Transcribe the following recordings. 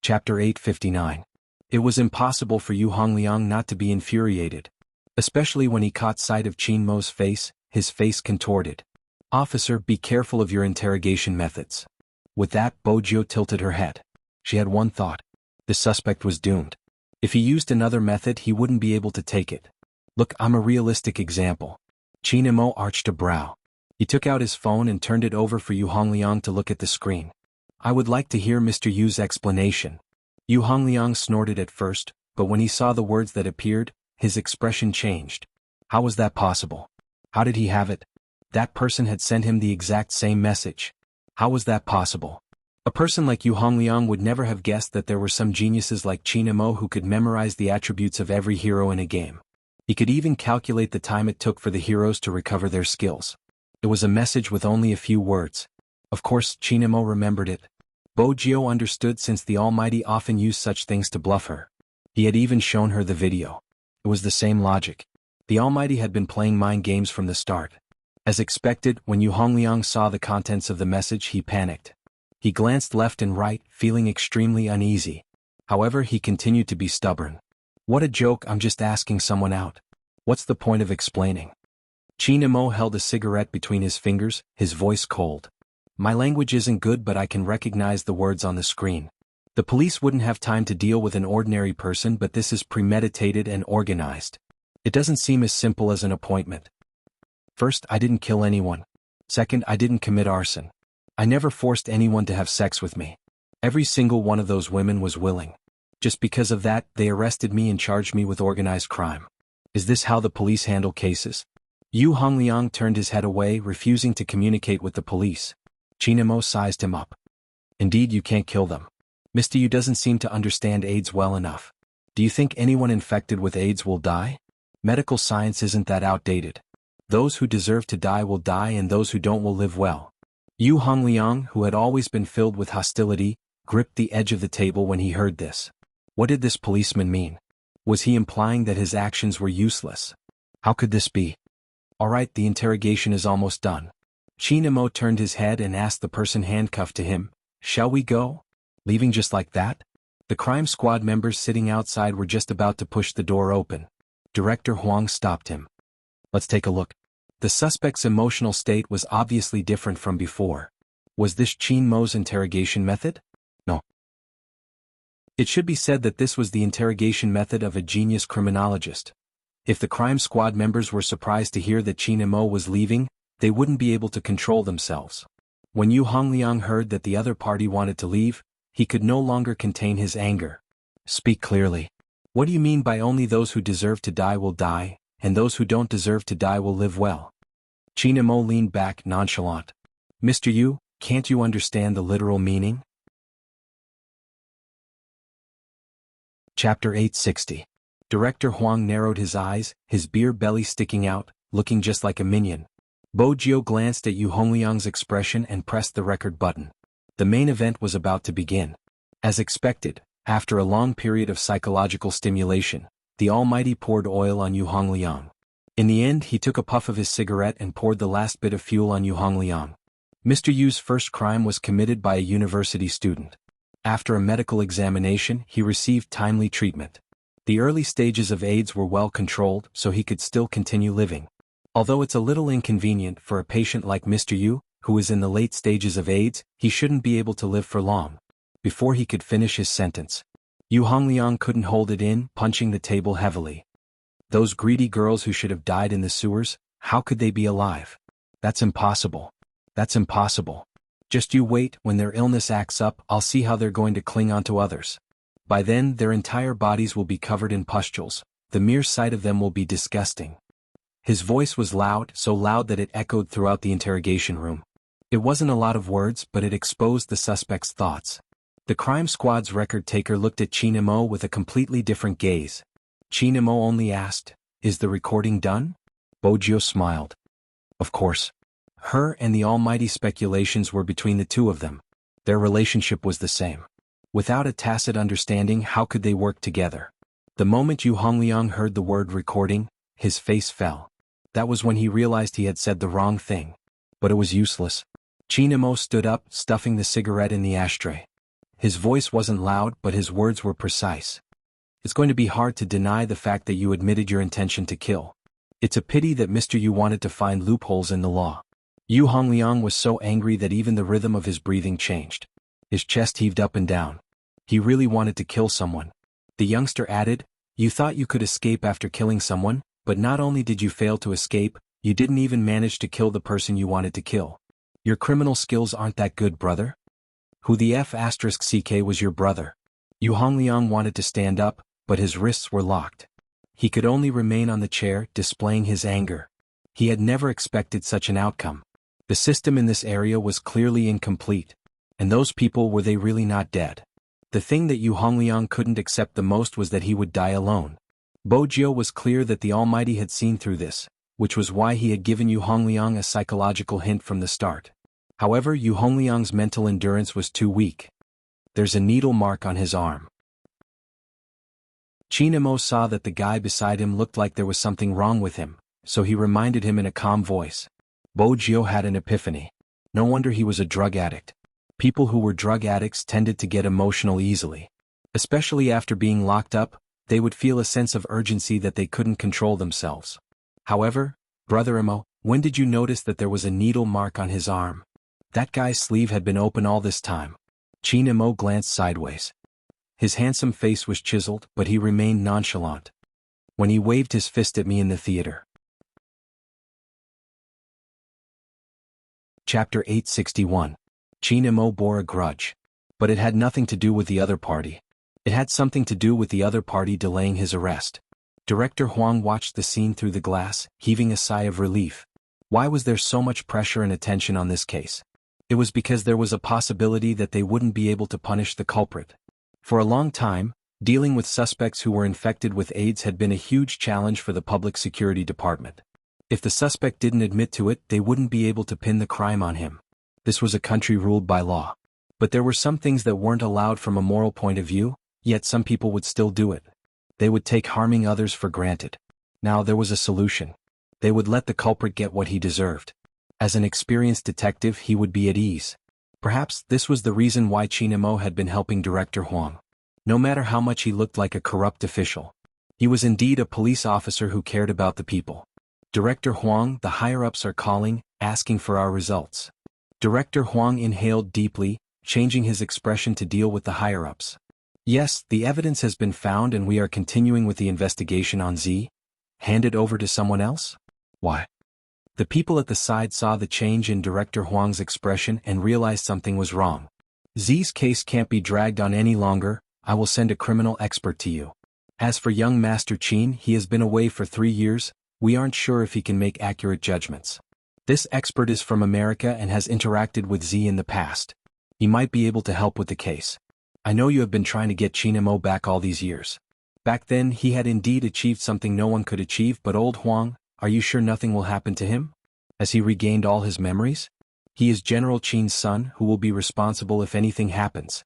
Chapter 859. It was impossible for Yu Hongliang not to be infuriated. Especially when he caught sight of Qin Mo's face, his face contorted. "Officer, be careful of your interrogation methods." With that, Bojio tilted her head. She had one thought. The suspect was doomed. If he used another method, he wouldn't be able to take it. "Look, I'm a realistic example." Qin Mo arched a brow. He took out his phone and turned it over for Yu Hongliang to look at the screen. "I would like to hear Mr. Yu's explanation." Yu Hongliang snorted at first, but when he saw the words that appeared, his expression changed. How was that possible? How did he have it? That person had sent him the exact same message. How was that possible? A person like Yu Hongliang would never have guessed that there were some geniuses like Qin Mo who could memorize the attributes of every hero in a game. He could even calculate the time it took for the heroes to recover their skills. It was a message with only a few words. Of course, Qin Mo remembered it. Bojio understood since the Almighty often used such things to bluff her. He had even shown her the video. It was the same logic. The Almighty had been playing mind games from the start. As expected, when Yu Hongliang saw the contents of the message, he panicked. He glanced left and right, feeling extremely uneasy. However, he continued to be stubborn. "What a joke, I'm just asking someone out. What's the point of explaining?" Qin Mo held a cigarette between his fingers, his voice cold. "My language isn't good, but I can recognize the words on the screen. The police wouldn't have time to deal with an ordinary person, but this is premeditated and organized. It doesn't seem as simple as an appointment. First, I didn't kill anyone. Second, I didn't commit arson. I never forced anyone to have sex with me. Every single one of those women was willing. Just because of that, they arrested me and charged me with organized crime. Is this how the police handle cases?" Yu Hongliang turned his head away, refusing to communicate with the police. Qin Mo sized him up. "Indeed, you can't kill them. Mr. Yu doesn't seem to understand AIDS well enough. Do you think anyone infected with AIDS will die? Medical science isn't that outdated. Those who deserve to die will die and those who don't will live well." Yu Hongliang, who had always been filled with hostility, gripped the edge of the table when he heard this. What did this policeman mean? Was he implying that his actions were useless? How could this be? "All right, the interrogation is almost done." Qin Mo turned his head and asked the person handcuffed to him, "Shall we go?" Leaving just like that? The crime squad members sitting outside were just about to push the door open. Director Huang stopped him. "Let's take a look." The suspect's emotional state was obviously different from before. Was this Qin Mo's interrogation method? No. It should be said that this was the interrogation method of a genius criminologist. If the crime squad members were surprised to hear that Qin Mo was leaving, they wouldn't be able to control themselves. When Yu Hongliang heard that the other party wanted to leave, he could no longer contain his anger. "Speak clearly. What do you mean by only those who deserve to die will die, and those who don't deserve to die will live well?" Qin Mo leaned back nonchalant. "Mr. Yu, can't you understand the literal meaning?" Chapter 860. Director Huang narrowed his eyes, his beer belly sticking out, looking just like a minion. Bojio glanced at Yu Hongliang's expression and pressed the record button. The main event was about to begin. As expected, after a long period of psychological stimulation, the Almighty poured oil on Yu Hongliang. In the end, he took a puff of his cigarette and poured the last bit of fuel on Yu Hongliang. Mr. Yu's first crime was committed by a university student. After a medical examination, he received timely treatment. The early stages of AIDS were well controlled, so he could still continue living. Although it's a little inconvenient for a patient like Mr. Yu, who is in the late stages of AIDS, he shouldn't be able to live for long. Before he could finish his sentence, Yu Hongliang couldn't hold it in, punching the table heavily. Those greedy girls who should have died in the sewers, how could they be alive? That's impossible. That's impossible. Just you wait, when their illness acts up, I'll see how they're going to cling onto others. By then, their entire bodies will be covered in pustules. The mere sight of them will be disgusting. His voice was loud, so loud that it echoed throughout the interrogation room. It wasn't a lot of words, but it exposed the suspect's thoughts. The crime squad's record taker looked at Qin Mo with a completely different gaze. Qin Mo only asked, "Is the recording done?" Bojio smiled. Of course. Her and the Almighty speculations were between the two of them. Their relationship was the same. Without a tacit understanding, how could they work together? The moment Yu Hongliang heard the word recording, his face fell. That was when he realized he had said the wrong thing. But it was useless. Qin Mo stood up, stuffing the cigarette in the ashtray. His voice wasn't loud, but his words were precise. It's going to be hard to deny the fact that you admitted your intention to kill. It's a pity that Mr. Yu wanted to find loopholes in the law. Yu Hongliang was so angry that even the rhythm of his breathing changed. His chest heaved up and down. He really wanted to kill someone. The youngster added, "You thought you could escape after killing someone, but not only did you fail to escape, you didn't even manage to kill the person you wanted to kill. Your criminal skills aren't that good, brother." Who the F***ck was your brother? Yu Hongliang wanted to stand up, but his wrists were locked. He could only remain on the chair, displaying his anger. He had never expected such an outcome. The system in this area was clearly incomplete. And those people, were they really not dead? The thing that Yu Hongliang couldn't accept the most was that he would die alone. Bojio was clear that the Almighty had seen through this, which was why he had given Yu Hongliang a psychological hint from the start. However, Yu Hongliang's mental endurance was too weak. "There's a needle mark on his arm." Chinamo saw that the guy beside him looked like there was something wrong with him, so he reminded him in a calm voice. Bojio had an epiphany. No wonder he was a drug addict. People who were drug addicts tended to get emotional easily. Especially after being locked up, they would feel a sense of urgency that they couldn't control themselves. However, Brother Imo, when did you notice that there was a needle mark on his arm? That guy's sleeve had been open all this time. Chinamo glanced sideways. His handsome face was chiseled, but he remained nonchalant. When he waved his fist at me in the theater. Chapter 861. Chinamo bore a grudge. But it had nothing to do with the other party. It had something to do with the other party delaying his arrest. Director Huang watched the scene through the glass, heaving a sigh of relief. Why was there so much pressure and attention on this case? It was because there was a possibility that they wouldn't be able to punish the culprit. For a long time, dealing with suspects who were infected with AIDS had been a huge challenge for the Public Security Department. If the suspect didn't admit to it, they wouldn't be able to pin the crime on him. This was a country ruled by law. But there were some things that weren't allowed from a moral point of view, yet some people would still do it. They would take harming others for granted. Now there was a solution. They would let the culprit get what he deserved. As an experienced detective, he would be at ease. Perhaps this was the reason why Chinamo had been helping Director Huang. No matter how much he looked like a corrupt official, he was indeed a police officer who cared about the people. "Director Huang, the higher-ups are calling, asking for our results." Director Huang inhaled deeply, changing his expression to deal with the higher-ups. "Yes, the evidence has been found and we are continuing with the investigation on Z. Hand it over to someone else? Why?" The people at the side saw the change in Director Huang's expression and realized something was wrong. "Z's case can't be dragged on any longer. I will send a criminal expert to you. As for young Master Qin, he has been away for 3 years. We aren't sure if he can make accurate judgments. This expert is from America and has interacted with Z in the past. He might be able to help with the case. I know you have been trying to get Chinamo back all these years. Back then he had indeed achieved something no one could achieve, but old Huang, are you sure nothing will happen to him? Has he regained all his memories? He is General Qin's son, who will be responsible if anything happens."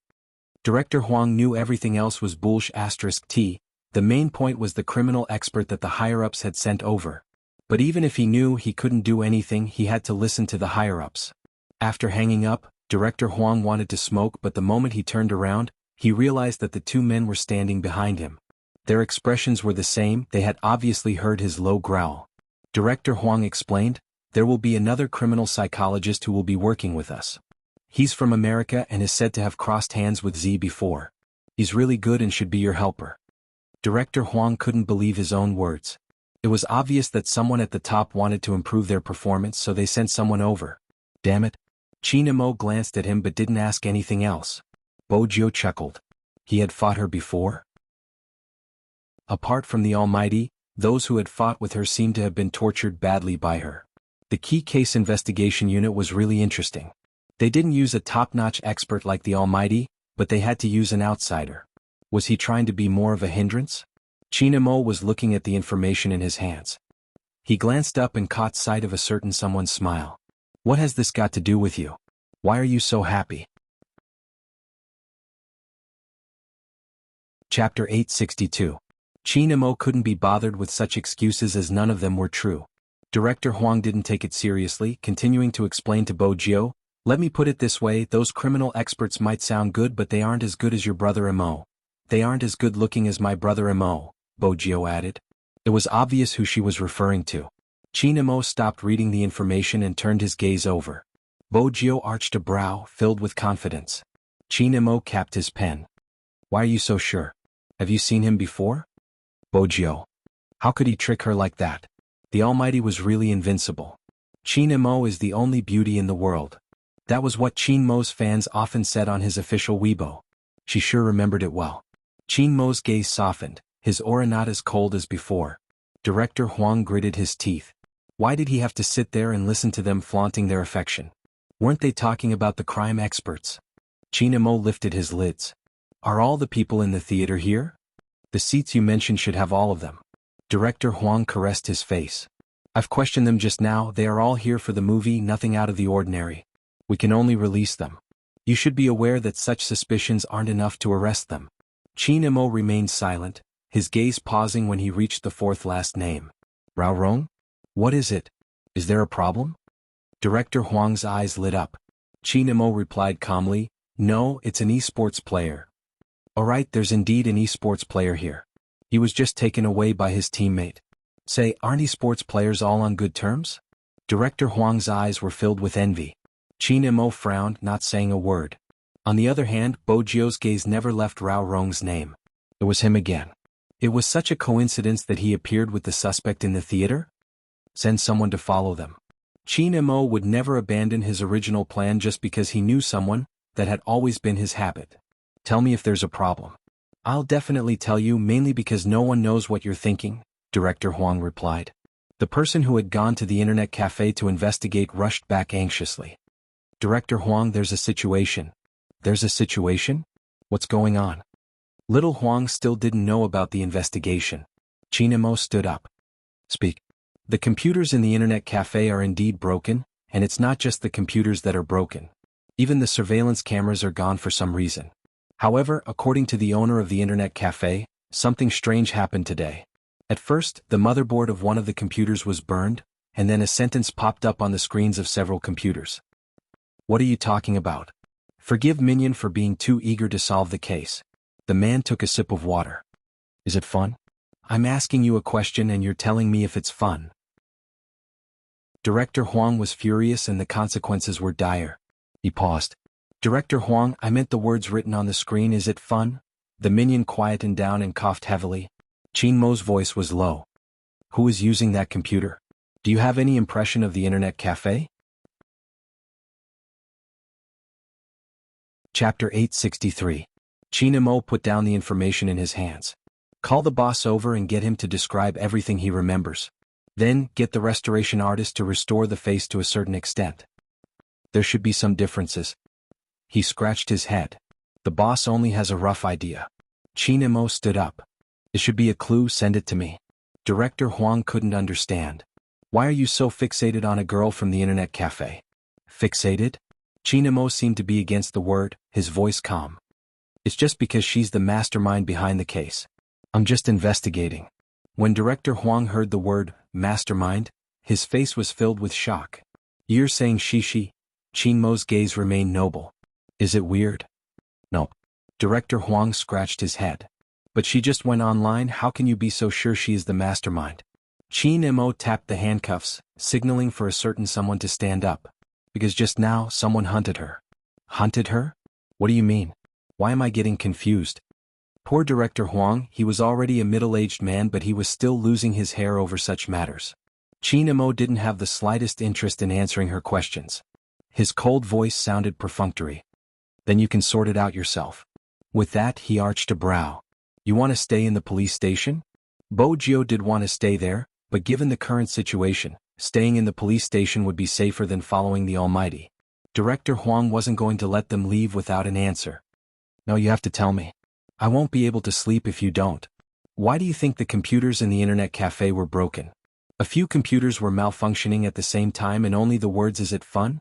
Director Huang knew everything else was bullsh*t. The main point was the criminal expert that the higher-ups had sent over. But even if he knew he couldn't do anything, he had to listen to the higher-ups. After hanging up, Director Huang wanted to smoke, but the moment he turned around, he realized that the 2 men were standing behind him. Their expressions were the same. They had obviously heard his low growl. Director Huang explained, "There will be another criminal psychologist who will be working with us. He's from America and is said to have crossed hands with Z before. He's really good and should be your helper." Director Huang couldn't believe his own words. It was obvious that someone at the top wanted to improve their performance, so they sent someone over. Damn it. Chinamo glanced at him but didn't ask anything else. Bojio chuckled. He had fought her before? Apart from the Almighty, those who had fought with her seemed to have been tortured badly by her. The key case investigation unit was really interesting. They didn't use a top-notch expert like the Almighty, but they had to use an outsider. Was he trying to be more of a hindrance? Chinamo was looking at the information in his hands. He glanced up and caught sight of a certain someone's smile. "What has this got to do with you? Why are you so happy?" Chapter 862. Chinamo couldn't be bothered with such excuses as none of them were true. Director Huang didn't take it seriously, continuing to explain to Bojio, Let me put it this way, those criminal experts might sound good but they aren't as good as your brother Mo. They aren't as good looking as my brother Mo, Bojio added. It was obvious who she was referring to. Chin Mo stopped reading the information and turned his gaze over. Bojio arched a brow, filled with confidence. Chin Mo capped his pen. Why are you so sure? Have you seen him before? Bojio. How could he trick her like that? The Almighty was really invincible. Chin Mo is the only beauty in the world. That was what Chin Mo's fans often said on his official Weibo. She sure remembered it well. Chin Mo's gaze softened, his aura not as cold as before. Director Huang gritted his teeth. Why did he have to sit there and listen to them flaunting their affection? Weren't they talking about the crime experts? Chin Mo lifted his lids. Are all the people in the theater here? The seats you mentioned should have all of them. Director Huang caressed his face. I've questioned them just now, they are all here for the movie, nothing out of the ordinary. We can only release them. You should be aware that such suspicions aren't enough to arrest them. Chin Mo remained silent, his gaze pausing when he reached the fourth last name. Rao Rong? What is it? Is there a problem? Director Huang's eyes lit up. Chin Mo replied calmly, no, it's an esports player. Alright, there's indeed an esports player here. He was just taken away by his teammate. Say, aren't esports players all on good terms? Director Huang's eyes were filled with envy. Chin Mo frowned, not saying a word. On the other hand, Bojio's gaze never left Rao Rong's name. It was him again. It was such a coincidence that he appeared with the suspect in the theater? Send someone to follow them. Chin Mo would never abandon his original plan just because he knew someone, that had always been his habit. Tell me if there's a problem. I'll definitely tell you, mainly because no one knows what you're thinking, Director Huang replied. The person who had gone to the internet cafe to investigate rushed back anxiously. Director Huang, there's a situation. There's a situation? What's going on? Little Huang still didn't know about the investigation. Chin Mo stood up. Speak. The computers in the internet cafe are indeed broken, and it's not just the computers that are broken. Even the surveillance cameras are gone for some reason. However, according to the owner of the internet cafe, something strange happened today. At first, the motherboard of one of the computers was burned, and then a sentence popped up on the screens of several computers. What are you talking about? Forgive Minion for being too eager to solve the case. The man took a sip of water. Is it fun? I'm asking you a question and you're telling me if it's fun. Director Huang was furious and the consequences were dire. He paused. Director Huang, I meant the words written on the screen, is it fun? The minion quietened down and coughed heavily. Chin Mo's voice was low. Who is using that computer? Do you have any impression of the internet cafe? Chapter 863. Chin Mo put down the information in his hands. Call the boss over and get him to describe everything he remembers. Then, get the restoration artist to restore the face to a certain extent. There should be some differences. He scratched his head. The boss only has a rough idea. Chin Mo stood up. It should be a clue, send it to me. Director Huang couldn't understand. Why are you so fixated on a girl from the internet cafe? Fixated? Chin Mo seemed to be against the word, his voice calm. It's just because she's the mastermind behind the case. I'm just investigating. When Director Huang heard the word, mastermind, his face was filled with shock. You're saying she? Chin Mo's gaze remained noble. Is it weird? No. Director Huang scratched his head. But she just went online, how can you be so sure she is the mastermind? Chin Mo tapped the handcuffs, signaling for a certain someone to stand up. Because just now, someone hunted her. Hunted her? What do you mean? Why am I getting confused? Poor Director Huang, he was already a middle-aged man but he was still losing his hair over such matters. Chin Mo didn't have the slightest interest in answering her questions. His cold voice sounded perfunctory. Then you can sort it out yourself. With that, he arched a brow. You want to stay in the police station? Bojio did want to stay there, but given the current situation, staying in the police station would be safer than following the Almighty. Director Huang wasn't going to let them leave without an answer. No, you have to tell me. I won't be able to sleep if you don't. Why do you think the computers in the internet cafe were broken? A few computers were malfunctioning at the same time and only the words is it fun?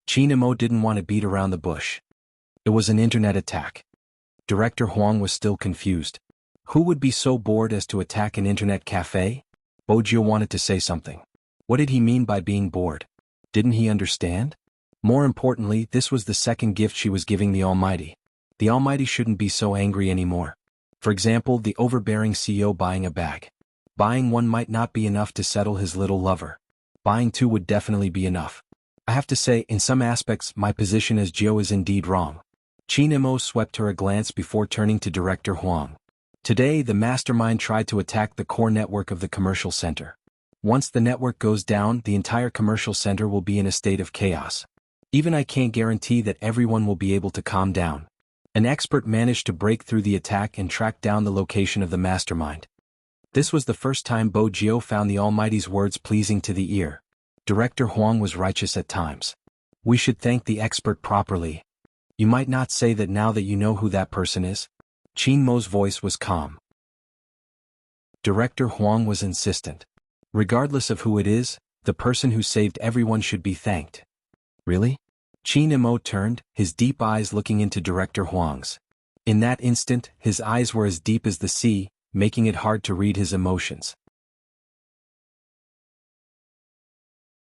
Chin Mo didn't want to beat around the bush. It was an internet attack. Director Huang was still confused. Who would be so bored as to attack an internet cafe? Bojio wanted to say something. What did he mean by being bored? Didn't he understand? More importantly, this was the second gift she was giving the Almighty. The Almighty shouldn't be so angry anymore. For example, the overbearing CEO buying a bag. Buying one might not be enough to settle his little lover. Buying two would definitely be enough. I have to say, in some aspects, my position as Jiao is indeed wrong. Qin Mo swept her a glance before turning to Director Huang. Today, the mastermind tried to attack the core network of the commercial center. Once the network goes down, the entire commercial center will be in a state of chaos. Even I can't guarantee that everyone will be able to calm down. An expert managed to break through the attack and track down the location of the mastermind. This was the first time Bo Jiao found the Almighty's words pleasing to the ear. Director Huang was righteous at times. We should thank the expert properly. You might not say that now that you know who that person is. Qin Mo's voice was calm. Director Huang was insistent. Regardless of who it is, the person who saved everyone should be thanked. Really? Qin Mo turned, his deep eyes looking into Director Huang's. In that instant, his eyes were as deep as the sea, making it hard to read his emotions.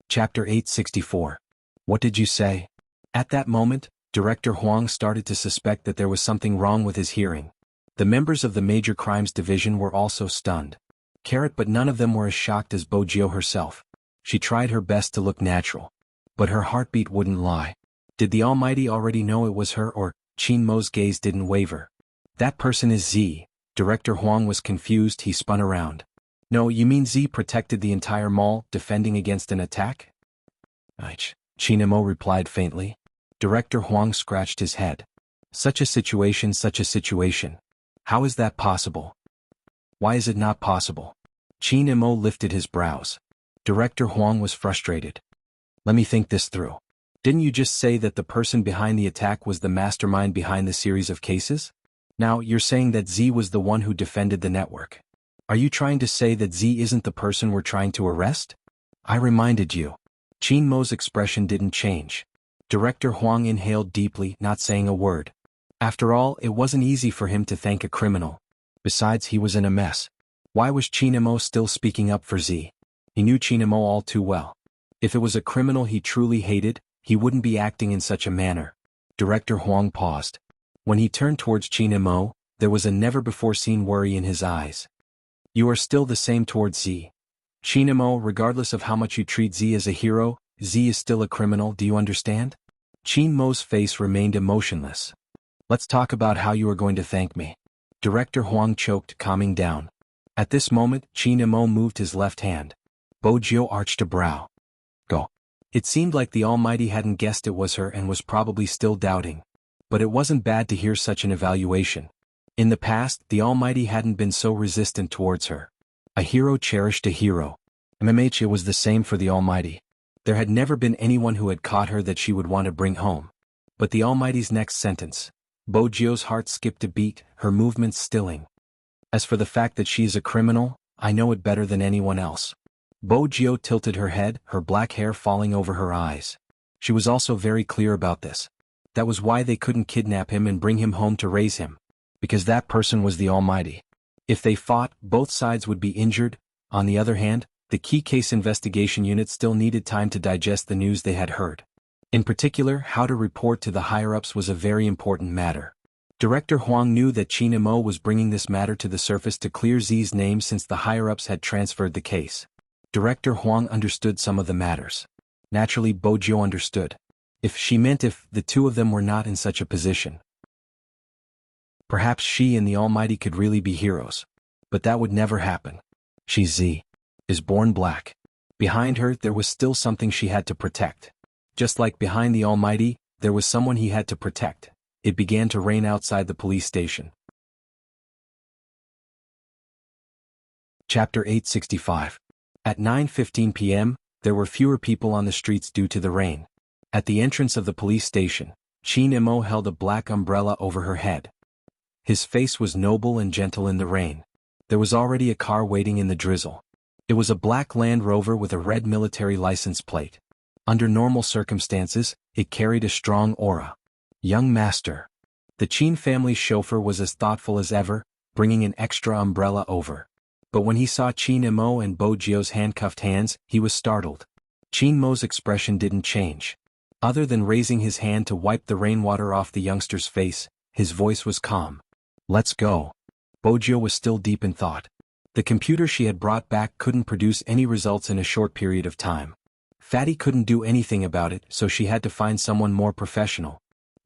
Chapter 864. What did you say? At that moment, Director Huang started to suspect that there was something wrong with his hearing. The members of the Major Crimes Division were also stunned. But none of them were as shocked as Bo Jiao herself. She tried her best to look natural. But her heartbeat wouldn't lie. Did the Almighty already know it was her, or? Qin Mo's gaze didn't waver. That person is Z. Director Huang was confused. He spun around. No, you mean Z protected the entire mall, defending against an attack? Qin Mo replied faintly. Director Huang scratched his head. Such a situation. How is that possible? Why is it not possible? Qin Mo lifted his brows. Director Huang was frustrated. Let me think this through. Didn't you just say that the person behind the attack was the mastermind behind the series of cases? Now, you're saying that Z was the one who defended the network. Are you trying to say that Z isn't the person we're trying to arrest? I reminded you. Qin Mo's expression didn't change. Director Huang inhaled deeply, not saying a word. After all, it wasn't easy for him to thank a criminal. Besides, he was in a mess. Why was Qin Mo still speaking up for Z? He knew Qin Mo all too well. If it was a criminal he truly hated, he wouldn't be acting in such a manner. Director Huang paused. When he turned towards Qin Mo, there was a never-before-seen worry in his eyes. You are still the same towards Z. Qin Mo, regardless of how much you treat Z as a hero, Z is still a criminal, do you understand? Qin Mo's face remained emotionless. Let's talk about how you are going to thank me. Director Huang choked, calming down. At this moment, Qin Mo moved his left hand. Bo Jiao arched a brow. Go. It seemed like the Almighty hadn't guessed it was her and was probably still doubting. But it wasn't bad to hear such an evaluation. In the past, the Almighty hadn't been so resistant towards her. A hero cherished a hero. It was the same for the Almighty. There had never been anyone who had caught her that she would want to bring home. But the Almighty's next sentence. Bo Jiao's heart skipped a beat, her movements stilling. As for the fact that she is a criminal, I know it better than anyone else. Bo Jiao tilted her head, her black hair falling over her eyes. She was also very clear about this. That was why they couldn't kidnap him and bring him home to raise him. Because that person was the Almighty. If they fought, both sides would be injured. On the other hand, the key case investigation unit still needed time to digest the news they had heard. In particular, how to report to the higher-ups was a very important matter. Director Huang knew that Qin Mo was bringing this matter to the surface to clear Z's name since the higher-ups had transferred the case. Director Huang understood some of the matters. Naturally, Bo Jiao understood. If the two of them were not in such a position. Perhaps she and the Almighty could really be heroes. But that would never happen. She Z. is born black. Behind her, there was still something she had to protect. Just like behind the Almighty, there was someone he had to protect. It began to rain outside the police station. Chapter 865. At 9:15 p.m., there were fewer people on the streets due to the rain. At the entrance of the police station, Qin Mo held a black umbrella over her head. His face was noble and gentle in the rain. There was already a car waiting in the drizzle. It was a black Land Rover with a red military license plate. Under normal circumstances, it carried a strong aura. Young master. The Qin family's chauffeur was as thoughtful as ever, bringing an extra umbrella over. But when he saw Qin Mo and Bo Jiao's handcuffed hands, he was startled. Qin Mo's expression didn't change. Other than raising his hand to wipe the rainwater off the youngster's face, his voice was calm. Let's go. Bojio was still deep in thought. The computer she had brought back couldn't produce any results in a short period of time. Fatty couldn't do anything about it, so she had to find someone more professional.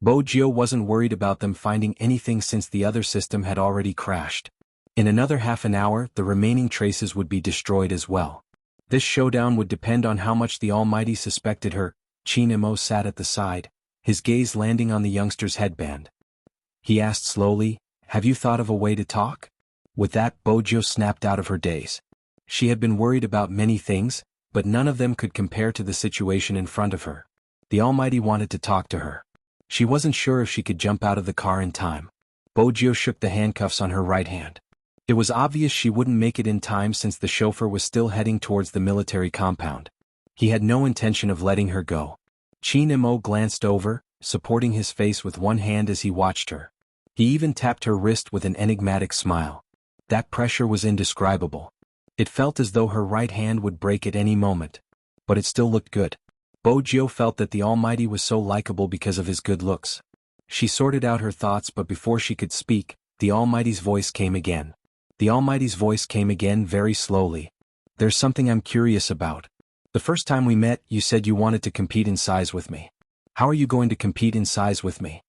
Bojio wasn't worried about them finding anything since the other system had already crashed. In another half an hour, the remaining traces would be destroyed as well. This showdown would depend on how much the Almighty suspected her. Chin-Imo sat at the side, his gaze landing on the youngster's headband. He asked slowly, "Have you thought of a way to talk?" With that, Bojio snapped out of her daze. She had been worried about many things, but none of them could compare to the situation in front of her. The Almighty wanted to talk to her. She wasn't sure if she could jump out of the car in time. Bojio shook the handcuffs on her right hand. It was obvious she wouldn't make it in time since the chauffeur was still heading towards the military compound. He had no intention of letting her go. Chin-Imo glanced over, supporting his face with one hand as he watched her. He even tapped her wrist with an enigmatic smile. That pressure was indescribable. It felt as though her right hand would break at any moment. But it still looked good. Bojio felt that the Almighty was so likable because of his good looks. She sorted out her thoughts, but before she could speak, the Almighty's voice came again. The Almighty's voice came again very slowly. "There's something I'm curious about. The first time we met, you said you wanted to compete in size with me. How are you going to compete in size with me?"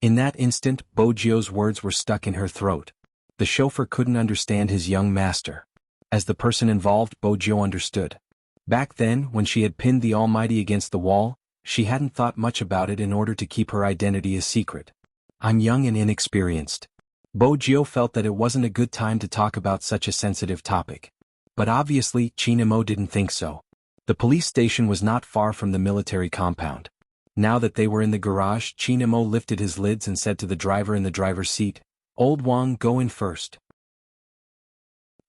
In that instant, Bojio's words were stuck in her throat. The chauffeur couldn't understand his young master. As the person involved, Bojio understood. Back then, when she had pinned the Almighty against the wall, she hadn't thought much about it in order to keep her identity a secret. "I'm young and inexperienced." Bojio felt that it wasn't a good time to talk about such a sensitive topic. But obviously, Chin-Imo didn't think so. The police station was not far from the military compound. Now that they were in the garage, Chin-Imo lifted his lids and said to the driver in the driver's seat, "Old Wang, go in first."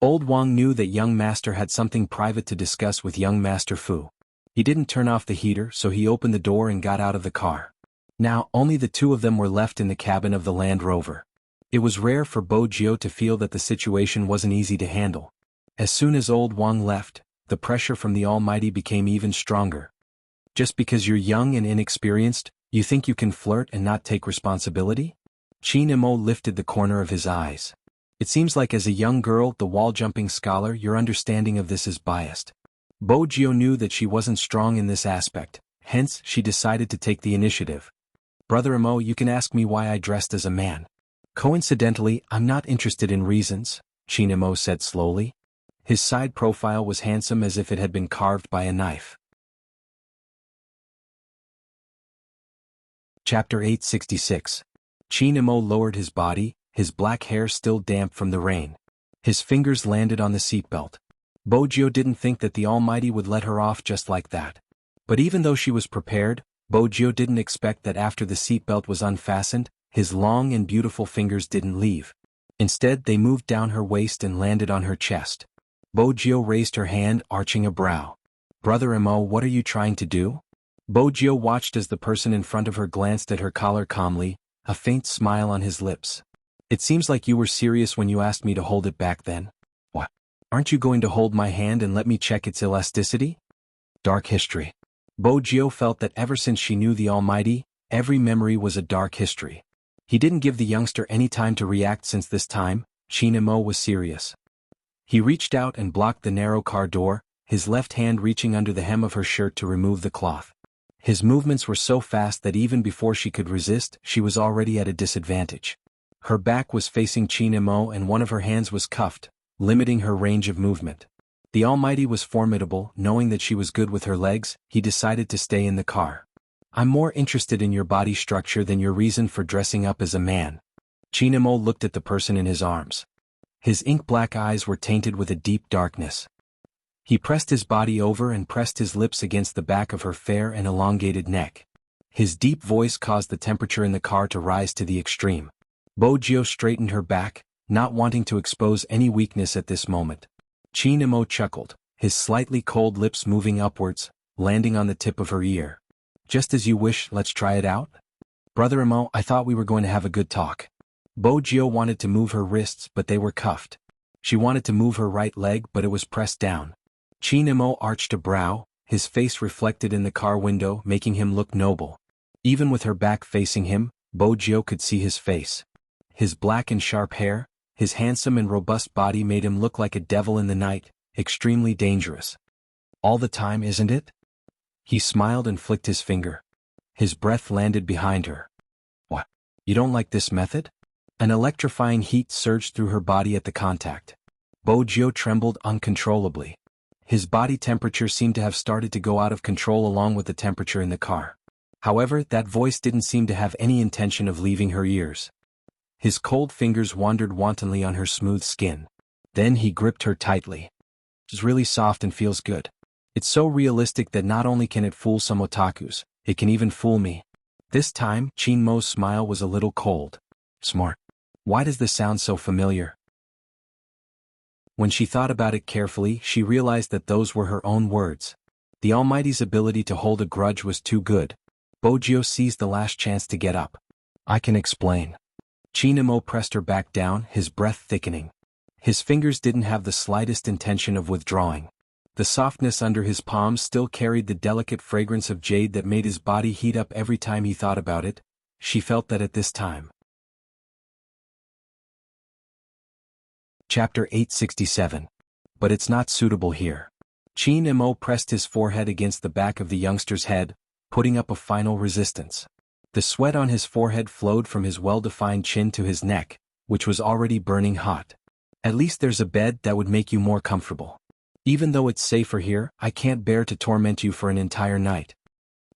Old Wang knew that young master had something private to discuss with young master Fu. He didn't turn off the heater, so he opened the door and got out of the car. Now, only the two of them were left in the cabin of the Land Rover. It was rare for Bojio to feel that the situation wasn't easy to handle. As soon as Old Wang left, the pressure from the Almighty became even stronger. "Just because you're young and inexperienced, you think you can flirt and not take responsibility?" Chin-Imo lifted the corner of his eyes. "It seems like as a young girl, the wall-jumping scholar, your understanding of this is biased." Bojio knew that she wasn't strong in this aspect, hence she decided to take the initiative. "Brother Imo, you can ask me why I dressed as a man. Coincidentally, I'm not interested in reasons," Chin-Imo said slowly. His side profile was handsome as if it had been carved by a knife. Chapter 866. Chin-Imo lowered his body, his black hair still damp from the rain. His fingers landed on the seatbelt. Bojio didn't think that the Almighty would let her off just like that. But even though she was prepared, Bojio didn't expect that after the seatbelt was unfastened, his long and beautiful fingers didn't leave. Instead, they moved down her waist and landed on her chest. Bojio raised her hand, arching a brow. "Brother Imo, what are you trying to do?" Bojio watched as the person in front of her glanced at her collar calmly, a faint smile on his lips. "It seems like you were serious when you asked me to hold it back then. What? Aren't you going to hold my hand and let me check its elasticity?" Dark history. Bojio felt that ever since she knew the Almighty, every memory was a dark history. He didn't give the youngster any time to react since this time, Chin-Imo was serious. He reached out and blocked the narrow car door, his left hand reaching under the hem of her shirt to remove the cloth. His movements were so fast that even before she could resist, she was already at a disadvantage. Her back was facing Chin-Imo and one of her hands was cuffed, limiting her range of movement. The Almighty was formidable. Knowing that she was good with her legs, he decided to stay in the car. "I'm more interested in your body structure than your reason for dressing up as a man." Chin-Imo looked at the person in his arms. His ink-black eyes were tainted with a deep darkness. He pressed his body over and pressed his lips against the back of her fair and elongated neck. His deep voice caused the temperature in the car to rise to the extreme. Bojio straightened her back, not wanting to expose any weakness at this moment. Chin-Imo chuckled, his slightly cold lips moving upwards, landing on the tip of her ear. "Just as you wish, let's try it out?" "Brother Imo, I thought we were going to have a good talk." Bojio wanted to move her wrists, but they were cuffed. She wanted to move her right leg, but it was pressed down. Chin-Imo arched a brow, his face reflected in the car window making him look noble. Even with her back facing him, Bojio could see his face. His black and sharp hair, his handsome and robust body made him look like a devil in the night, extremely dangerous. All the time, isn't it? He smiled and flicked his finger. His breath landed behind her. What? You don't like this method? An electrifying heat surged through her body at the contact. Bojio trembled uncontrollably. His body temperature seemed to have started to go out of control along with the temperature in the car. However, that voice didn't seem to have any intention of leaving her ears. His cold fingers wandered wantonly on her smooth skin. Then he gripped her tightly. It's really soft and feels good. It's so realistic that not only can it fool some otakus, it can even fool me. This time, Chinmo's smile was a little cold. Smart. Why does this sound so familiar? When she thought about it carefully, she realized that those were her own words. The Almighty's ability to hold a grudge was too good. Bojio seized the last chance to get up. I can explain. Chinmo pressed her back down, his breath thickening. His fingers didn't have the slightest intention of withdrawing. The softness under his palms still carried the delicate fragrance of jade that made his body heat up every time he thought about it. She felt that at this time. Chapter 867. But it's not suitable here. Chinmo pressed his forehead against the back of the youngster's head, putting up a final resistance. The sweat on his forehead flowed from his well-defined chin to his neck, which was already burning hot. At least there's a bed that would make you more comfortable. Even though it's safer here, I can't bear to torment you for an entire night.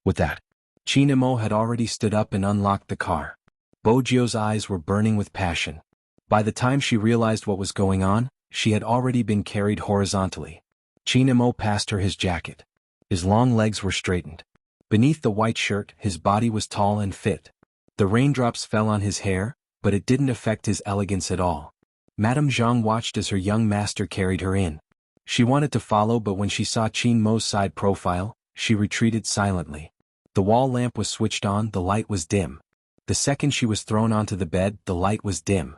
With that, Chinmo had already stood up and unlocked the car. Bojio's eyes were burning with passion. By the time she realized what was going on, she had already been carried horizontally. Chinmo passed her his jacket. His long legs were straightened. Beneath the white shirt, his body was tall and fit. The raindrops fell on his hair, but it didn't affect his elegance at all. Madame Zhang watched as her young master carried her in. She wanted to follow, but when she saw Chinmo's side profile, she retreated silently. The wall lamp was switched on, the light was dim. The second she was thrown onto the bed, the light was dim.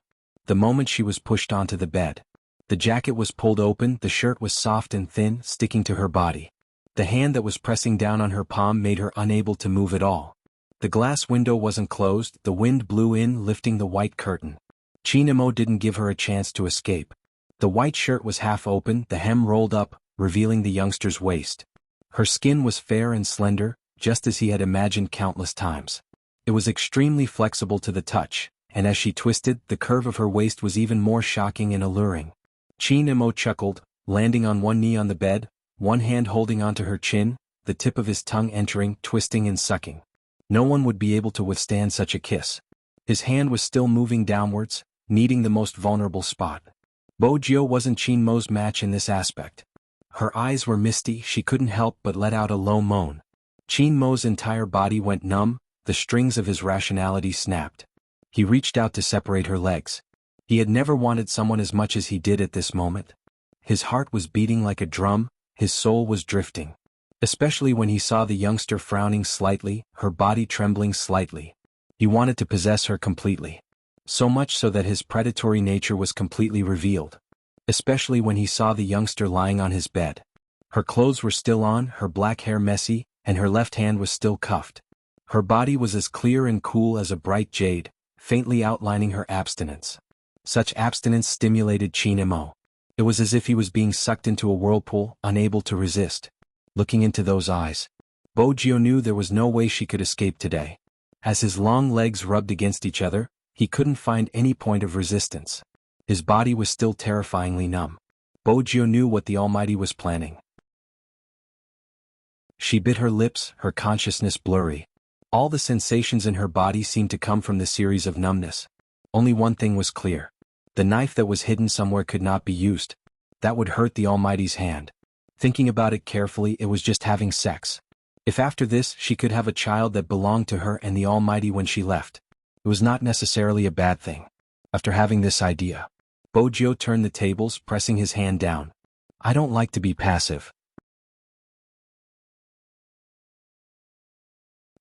The moment she was pushed onto the bed, the jacket was pulled open, the shirt was soft and thin, sticking to her body. The hand that was pressing down on her palm made her unable to move at all. The glass window wasn't closed, the wind blew in, lifting the white curtain. Chinmo didn't give her a chance to escape. The white shirt was half open, the hem rolled up, revealing the youngster's waist. Her skin was fair and slender, just as he had imagined countless times. It was extremely flexible to the touch, and as she twisted, the curve of her waist was even more shocking and alluring. Chinmo chuckled, landing on one knee on the bed, one hand holding onto her chin, the tip of his tongue entering, twisting and sucking. No one would be able to withstand such a kiss. His hand was still moving downwards, kneading the most vulnerable spot. Bojio wasn't Chinmo's match in this aspect. Her eyes were misty, she couldn't help but let out a low moan. Chinmo's entire body went numb, the strings of his rationality snapped. He reached out to separate her legs. He had never wanted someone as much as he did at this moment. His heart was beating like a drum, his soul was drifting. Especially when he saw the youngster frowning slightly, her body trembling slightly. He wanted to possess her completely. So much so that his predatory nature was completely revealed. Especially when he saw the youngster lying on his bed. Her clothes were still on, her black hair messy, and her left hand was still cuffed. Her body was as clear and cool as a bright jade, faintly outlining her abstinence. Such abstinence stimulated Chinmo. It was as if he was being sucked into a whirlpool, unable to resist. Looking into those eyes, Bojio knew there was no way she could escape today. As his long legs rubbed against each other, he couldn't find any point of resistance. His body was still terrifyingly numb. Bojio knew what the Almighty was planning. She bit her lips, her consciousness blurry. All the sensations in her body seemed to come from the series of numbness. Only one thing was clear. The knife that was hidden somewhere could not be used. That would hurt the Almighty's hand. Thinking about it carefully, it was just having sex. If after this she could have a child that belonged to her and the Almighty when she left, it was not necessarily a bad thing. After having this idea, Bojio turned the tables, pressing his hand down. I don't like to be passive.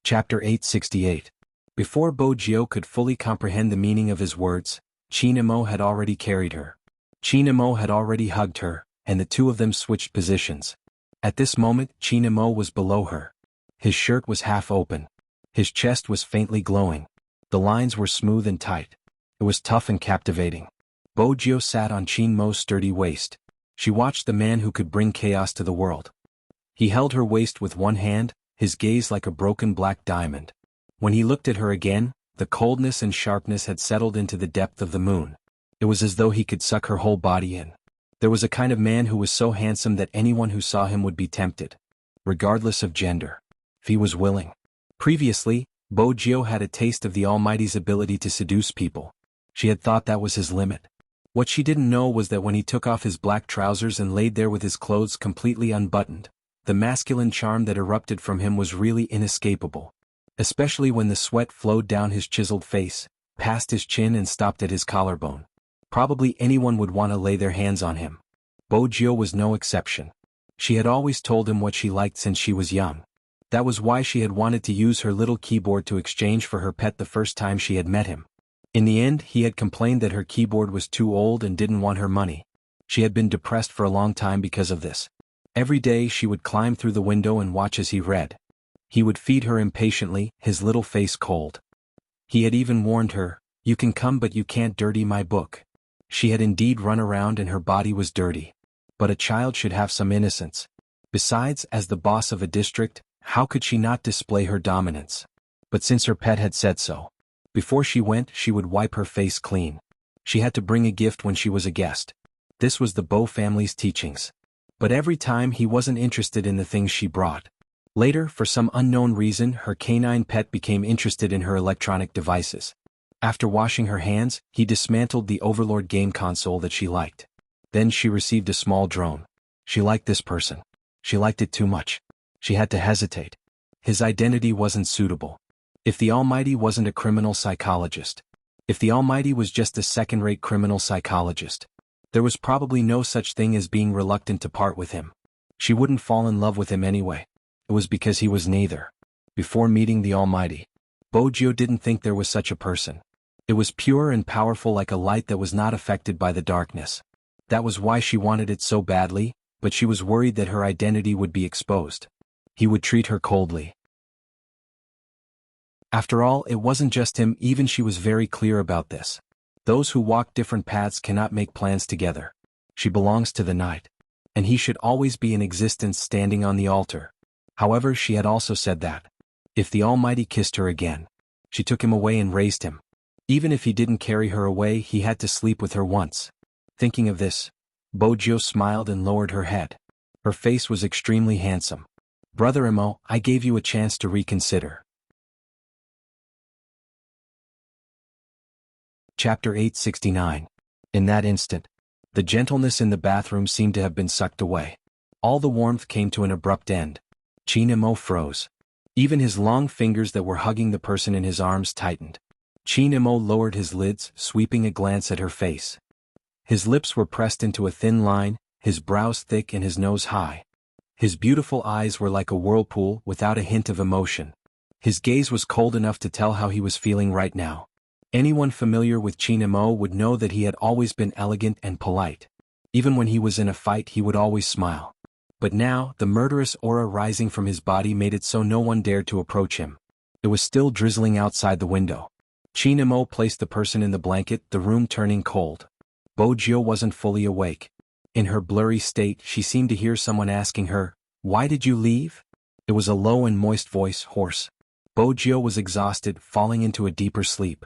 Chapter 868. Before Bojio could fully comprehend the meaning of his words, Chinmo had already carried her. Chinmo had already hugged her, and the two of them switched positions. At this moment, Qin Mo was below her. His shirt was half open. His chest was faintly glowing. The lines were smooth and tight. It was tough and captivating. Bo Jio sat on Qin Mo's sturdy waist. She watched the man who could bring chaos to the world. He held her waist with one hand, his gaze like a broken black diamond. When he looked at her again, the coldness and sharpness had settled into the depth of the moon. It was as though he could suck her whole body in. There was a kind of man who was so handsome that anyone who saw him would be tempted, regardless of gender, if he was willing. Previously, Bo Jio had a taste of the Almighty's ability to seduce people. She had thought that was his limit. What she didn't know was that when he took off his black trousers and laid there with his clothes completely unbuttoned, the masculine charm that erupted from him was really inescapable. Especially when the sweat flowed down his chiseled face, past his chin and stopped at his collarbone. Probably anyone would want to lay their hands on him. Bo Jio was no exception. She had always told him what she liked since she was young. That was why she had wanted to use her little keyboard to exchange for her pet the first time she had met him. In the end, he had complained that her keyboard was too old and didn't want her money. She had been depressed for a long time because of this. Every day she would climb through the window and watch as he read. He would feed her impatiently, his little face cold. He had even warned her, "You can come but you can't dirty my book." She had indeed run around and her body was dirty. But a child should have some innocence. Besides, as the boss of a district, how could she not display her dominance? But since her pet had said so, before she went, she would wipe her face clean. She had to bring a gift when she was a guest. This was the Bo family's teachings. But every time he wasn't interested in the things she brought. Later, for some unknown reason, her canine pet became interested in her electronic devices. After washing her hands, he dismantled the Overlord game console that she liked. Then she received a small drone. She liked this person. She liked it too much. She had to hesitate. His identity wasn't suitable. If the Almighty wasn't a criminal psychologist, if the Almighty was just a second-rate criminal psychologist, there was probably no such thing as being reluctant to part with him. She wouldn't fall in love with him anyway. It was because he was neither. Before meeting the Almighty, Bo Jio didn't think there was such a person. It was pure and powerful like a light that was not affected by the darkness. That was why she wanted it so badly, but she was worried that her identity would be exposed. He would treat her coldly. After all, it wasn't just him, even she was very clear about this. Those who walk different paths cannot make plans together. She belongs to the night. And he should always be in existence standing on the altar. However, she had also said that, if the Almighty kissed her again, she took him away and raised him. Even if he didn't carry her away, he had to sleep with her once. Thinking of this, Bo Jio smiled and lowered her head. Her face was extremely handsome. "Brother Mo, I gave you a chance to reconsider." Chapter 869. In that instant, the gentleness in the bathroom seemed to have been sucked away. All the warmth came to an abrupt end. Qin Mo froze. Even his long fingers that were hugging the person in his arms tightened. Qin Mo lowered his lids, sweeping a glance at her face. His lips were pressed into a thin line, his brows thick and his nose high. His beautiful eyes were like a whirlpool without a hint of emotion. His gaze was cold enough to tell how he was feeling right now. Anyone familiar with Qin Mo would know that he had always been elegant and polite. Even when he was in a fight, he would always smile. But now, the murderous aura rising from his body made it so no one dared to approach him. It was still drizzling outside the window. Qin Mo placed the person in the blanket, the room turning cold. Bo Jio wasn't fully awake. In her blurry state, she seemed to hear someone asking her, "Why did you leave?" It was a low and moist voice, hoarse. Bo Jio was exhausted, falling into a deeper sleep.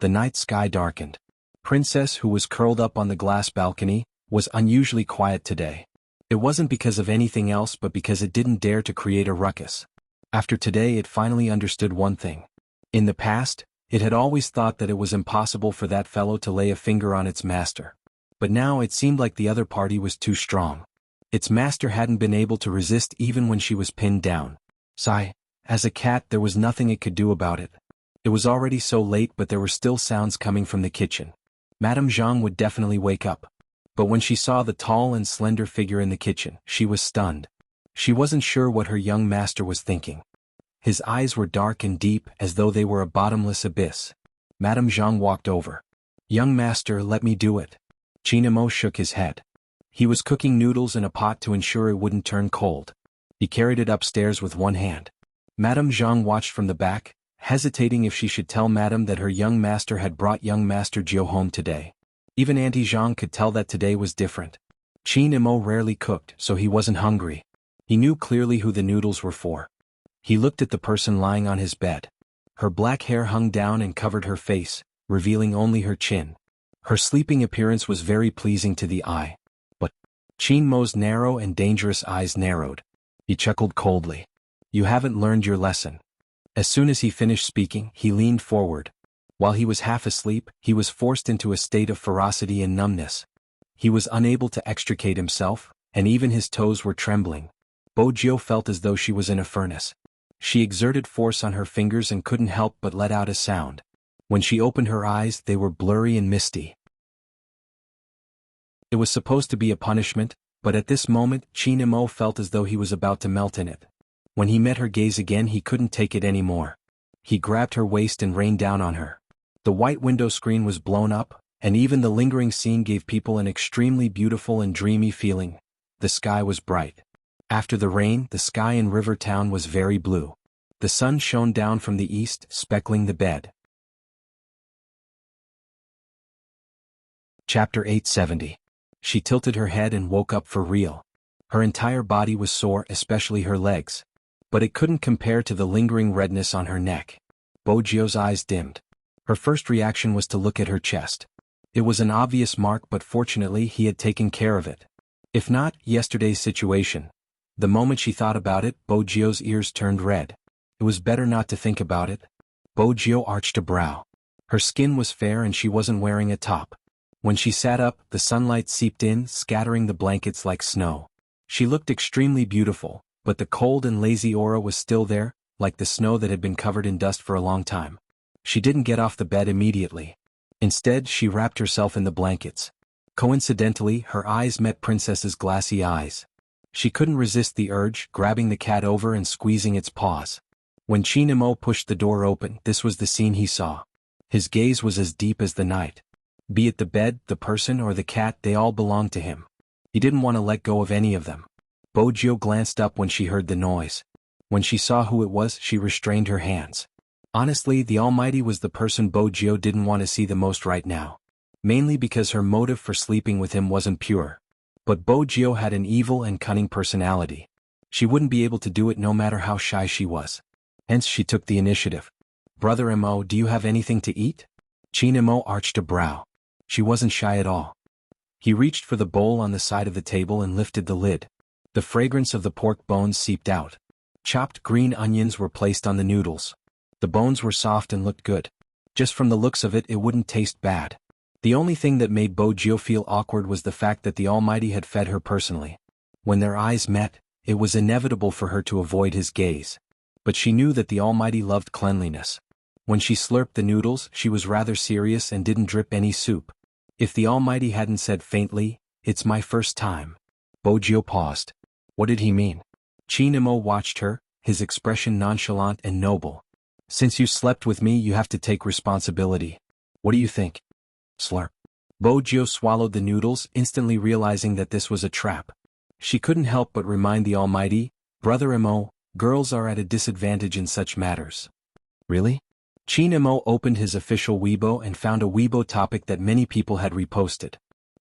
The night sky darkened. Princess, who was curled up on the glass balcony, was unusually quiet today. It wasn't because of anything else but because it didn't dare to create a ruckus. After today it finally understood one thing. In the past, it had always thought that it was impossible for that fellow to lay a finger on its master. But now it seemed like the other party was too strong. Its master hadn't been able to resist even when she was pinned down. Sigh. As a cat, there was nothing it could do about it. It was already so late, but there were still sounds coming from the kitchen. Madame Zhang would definitely wake up. But when she saw the tall and slender figure in the kitchen, she was stunned. She wasn't sure what her young master was thinking. His eyes were dark and deep, as though they were a bottomless abyss. Madame Zhang walked over. "Young master, let me do it." Qin Mo shook his head. He was cooking noodles in a pot to ensure it wouldn't turn cold. He carried it upstairs with one hand. Madame Zhang watched from the back, hesitating if she should tell Madame that her young master had brought young Master Jiu home today. Even Auntie Zhang could tell that today was different. Qin Mo rarely cooked, so he wasn't hungry. He knew clearly who the noodles were for. He looked at the person lying on his bed. Her black hair hung down and covered her face, revealing only her chin. Her sleeping appearance was very pleasing to the eye. But Qin Mo's narrow and dangerous eyes narrowed. He chuckled coldly. You haven't learned your lesson. As soon as he finished speaking, he leaned forward. While he was half asleep, he was forced into a state of ferocity and numbness. He was unable to extricate himself, and even his toes were trembling. Bojiu felt as though she was in a furnace. She exerted force on her fingers and couldn't help but let out a sound. When she opened her eyes, they were blurry and misty. It was supposed to be a punishment, but at this moment, Qin Mo felt as though he was about to melt in it. When he met her gaze again, he couldn't take it anymore. He grabbed her waist and rained down on her. The white window screen was blown up, and even the lingering scene gave people an extremely beautiful and dreamy feeling. The sky was bright. After the rain, the sky in River Town was very blue. The sun shone down from the east, speckling the bed. Chapter 870. She tilted her head and woke up for real. Her entire body was sore, especially her legs. But it couldn't compare to the lingering redness on her neck. Bojiu's eyes dimmed. Her first reaction was to look at her chest. It was an obvious mark, but fortunately he had taken care of it. If not, yesterday's situation. The moment she thought about it, Bojiu's ears turned red. It was better not to think about it. Bojiu arched a brow. Her skin was fair and she wasn't wearing a top. When she sat up, the sunlight seeped in, scattering the blankets like snow. She looked extremely beautiful, but the cold and lazy aura was still there, like the snow that had been covered in dust for a long time. She didn't get off the bed immediately. Instead, she wrapped herself in the blankets. Coincidentally, her eyes met Princess's glassy eyes. She couldn't resist the urge, grabbing the cat over and squeezing its paws. When Qin Mo pushed the door open, this was the scene he saw. His gaze was as deep as the night. Be it the bed, the person, or the cat, they all belonged to him. He didn't want to let go of any of them. Bojiu glanced up when she heard the noise. When she saw who it was, she restrained her hands. Honestly, the Almighty was the person Bojiu didn't want to see the most right now. Mainly because her motive for sleeping with him wasn't pure. But Bojiu had an evil and cunning personality. She wouldn't be able to do it no matter how shy she was. Hence she took the initiative. Brother Mo, do you have anything to eat? Qin Mo arched a brow. She wasn't shy at all. He reached for the bowl on the side of the table and lifted the lid. The fragrance of the pork bones seeped out. Chopped green onions were placed on the noodles. The bones were soft and looked good. Just from the looks of it, it wouldn't taste bad. The only thing that made Bojiu feel awkward was the fact that the Almighty had fed her personally. When their eyes met, it was inevitable for her to avoid his gaze. But she knew that the Almighty loved cleanliness. When she slurped the noodles, she was rather serious and didn't drip any soup. If the Almighty hadn't said faintly, "It's my first time," Bojiu paused. What did he mean? Qin Mo watched her, his expression nonchalant and noble. Since you slept with me, you have to take responsibility. What do you think? Slurp. Bojiu swallowed the noodles, instantly realizing that this was a trap. She couldn't help but remind the Almighty, Brother Mo, girls are at a disadvantage in such matters. Really? Qin Mo opened his official Weibo and found a Weibo topic that many people had reposted.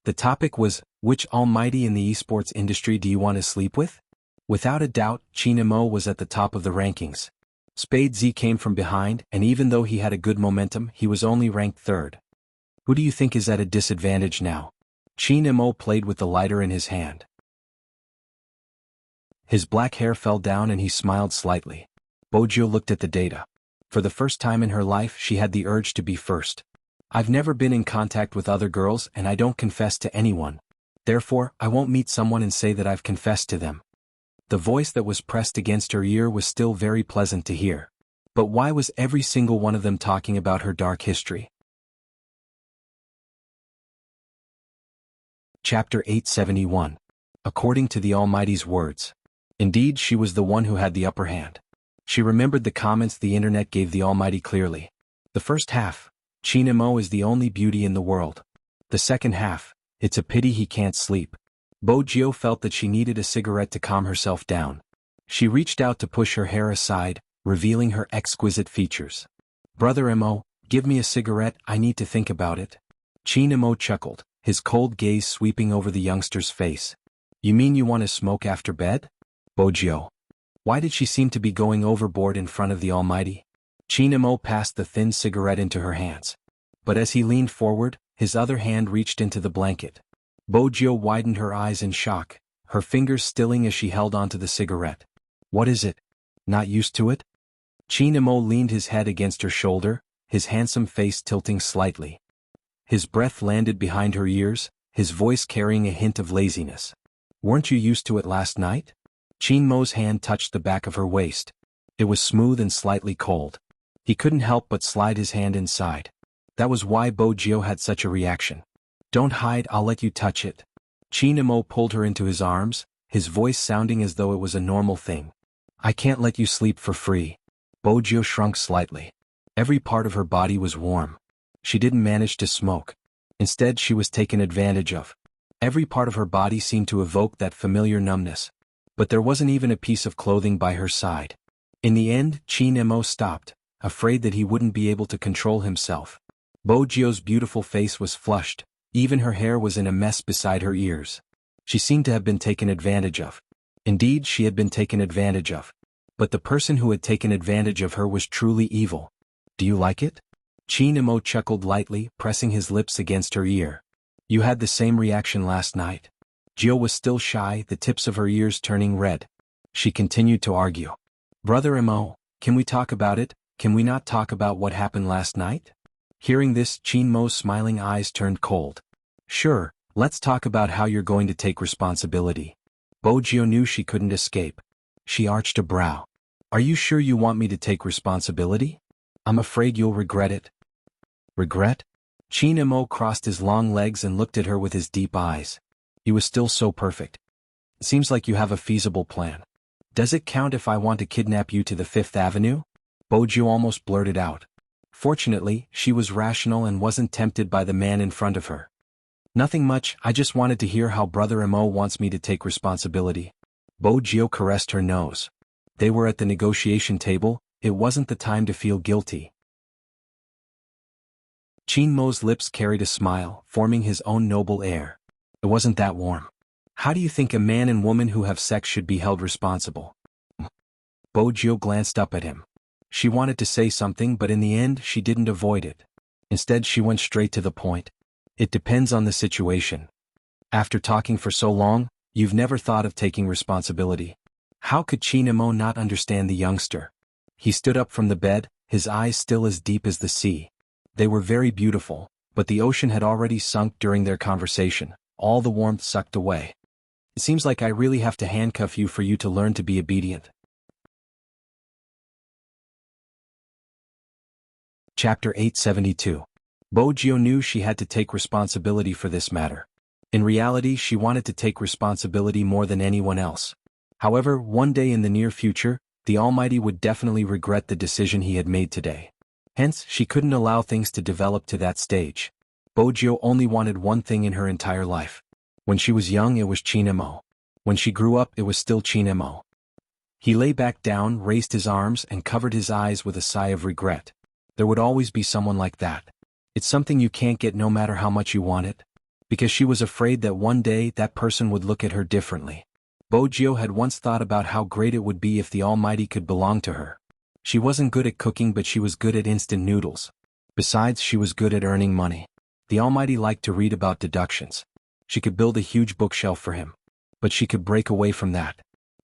The topic was, which Almighty in the esports industry do you want to sleep with? Without a doubt, Qin Mo was at the top of the rankings. Spade Z came from behind, and even though he had a good momentum, he was only ranked third. Who do you think is at a disadvantage now? Qin Mo played with the lighter in his hand. His black hair fell down and he smiled slightly. Bojiu looked at the data. For the first time in her life, she had the urge to be first. I've never been in contact with other girls and I don't confess to anyone. Therefore, I won't meet someone and say that I've confessed to them. The voice that was pressed against her ear was still very pleasant to hear. But why was every single one of them talking about her dark history? Chapter 871. According to the Almighty's words. Indeed, she was the one who had the upper hand. She remembered the comments the internet gave the Almighty clearly. The first half, Qin Mo is the only beauty in the world. The second half, it's a pity he can't sleep. Bojiu felt that she needed a cigarette to calm herself down. She reached out to push her hair aside, revealing her exquisite features. Brother Mo, give me a cigarette, I need to think about it. Chin Mo chuckled, his cold gaze sweeping over the youngster's face. You mean you want to smoke after bed? Bojio. Why did she seem to be going overboard in front of the Almighty? Chin Mo passed the thin cigarette into her hands. But as he leaned forward, his other hand reached into the blanket. Bojio widened her eyes in shock, her fingers stilling as she held onto the cigarette. What is it? Not used to it? Chin Mo leaned his head against her shoulder, his handsome face tilting slightly. His breath landed behind her ears, his voice carrying a hint of laziness. Weren't you used to it last night? Chin Mo's hand touched the back of her waist. It was smooth and slightly cold. He couldn't help but slide his hand inside. That was why Bojio had such a reaction. Don't hide, I'll let you touch it. Chin Mo pulled her into his arms, his voice sounding as though it was a normal thing. I can't let you sleep for free. Bojio shrunk slightly. Every part of her body was warm. She didn't manage to smoke. Instead, she was taken advantage of. Every part of her body seemed to evoke that familiar numbness. But there wasn't even a piece of clothing by her side. In the end, Chin Mo stopped, afraid that he wouldn't be able to control himself. Bojio's beautiful face was flushed, even her hair was in a mess beside her ears. She seemed to have been taken advantage of. Indeed, she had been taken advantage of. But the person who had taken advantage of her was truly evil. Do you like it? Chin Mo chuckled lightly, pressing his lips against her ear. You had the same reaction last night. Jill was still shy, the tips of her ears turning red. She continued to argue. Brother Mo, can we talk about it? Can we not talk about what happened last night? Hearing this, Chin Mo's smiling eyes turned cold. Sure, let's talk about how you're going to take responsibility. Bojio knew she couldn't escape. She arched a brow. Are you sure you want me to take responsibility? I'm afraid you'll regret it. Regret? Chin Mo crossed his long legs and looked at her with his deep eyes. He was still so perfect. It seems like you have a feasible plan. Does it count if I want to kidnap you to the Fifth Avenue? Bojio almost blurted out. Fortunately, she was rational and wasn't tempted by the man in front of her. Nothing much, I just wanted to hear how Brother Mo wants me to take responsibility. Bojio caressed her nose. They were at the negotiation table, it wasn't the time to feel guilty. Chin Mo's lips carried a smile, forming his own noble air. It wasn't that warm. How do you think a man and woman who have sex should be held responsible? Bojio glanced up at him. She wanted to say something, but in the end she didn't avoid it. Instead, she went straight to the point. It depends on the situation. After talking for so long, you've never thought of taking responsibility. How could Chin Mo not understand the youngster? He stood up from the bed, his eyes still as deep as the sea. They were very beautiful, but the ocean had already sunk during their conversation, all the warmth sucked away. It seems like I really have to handcuff you for you to learn to be obedient. Chapter 872. Bojio knew she had to take responsibility for this matter. In reality, she wanted to take responsibility more than anyone else. However, one day in the near future, the Almighty would definitely regret the decision he had made today. Hence, she couldn't allow things to develop to that stage. Bojio only wanted one thing in her entire life. When she was young, it was Chin Mo. When she grew up, it was still Chin Mo. He lay back down, raised his arms, and covered his eyes with a sigh of regret. There would always be someone like that. It's something you can't get no matter how much you want it. Because she was afraid that one day that person would look at her differently. Bojio had once thought about how great it would be if the Almighty could belong to her. She wasn't good at cooking, but she was good at instant noodles. Besides, she was good at earning money. The Almighty liked to read about deductions. She could build a huge bookshelf for him. But she could break away from that.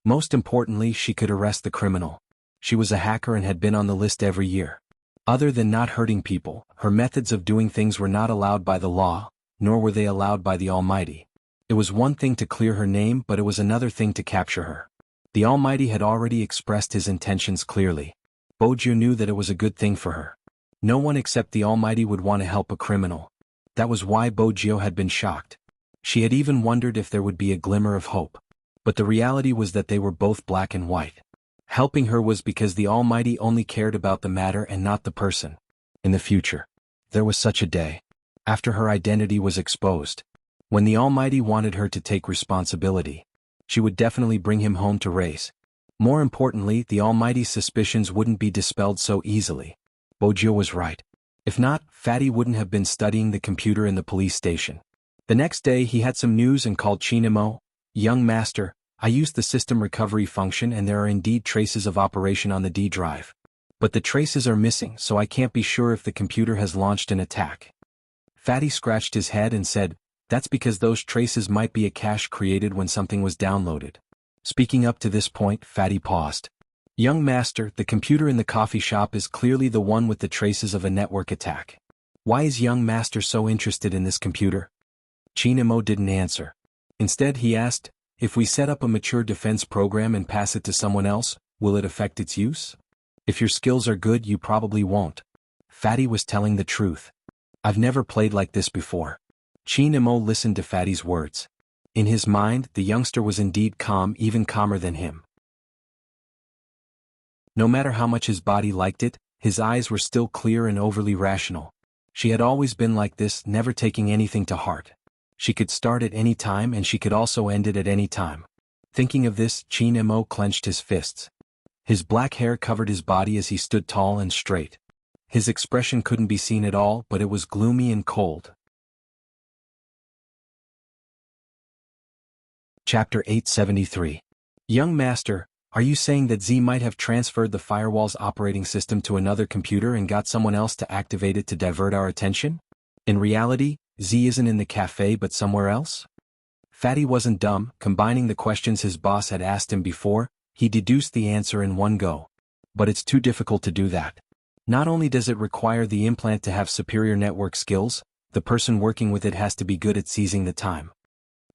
Most importantly, she could arrest the criminal. She was a hacker and had been on the list every year. Other than not hurting people, her methods of doing things were not allowed by the law, nor were they allowed by the Almighty. It was one thing to clear her name, but it was another thing to capture her. The Almighty had already expressed his intentions clearly. Bojio knew that it was a good thing for her. No one except the Almighty would want to help a criminal. That was why Bojio had been shocked. She had even wondered if there would be a glimmer of hope. But the reality was that they were both black and white. Helping her was because the Almighty only cared about the matter and not the person. In the future, there was such a day. After her identity was exposed. When the Almighty wanted her to take responsibility. She would definitely bring him home to raise. More importantly, the Almighty's suspicions wouldn't be dispelled so easily. Wuxia was right. If not, Fatty wouldn't have been studying the computer in the police station. The next day he had some news and called Chinemo. Young master, I used the system recovery function and there are indeed traces of operation on the D drive. But the traces are missing, so I can't be sure if the computer has launched an attack. Fatty scratched his head and said, that's because those traces might be a cache created when something was downloaded. Speaking up to this point, Fatty paused. Young master, the computer in the coffee shop is clearly the one with the traces of a network attack. Why is young master so interested in this computer? Chinemo didn't answer. Instead he asked, if we set up a mature defense program and pass it to someone else, will it affect its use? If your skills are good, you probably won't. Fatty was telling the truth. I've never played like this before. Chinemo listened to Fatty's words. In his mind, the youngster was indeed calm, even calmer than him. No matter how much his body liked it, his eyes were still clear and overly rational. She had always been like this, never taking anything to heart. She could start at any time and she could also end it at any time. Thinking of this, Chinemo clenched his fists. His black hair covered his body as he stood tall and straight. His expression couldn't be seen at all, but it was gloomy and cold. Chapter 873. Young master, are you saying that Z might have transferred the firewall's operating system to another computer and got someone else to activate it to divert our attention? In reality, Z isn't in the cafe but somewhere else? Fatty wasn't dumb. Combining the questions his boss had asked him before, he deduced the answer in one go. But it's too difficult to do that. Not only does it require the implant to have superior network skills, the person working with it has to be good at seizing the time.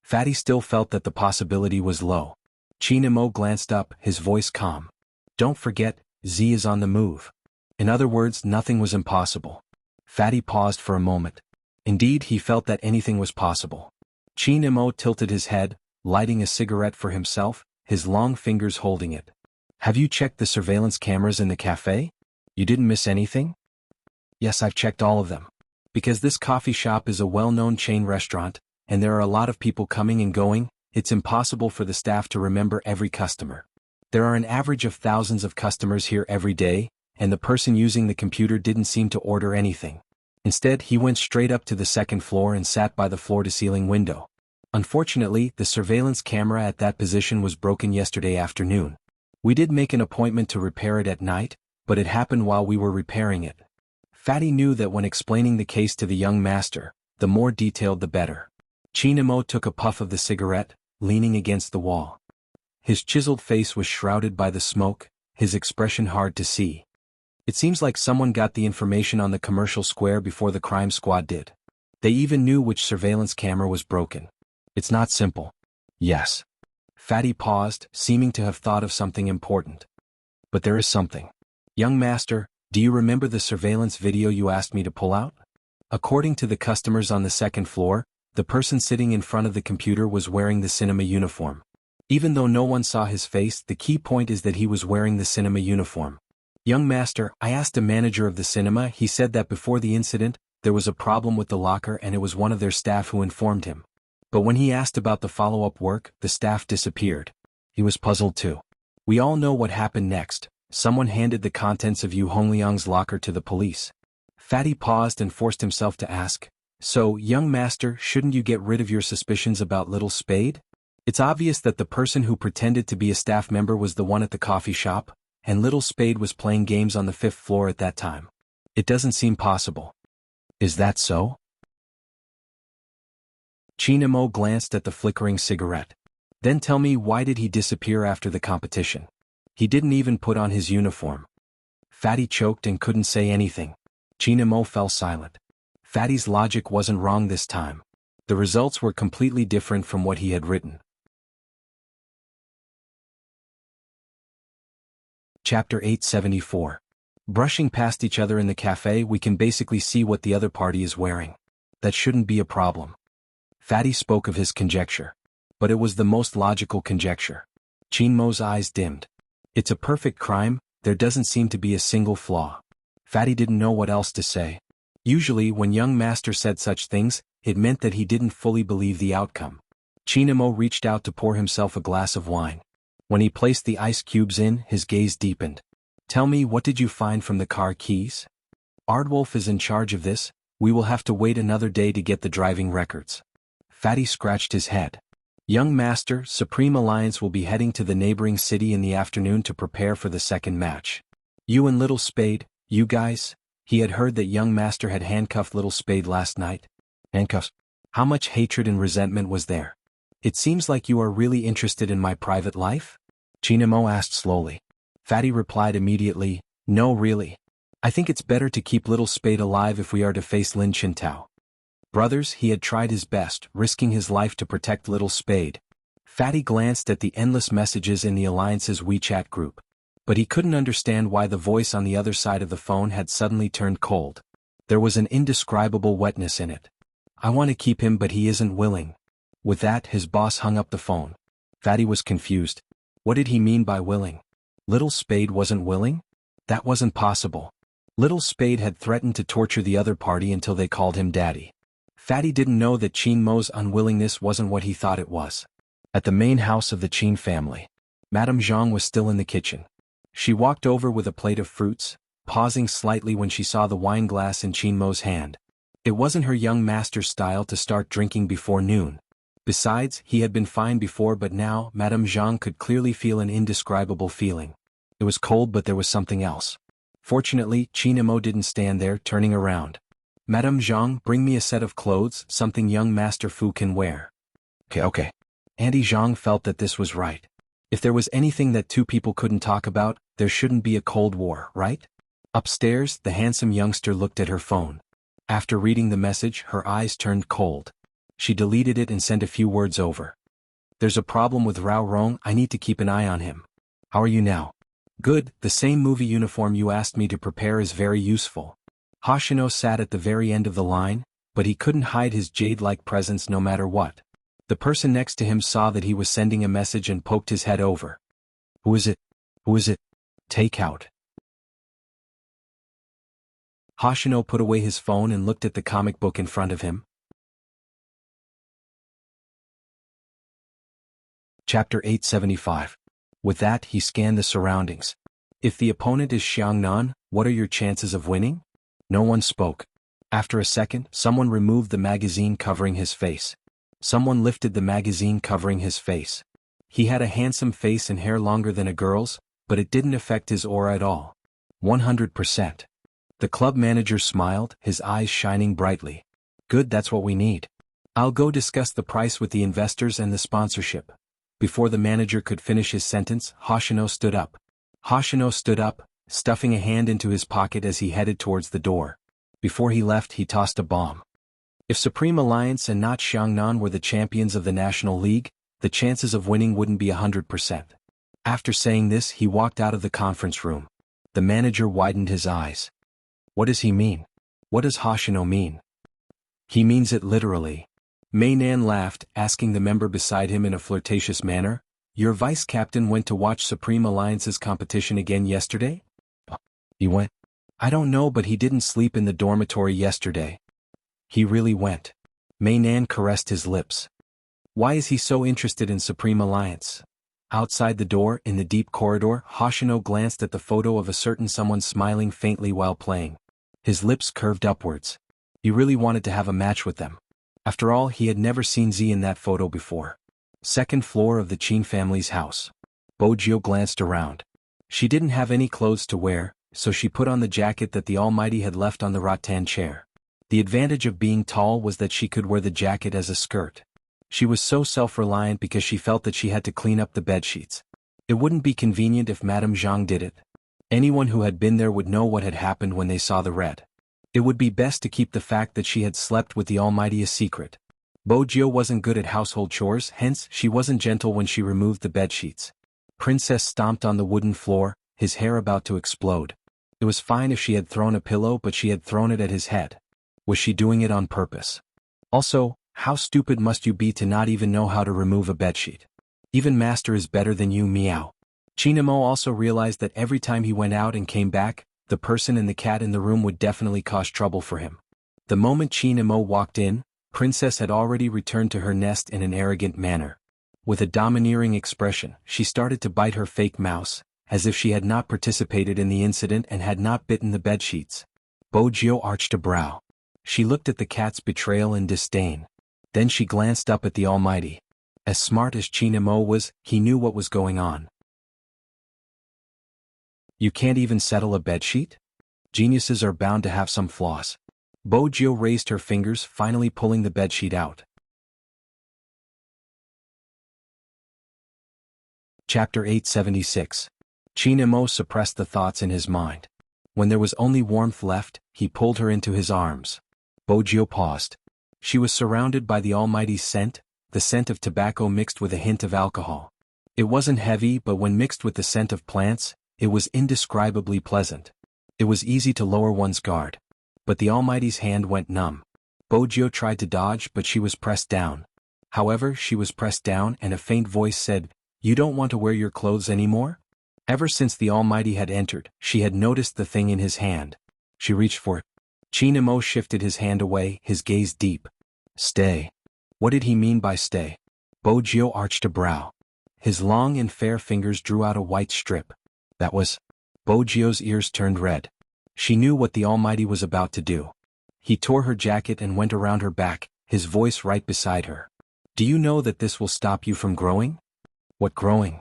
Fatty still felt that the possibility was low. Chinemo glanced up, his voice calm. Don't forget, Z is on the move. In other words, nothing was impossible. Fatty paused for a moment. Indeed, he felt that anything was possible. Chinemo tilted his head, lighting a cigarette for himself, his long fingers holding it. Have you checked the surveillance cameras in the cafe? You didn't miss anything? Yes, I've checked all of them. Because this coffee shop is a well-known chain restaurant, and there are a lot of people coming and going, it's impossible for the staff to remember every customer. There are an average of thousands of customers here every day, and the person using the computer didn't seem to order anything. Instead, he went straight up to the second floor and sat by the floor-to-ceiling window. Unfortunately, the surveillance camera at that position was broken yesterday afternoon. We did make an appointment to repair it at night, but it happened while we were repairing it. Fatty knew that when explaining the case to the young master, the more detailed the better. Chinemo took a puff of the cigarette, leaning against the wall. His chiseled face was shrouded by the smoke, his expression hard to see. It seems like someone got the information on the commercial square before the crime squad did. They even knew which surveillance camera was broken. It's not simple. Yes. Fatty paused, seeming to have thought of something important. But there is something. Young master, do you remember the surveillance video you asked me to pull out? According to the customers on the second floor, the person sitting in front of the computer was wearing the cinema uniform. Even though no one saw his face, the key point is that he was wearing the cinema uniform. Young master, I asked a manager of the cinema. He said that before the incident, there was a problem with the locker and it was one of their staff who informed him. But when he asked about the follow-up work, the staff disappeared. He was puzzled too. We all know what happened next. Someone handed the contents of Yu Hongliang's locker to the police. Fatty paused and forced himself to ask, so, young master, shouldn't you get rid of your suspicions about Little Spade? It's obvious that the person who pretended to be a staff member was the one at the coffee shop, and Little Spade was playing games on the 5th floor at that time. It doesn't seem possible. Is that so? Chinemo glanced at the flickering cigarette. Then tell me, why did he disappear after the competition? He didn't even put on his uniform. Fatty choked and couldn't say anything. Chinemo fell silent. Fatty's logic wasn't wrong this time. The results were completely different from what he had written. Chapter 874. Brushing past each other in the cafe, we can basically see what the other party is wearing. That shouldn't be a problem. Fatty spoke of his conjecture. But it was the most logical conjecture. Chinmo's eyes dimmed. It's a perfect crime, there doesn't seem to be a single flaw. Fatty didn't know what else to say. Usually when young master said such things, it meant that he didn't fully believe the outcome. Chinemo reached out to pour himself a glass of wine. When he placed the ice cubes in, his gaze deepened. Tell me, what did you find from the car keys? Ardwolf is in charge of this. We will have to wait another day to get the driving records. Fatty scratched his head. Young Master, Supreme Alliance will be heading to the neighboring city in the afternoon to prepare for the second match. You and Little Spade, you guys? He had heard that Young Master had handcuffed Little Spade last night. Handcuffs? How much hatred and resentment was there? It seems like you are really interested in my private life? Chinamo asked slowly. Fatty replied immediately, no really. I think it's better to keep Little Spade alive if we are to face Lin Qintao. Brothers, he had tried his best, risking his life to protect Little Spade. Fatty glanced at the endless messages in the Alliance's WeChat group. But he couldn't understand why the voice on the other side of the phone had suddenly turned cold. There was an indescribable wetness in it. I want to keep him but he isn't willing. With that, his boss hung up the phone. Fatty was confused. What did he mean by willing? Little Spade wasn't willing? That wasn't possible. Little Spade had threatened to torture the other party until they called him daddy. Fatty didn't know that Qin Mo's unwillingness wasn't what he thought it was. At the main house of the Qin family, Madame Zhang was still in the kitchen. She walked over with a plate of fruits, pausing slightly when she saw the wine glass in Qin Mo's hand. It wasn't her young master's style to start drinking before noon. Besides, he had been fine before, but now Madame Zhang could clearly feel an indescribable feeling. It was cold, but there was something else. Fortunately, Qin Mo didn't stand there, turning around. Madame Zhang, bring me a set of clothes, something young Master Fu can wear. Okay. Auntie Zhang felt that this was right. If there was anything that two people couldn't talk about, there shouldn't be a Cold War, right? Upstairs, the handsome youngster looked at her phone. After reading the message, her eyes turned cold. She deleted it and sent a few words over. There's a problem with Rao Rong, I need to keep an eye on him. How are you now? Good, the same movie uniform you asked me to prepare is very useful. Hoshino sat at the very end of the line, but he couldn't hide his jade-like presence no matter what. The person next to him saw that he was sending a message and poked his head over. Who is it? Take out. Hoshino put away his phone and looked at the comic book in front of him. Chapter 875. With that, he scanned the surroundings. If the opponent is Xiangnan, what are your chances of winning? No one spoke. After a second, someone removed the magazine covering his face. Someone lifted the magazine covering his face. He had a handsome face and hair longer than a girl's, but it didn't affect his aura at all. 100%. The club manager smiled, his eyes shining brightly. Good, that's what we need. I'll go discuss the price with the investors and the sponsorship. Before the manager could finish his sentence, Hoshino stood up. Hoshino stood up, stuffing a hand into his pocket as he headed towards the door. Before he left, he tossed a bomb. If Supreme Alliance and not Xiangnan were the champions of the National League, the chances of winning wouldn't be 100%. After saying this, he walked out of the conference room. The manager widened his eyes. What does he mean? What does Hoshino mean? He means it literally. Mei Nan laughed, asking the member beside him in a flirtatious manner, Your vice-captain went to watch Supreme Alliance's competition again yesterday? He went? I don't know, but he didn't sleep in the dormitory yesterday. He really went. Mei Nan caressed his lips. Why is he so interested in Supreme Alliance? Outside the door, in the deep corridor, Hoshino glanced at the photo of a certain someone smiling faintly while playing. His lips curved upwards. He really wanted to have a match with them. After all, he had never seen Z in that photo before. Second floor of the Qin family's house. Bojio glanced around. She didn't have any clothes to wear, so she put on the jacket that the Almighty had left on the rattan chair. The advantage of being tall was that she could wear the jacket as a skirt. She was so self-reliant because she felt that she had to clean up the bedsheets. It wouldn't be convenient if Madame Zhang did it. Anyone who had been there would know what had happened when they saw the red. It would be best to keep the fact that she had slept with the Almighty a secret. Bojio wasn't good at household chores, hence, she wasn't gentle when she removed the bedsheets. Princess stomped on the wooden floor, his hair about to explode. It was fine if she had thrown a pillow, but she had thrown it at his head. Was she doing it on purpose? Also, how stupid must you be to not even know how to remove a bedsheet? Even Master is better than you, meow. Chinamo also realized that every time he went out and came back, the person and the cat in the room would definitely cause trouble for him. The moment Chinamo walked in, Princess had already returned to her nest in an arrogant manner. With a domineering expression, she started to bite her fake mouse, as if she had not participated in the incident and had not bitten the bedsheets. Bojio arched a brow. She looked at the cat's betrayal and disdain. Then she glanced up at the Almighty. As smart as Chinemo was, he knew what was going on. You can't even settle a bedsheet? Geniuses are bound to have some flaws. Bojio raised her fingers, finally pulling the bedsheet out. Chapter 876. Chinemo suppressed the thoughts in his mind. When there was only warmth left, he pulled her into his arms. Bojio paused. She was surrounded by the Almighty's scent, the scent of tobacco mixed with a hint of alcohol. It wasn't heavy, but when mixed with the scent of plants, it was indescribably pleasant. It was easy to lower one's guard. But the Almighty's hand went numb. Bojio tried to dodge, but she was pressed down. However, she was pressed down and a faint voice said, "You don't want to wear your clothes anymore?" Ever since the Almighty had entered, she had noticed the thing in his hand. She reached for it. Chinemo shifted his hand away, his gaze deep. Stay. What did he mean by stay? Bojio arched a brow. His long and fair fingers drew out a white strip. That was... Bojio's ears turned red. She knew what the Almighty was about to do. He tore her jacket and went around her back, his voice right beside her. Do you know that this will stop you from growing? What growing?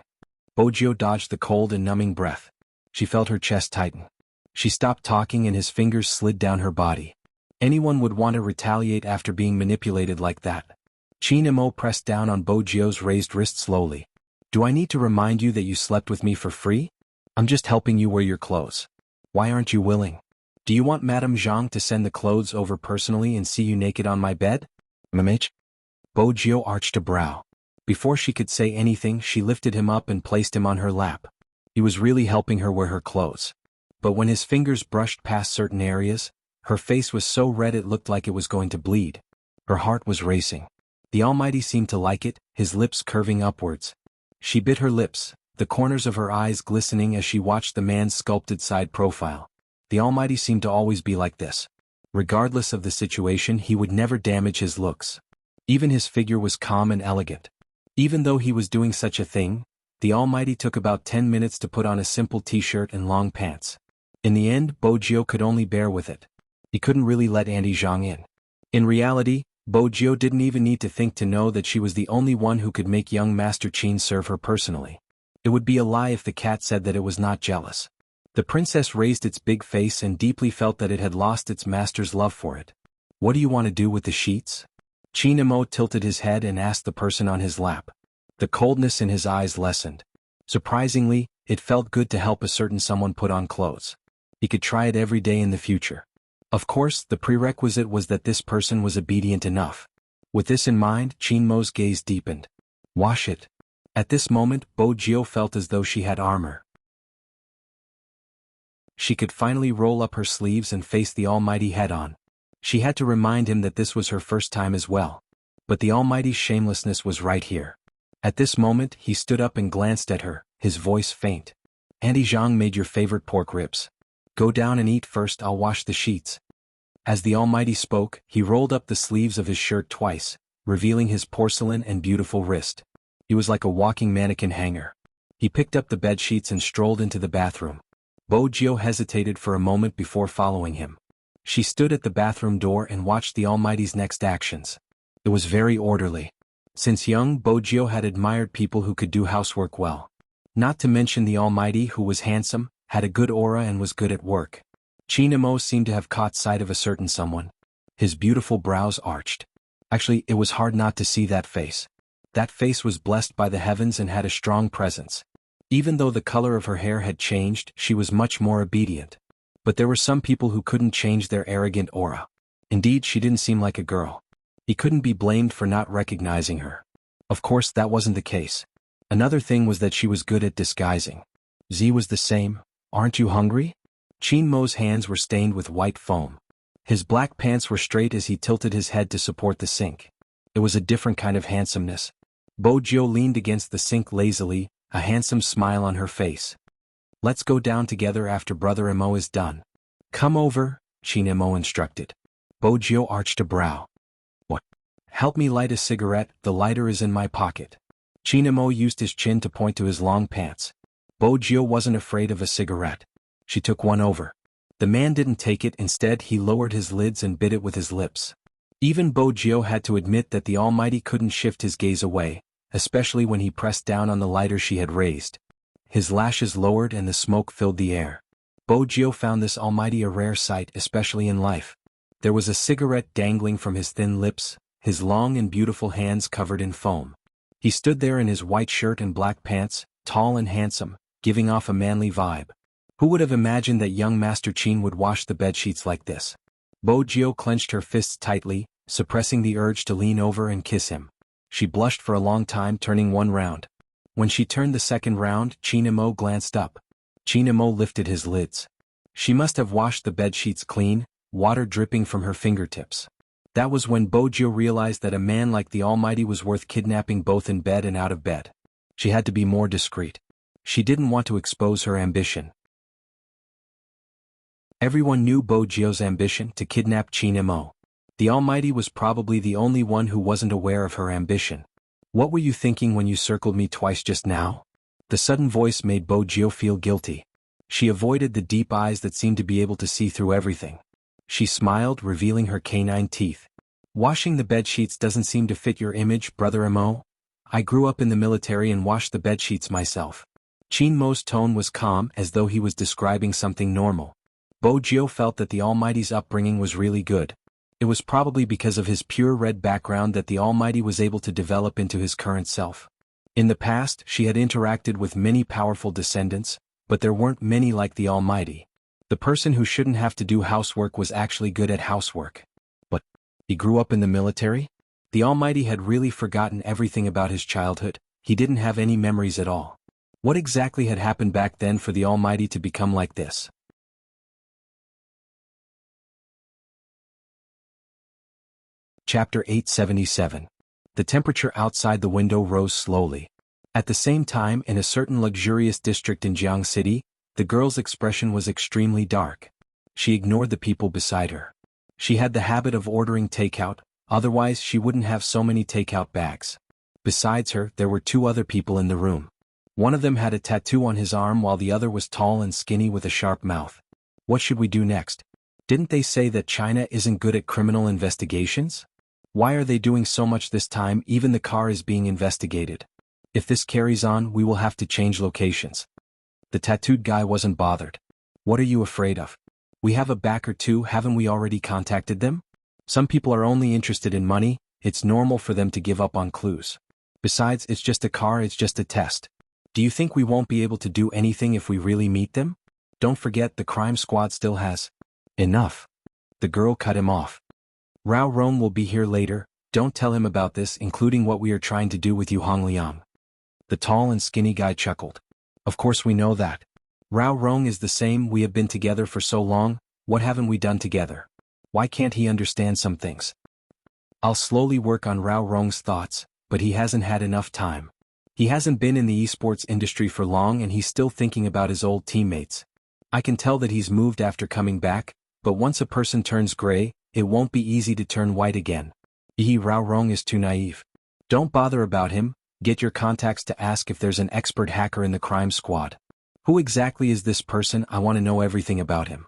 Bojio dodged the cold and numbing breath. She felt her chest tighten. She stopped talking and his fingers slid down her body. Anyone would want to retaliate after being manipulated like that. Chinemo pressed down on Bojio's raised wrist slowly. Do I need to remind you that you slept with me for free? I'm just helping you wear your clothes. Why aren't you willing? Do you want Madame Zhang to send the clothes over personally and see you naked on my bed? Mamach? Bojio arched a brow. Before she could say anything, she lifted him up and placed him on her lap. He was really helping her wear her clothes. But when his fingers brushed past certain areas, her face was so red it looked like it was going to bleed. Her heart was racing. The Almighty seemed to like it, his lips curving upwards. She bit her lips, the corners of her eyes glistening as she watched the man's sculpted side profile. The Almighty seemed to always be like this. Regardless of the situation, he would never damage his looks. Even his figure was calm and elegant. Even though he was doing such a thing, the Almighty took about 10 minutes to put on a simple t-shirt and long pants. In the end, Bojio could only bear with it. He couldn't really let Auntie Zhang in. In reality, Bojio didn't even need to think to know that she was the only one who could make young Master Qin serve her personally. It would be a lie if the cat said that it was not jealous. The princess raised its big face and deeply felt that it had lost its master's love for it. What do you want to do with the sheets? Chinemo tilted his head and asked the person on his lap. The coldness in his eyes lessened. Surprisingly, it felt good to help a certain someone put on clothes. He could try it every day in the future. Of course, the prerequisite was that this person was obedient enough. With this in mind, Chinmo's gaze deepened. Wash it. At this moment, Bojio felt as though she had armor. She could finally roll up her sleeves and face the Almighty head-on. She had to remind him that this was her first time as well. But the Almighty's shamelessness was right here. At this moment, he stood up and glanced at her, his voice faint. Auntie Zhang made your favorite pork ribs. Go down and eat first, I'll wash the sheets. As the Almighty spoke, he rolled up the sleeves of his shirt twice, revealing his porcelain and beautiful wrist. He was like a walking mannequin hanger. He picked up the bedsheets and strolled into the bathroom. Bojio hesitated for a moment before following him. She stood at the bathroom door and watched the Almighty's next actions. It was very orderly. Since young, Bojio had admired people who could do housework well. Not to mention the Almighty, who was handsome, had a good aura and was good at work. Chinemo seemed to have caught sight of a certain someone. His beautiful brows arched. Actually, it was hard not to see that face. That face was blessed by the heavens and had a strong presence. Even though the color of her hair had changed, she was much more obedient. But there were some people who couldn't change their arrogant aura. Indeed, she didn't seem like a girl. He couldn't be blamed for not recognizing her. Of course, that wasn't the case. Another thing was that she was good at disguising. Z was the same. Aren't you hungry? Chinmo's hands were stained with white foam. His black pants were straight as he tilted his head to support the sink. It was a different kind of handsomeness. Bojio leaned against the sink lazily, a handsome smile on her face. Let's go down together after Brother Emo is done. Come over, Chinemo instructed. Bojio arched a brow. What? Help me light a cigarette, the lighter is in my pocket. Chin-mo used his chin to point to his long pants. Bo-jio wasn't afraid of a cigarette. She took one over. The man didn't take it, instead he lowered his lids and bit it with his lips. Even Bo-jio had to admit that the Almighty couldn't shift his gaze away, especially when he pressed down on the lighter she had raised. His lashes lowered and the smoke filled the air. Bo-jio found this Almighty a rare sight, especially in life. There was a cigarette dangling from his thin lips, his long and beautiful hands covered in foam. He stood there in his white shirt and black pants, tall and handsome, giving off a manly vibe. Who would have imagined that young Master Qin would wash the bedsheets like this? Bo-jio clenched her fists tightly, suppressing the urge to lean over and kiss him. She blushed for a long time, turning one round. When she turned the second round, Chin-mo glanced up. Chin-mo lifted his lids. She must have washed the bedsheets clean, water dripping from her fingertips. That was when Bo-jio realized that a man like the Almighty was worth kidnapping both in bed and out of bed. She had to be more discreet. She didn't want to expose her ambition. Everyone knew Bo-jio's ambition to kidnap Chin-mo. The Almighty was probably the only one who wasn't aware of her ambition. What were you thinking when you circled me twice just now? The sudden voice made Bo-jio feel guilty. She avoided the deep eyes that seemed to be able to see through everything. She smiled, revealing her canine teeth. Washing the bedsheets doesn't seem to fit your image, Brother Mo. I grew up in the military and washed the bedsheets myself. Chin-mo's tone was calm, as though he was describing something normal. Bo-jio felt that the Almighty's upbringing was really good. It was probably because of his pure red background that the Almighty was able to develop into his current self. In the past, she had interacted with many powerful descendants, but there weren't many like the Almighty. The person who shouldn't have to do housework was actually good at housework. But he grew up in the military? The Almighty had really forgotten everything about his childhood. He didn't have any memories at all. What exactly had happened back then for the Almighty to become like this? Chapter 877. The temperature outside the window rose slowly. At the same time, in a certain luxurious district in Jiang City, the girl's expression was extremely dark. She ignored the people beside her. She had the habit of ordering takeout, otherwise she wouldn't have so many takeout bags. Besides her, there were two other people in the room. One of them had a tattoo on his arm while the other was tall and skinny with a sharp mouth. What should we do next? Didn't they say that China isn't good at criminal investigations? Why are they doing so much this time? Even the car is being investigated. If this carries on, we will have to change locations. The tattooed guy wasn't bothered. What are you afraid of? We have a backer too, haven't we already contacted them? Some people are only interested in money, it's normal for them to give up on clues. Besides, it's just a car, it's just a test. Do you think we won't be able to do anything if we really meet them? Don't forget the crime squad still has. Enough. The girl cut him off. Rao Rong will be here later, don't tell him about this, including what we are trying to do with you, Hong Liang. The tall and skinny guy chuckled. Of course we know that. Rao Rong is the same, we have been together for so long, what haven't we done together? Why can't he understand some things? I'll slowly work on Rao Rong's thoughts, but he hasn't had enough time. He hasn't been in the esports industry for long and he's still thinking about his old teammates. I can tell that he's moved after coming back, but once a person turns gray, it won't be easy to turn white again. Rao Rong is too naive. Don't bother about him, get your contacts to ask if there's an expert hacker in the crime squad. Who exactly is this person? I want to know everything about him.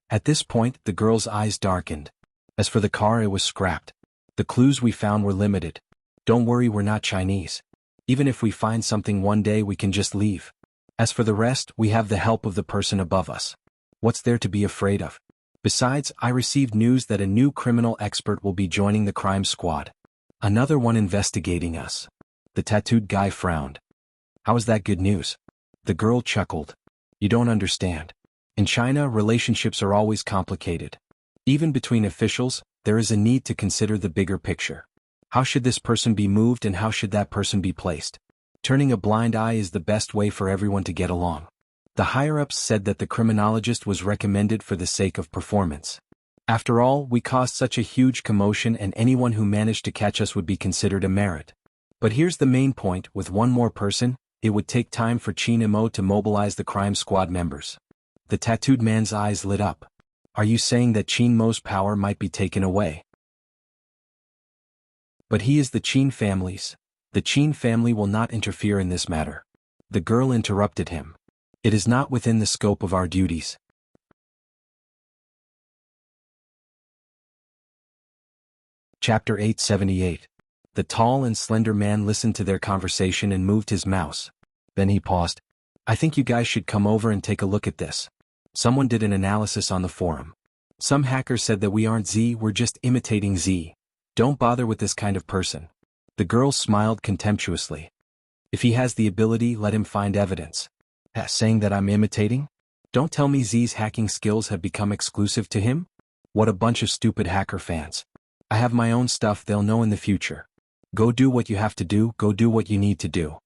At this point, the girl's eyes darkened. As for the car, it was scrapped. The clues we found were limited. Don't worry, we're not Chinese. Even if we find something one day, we can just leave. As for the rest, we have the help of the person above us. What's there to be afraid of? Besides, I received news that a new criminal expert will be joining the crime squad. Another one investigating us. The tattooed guy frowned. How is that good news? The girl chuckled. You don't understand. In China, relationships are always complicated. Even between officials, there is a need to consider the bigger picture. How should this person be moved and how should that person be placed? Turning a blind eye is the best way for everyone to get along. The higher-ups said that the criminologist was recommended for the sake of performance. After all, we caused such a huge commotion and anyone who managed to catch us would be considered a merit. But here's the main point, with one more person, it would take time for Chin-mo to mobilize the crime squad members. The tattooed man's eyes lit up. Are you saying that Chin-mo's power might be taken away? But he is the Qin family's. The Qin family will not interfere in this matter. The girl interrupted him. It is not within the scope of our duties. Chapter 878. The tall and slender man listened to their conversation and moved his mouse. Then he paused. I think you guys should come over and take a look at this. Someone did an analysis on the forum. Some hacker said that we aren't Z, we're just imitating Z. Don't bother with this kind of person. The girl smiled contemptuously. If he has the ability, let him find evidence. Saying that I'm imitating? Don't tell me Z's hacking skills have become exclusive to him? What a bunch of stupid hacker fans. I have my own stuff, they'll know in the future. Go do what you have to do, go do what you need to do.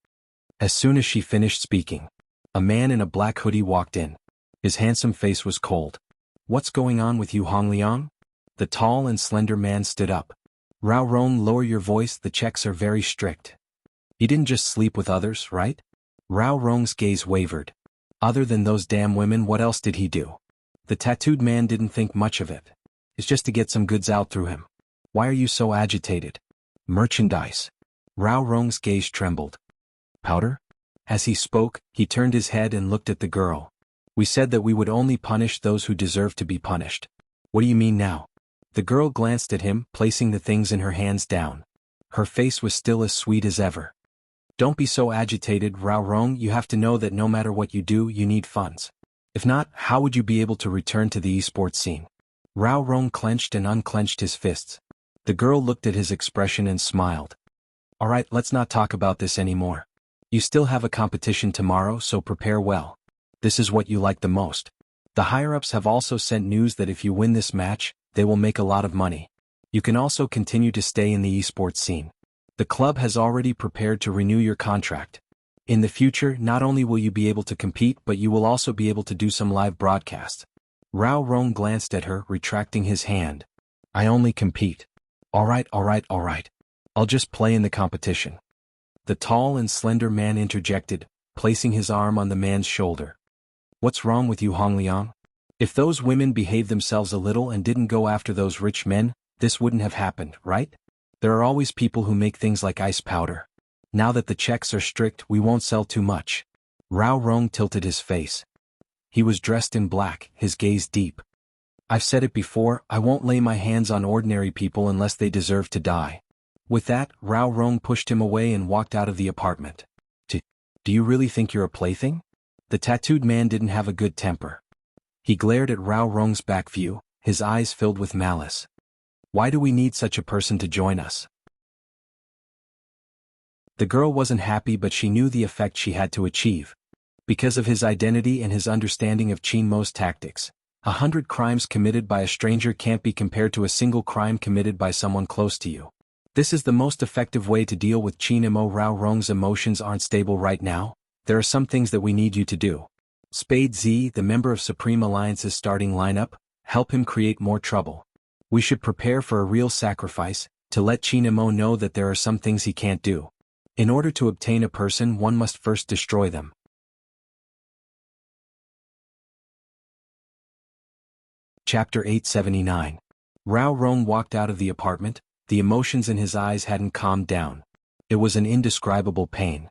As soon as she finished speaking, a man in a black hoodie walked in. His handsome face was cold. What's going on with you, Hongliang? The tall and slender man stood up. Rao Rong, lower your voice, the checks are very strict. He didn't just sleep with others, right? Rao Rong's gaze wavered. Other than those damn women, what else did he do? The tattooed man didn't think much of it. It's just to get some goods out through him. Why are you so agitated? Merchandise. Rao Rong's gaze trembled. Powder? As he spoke, he turned his head and looked at the girl. We said that we would only punish those who deserve to be punished. What do you mean now? The girl glanced at him, placing the things in her hands down. Her face was still as sweet as ever. Don't be so agitated, Rao Rong, you have to know that no matter what you do, you need funds. If not, how would you be able to return to the esports scene? Rao Rong clenched and unclenched his fists. The girl looked at his expression and smiled. Alright, let's not talk about this anymore. You still have a competition tomorrow, so prepare well. This is what you like the most. The higher-ups have also sent news that if you win this match, they will make a lot of money. You can also continue to stay in the esports scene. The club has already prepared to renew your contract. In the future, not only will you be able to compete, but you will also be able to do some live broadcasts. Rao Rong glanced at her, retracting his hand. I only compete. Alright. I'll just play in the competition. The tall and slender man interjected, placing his arm on the man's shoulder. What's wrong with you, Hongliang? If those women behaved themselves a little and didn't go after those rich men, this wouldn't have happened, right? There are always people who make things like ice powder. Now that the checks are strict, we won't sell too much. Rao Rong tilted his face. He was dressed in black, his gaze deep. I've said it before, I won't lay my hands on ordinary people unless they deserve to die. With that, Rao Rong pushed him away and walked out of the apartment. Do you really think you're a plaything? The tattooed man didn't have a good temper. He glared at Rao Rong's back view, his eyes filled with malice. Why do we need such a person to join us? The girl wasn't happy, but she knew the effect she had to achieve. Because of his identity and his understanding of Qin Mo's tactics, 100 crimes committed by a stranger can't be compared to a single crime committed by someone close to you. This is the most effective way to deal with Qin Mo. Rao Rong's emotions aren't stable right now. There are some things that we need you to do. Spade Z, the member of Supreme Alliance's starting lineup, help him create more trouble. We should prepare for a real sacrifice, to let Qin Mo know that there are some things he can't do. In order to obtain a person, one must first destroy them. Chapter 879. Rao Rong walked out of the apartment. The emotions in his eyes hadn't calmed down. It was an indescribable pain.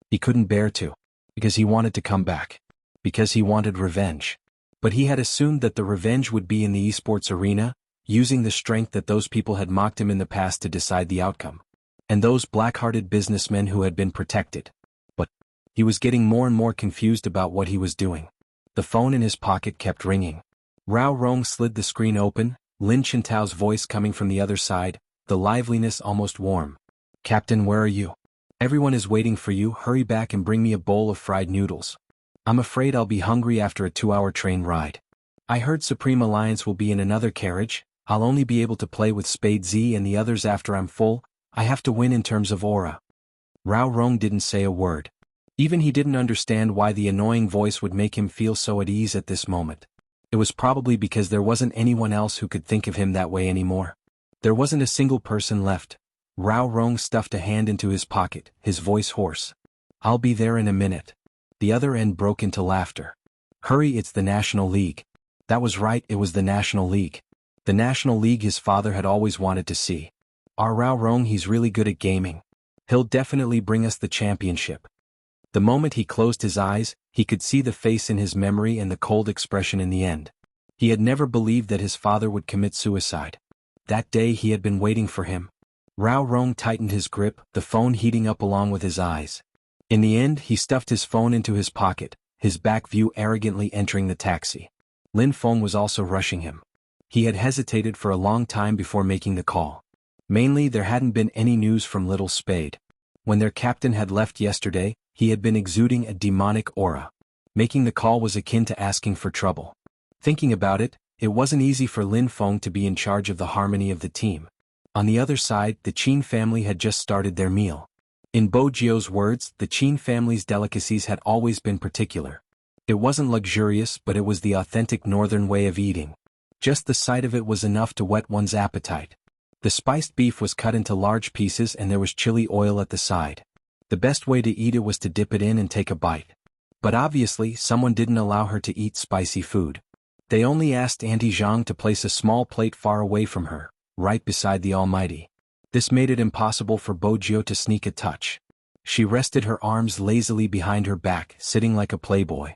He couldn't bear to. Because he wanted to come back. Because he wanted revenge. But he had assumed that the revenge would be in the esports arena, using the strength that those people had mocked him in the past to decide the outcome. And those black-hearted businessmen who had been protected. But he was getting more and more confused about what he was doing. The phone in his pocket kept ringing. Rao Rong slid the screen open, Lin Chintao's voice coming from the other side, the liveliness almost warm. Captain, where are you? Everyone is waiting for you, hurry back and bring me a bowl of fried noodles. I'm afraid I'll be hungry after a 2-hour train ride. I heard Supreme Alliance will be in another carriage, I'll only be able to play with Spade Z and the others after I'm full, I have to win in terms of aura. Rao Rong didn't say a word. Even he didn't understand why the annoying voice would make him feel so at ease at this moment. It was probably because there wasn't anyone else who could think of him that way anymore. There wasn't a single person left. Rao Rong stuffed a hand into his pocket, his voice hoarse. I'll be there in a minute. The other end broke into laughter. Hurry, it's the National League. That was right, it was the National League. The National League his father had always wanted to see. Our Rao Rong, he's really good at gaming. He'll definitely bring us the championship. The moment he closed his eyes, he could see the face in his memory and the cold expression in the end. He had never believed that his father would commit suicide. That day he had been waiting for him. Rao Rong tightened his grip, the phone heating up along with his eyes. In the end, he stuffed his phone into his pocket, his back view arrogantly entering the taxi. Lin Feng was also rushing him. He had hesitated for a long time before making the call. Mainly there hadn't been any news from Little Spade. When their captain had left yesterday, he had been exuding a demonic aura. Making the call was akin to asking for trouble. Thinking about it, it wasn't easy for Lin Feng to be in charge of the harmony of the team. On the other side, the Qin family had just started their meal. In Bo Jio's words, the Qin family's delicacies had always been particular. It wasn't luxurious, but it was the authentic northern way of eating. Just the sight of it was enough to whet one's appetite. The spiced beef was cut into large pieces and there was chili oil at the side. The best way to eat it was to dip it in and take a bite. But obviously, someone didn't allow her to eat spicy food. They only asked Auntie Zhang to place a small plate far away from her, right beside the Almighty. This made it impossible for Bo Jio to sneak a touch. She rested her arms lazily behind her back, sitting like a playboy.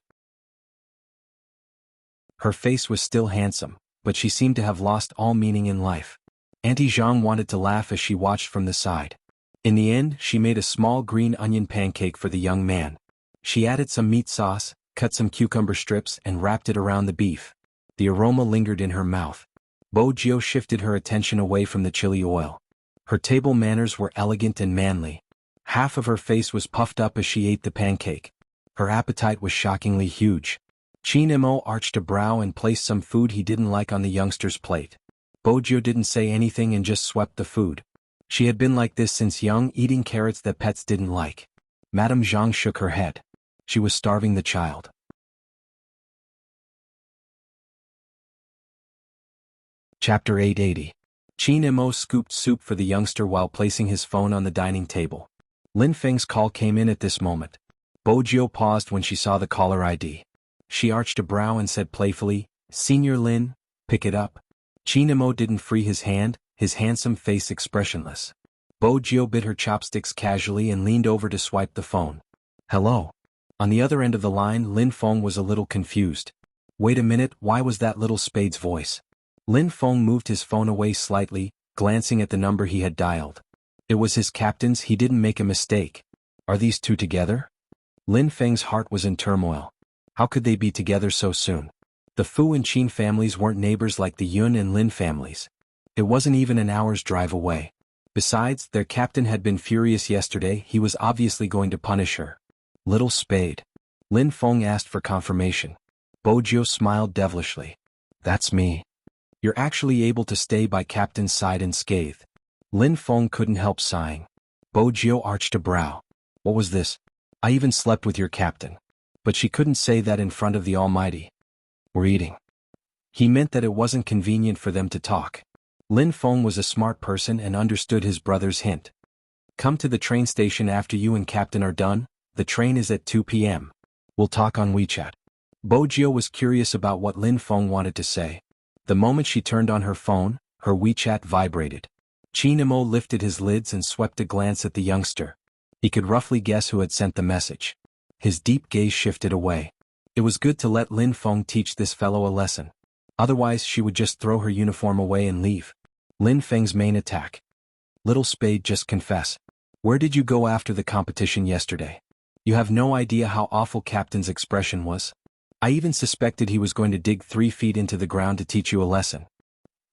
Her face was still handsome, but she seemed to have lost all meaning in life. Auntie Zhang wanted to laugh as she watched from the side. In the end, she made a small green onion pancake for the young man. She added some meat sauce, cut some cucumber strips and wrapped it around the beef. The aroma lingered in her mouth. Bo Jio shifted her attention away from the chili oil. Her table manners were elegant and manly. Half of her face was puffed up as she ate the pancake. Her appetite was shockingly huge. Qin Mo arched a brow and placed some food he didn't like on the youngster's plate. Bo Jio didn't say anything and just swept the food. She had been like this since young, eating carrots that pets didn't like. Madame Zhang shook her head. She was starving the child. Chapter 880. Qin Mo scooped soup for the youngster while placing his phone on the dining table. Lin Feng's call came in at this moment. Bo Jio paused when she saw the caller ID. She arched a brow and said playfully, "Senior Lin, pick it up." Qin Mo didn't free his hand, his handsome face expressionless. Bo Jio bit her chopsticks casually and leaned over to swipe the phone. "Hello." On the other end of the line, Lin Feng was a little confused. Wait a minute, why was that Little Spade's voice? Lin Feng moved his phone away slightly, glancing at the number he had dialed. It was his captain's. He didn't make a mistake. Are these two together? Lin Feng's heart was in turmoil. How could they be together so soon? The Fu and Qin families weren't neighbors like the Yun and Lin families. It wasn't even an hour's drive away. Besides, their captain had been furious yesterday. He was obviously going to punish her. Little Spade. Lin Feng asked for confirmation. Bo Jio smiled devilishly. That's me. You're actually able to stay by captain's side unscathed. Lin Feng couldn't help sighing. Bo Jio arched a brow. What was this? I even slept with your captain. But she couldn't say that in front of the Almighty. We're eating. He meant that it wasn't convenient for them to talk. Lin Feng was a smart person and understood his brother's hint. Come to the train station after you and captain are done. The train is at 2 p.m. We'll talk on WeChat. Bo Jio was curious about what Lin Feng wanted to say. The moment she turned on her phone, her WeChat vibrated. Qin Mo lifted his lids and swept a glance at the youngster. He could roughly guess who had sent the message. His deep gaze shifted away. It was good to let Lin Feng teach this fellow a lesson. Otherwise she would just throw her uniform away and leave. Lin Feng's main attack. Little Spade, just confess. Where did you go after the competition yesterday? You have no idea how awful captain's expression was. I even suspected he was going to dig 3 feet into the ground to teach you a lesson.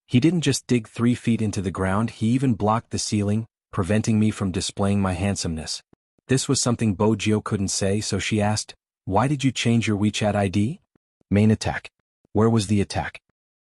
He didn't just dig 3 feet into the ground, he even blocked the ceiling, preventing me from displaying my handsomeness. This was something Bo Jio couldn't say, so she asked, why did you change your WeChat ID? Main attack. Where was the attack?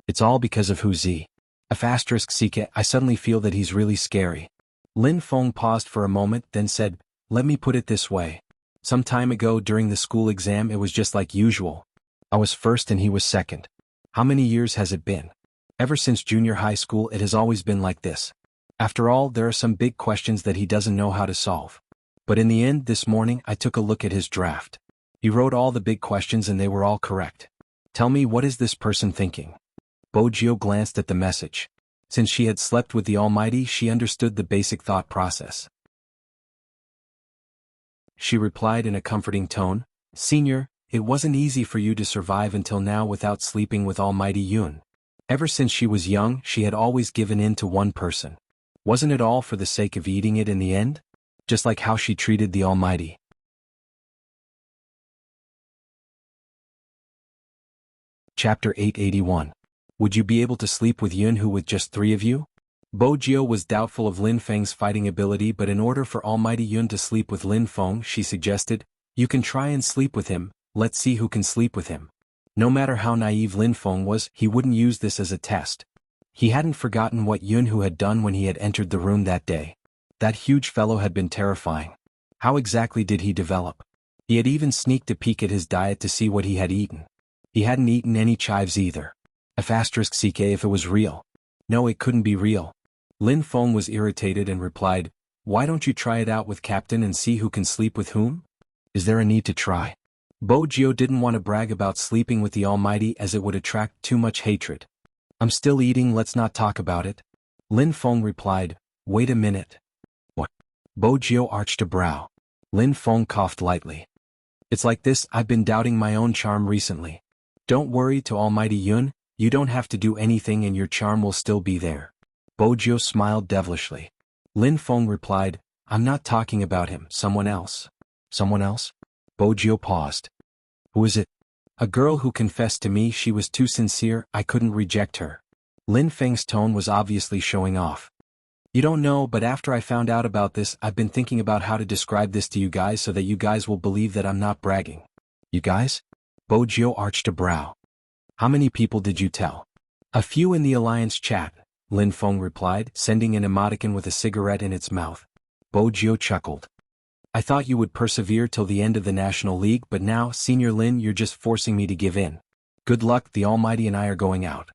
It's all because of Hu Zi. *CK, I suddenly feel that he's really scary. Lin Feng paused for a moment, then said, let me put it this way. Some time ago during the school exam it was just like usual. I was first and he was second. How many years has it been? Ever since junior high school it has always been like this. After all, there are some big questions that he doesn't know how to solve. But in the end, this morning I took a look at his draft. He wrote all the big questions and they were all correct. Tell me, what is this person thinking? Bo Jio glanced at the message. Since she had slept with the Almighty, she understood the basic thought process. she replied in a comforting tone. Senior, it wasn't easy for you to survive until now without sleeping with Almighty Yun. Ever since she was young, she had always given in to one person. Wasn't it all for the sake of eating it in the end? Just like how she treated the Almighty. Chapter 881. Would you be able to sleep with Yunhu with just 3 of you? Bo Jio was doubtful of Lin Feng's fighting ability, but in order for Almighty Yun to sleep with Lin Feng, she suggested, you can try and sleep with him, let's see who can sleep with him. No matter how naive Lin Feng was, he wouldn't use this as a test. He hadn't forgotten what Yunhu had done when he had entered the room that day. That huge fellow had been terrifying. How exactly did he develop? He had even sneaked a peek at his diet to see what he had eaten. He hadn't eaten any chives either. *CK if it was real. No, it couldn't be real. Lin Feng was irritated and replied, why don't you try it out with Captain and see who can sleep with whom? Is there a need to try? Bo Jio didn't want to brag about sleeping with the Almighty as it would attract too much hatred. I'm still eating, let's not talk about it. Lin Feng replied, wait a minute. What? Bo Jio arched a brow. Lin Feng coughed lightly. It's like this, I've been doubting my own charm recently. Don't worry, to Almighty Yun, you don't have to do anything and your charm will still be there. Bo Jio smiled devilishly. Lin Feng replied, I'm not talking about him, someone else. Someone else? Bo Jio paused. Who is it? A girl who confessed to me she was too sincere, I couldn't reject her. Lin Feng's tone was obviously showing off. You don't know, but after I found out about this, I've been thinking about how to describe this to you guys so that you guys will believe that I'm not bragging. You guys? Bo Jio arched a brow. How many people did you tell? A few in the Alliance chat, Lin Feng replied, sending an emoticon with a cigarette in its mouth. Bo Jio chuckled. I thought you would persevere till the end of the National League, but now, Senior Lin, you're just forcing me to give in. Good luck, the Almighty and I are going out.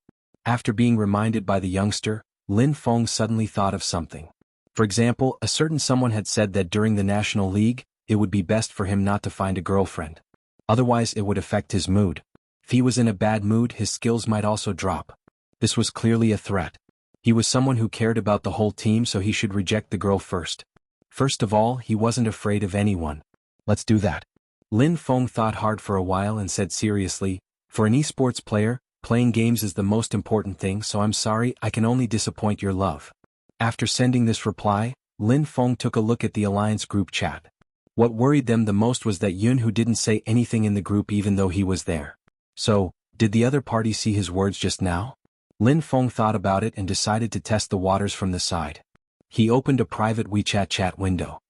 After being reminded by the youngster, Lin Feng suddenly thought of something. For example, a certain someone had said that during the National League, it would be best for him not to find a girlfriend. Otherwise it would affect his mood. If he was in a bad mood, his skills might also drop. This was clearly a threat. He was someone who cared about the whole team, so he should reject the girl first. First of all, he wasn't afraid of anyone. Let's do that. Lin Feng thought hard for a while and said seriously, for an esports player, playing games is the most important thing, so I'm sorry, I can only disappoint your love. After sending this reply, Lin Feng took a look at the Alliance group chat. What worried them the most was that Yunhu didn't say anything in the group even though he was there. So, did the other party see his words just now? Lin Feng thought about it and decided to test the waters from the side. He opened a private WeChat chat window.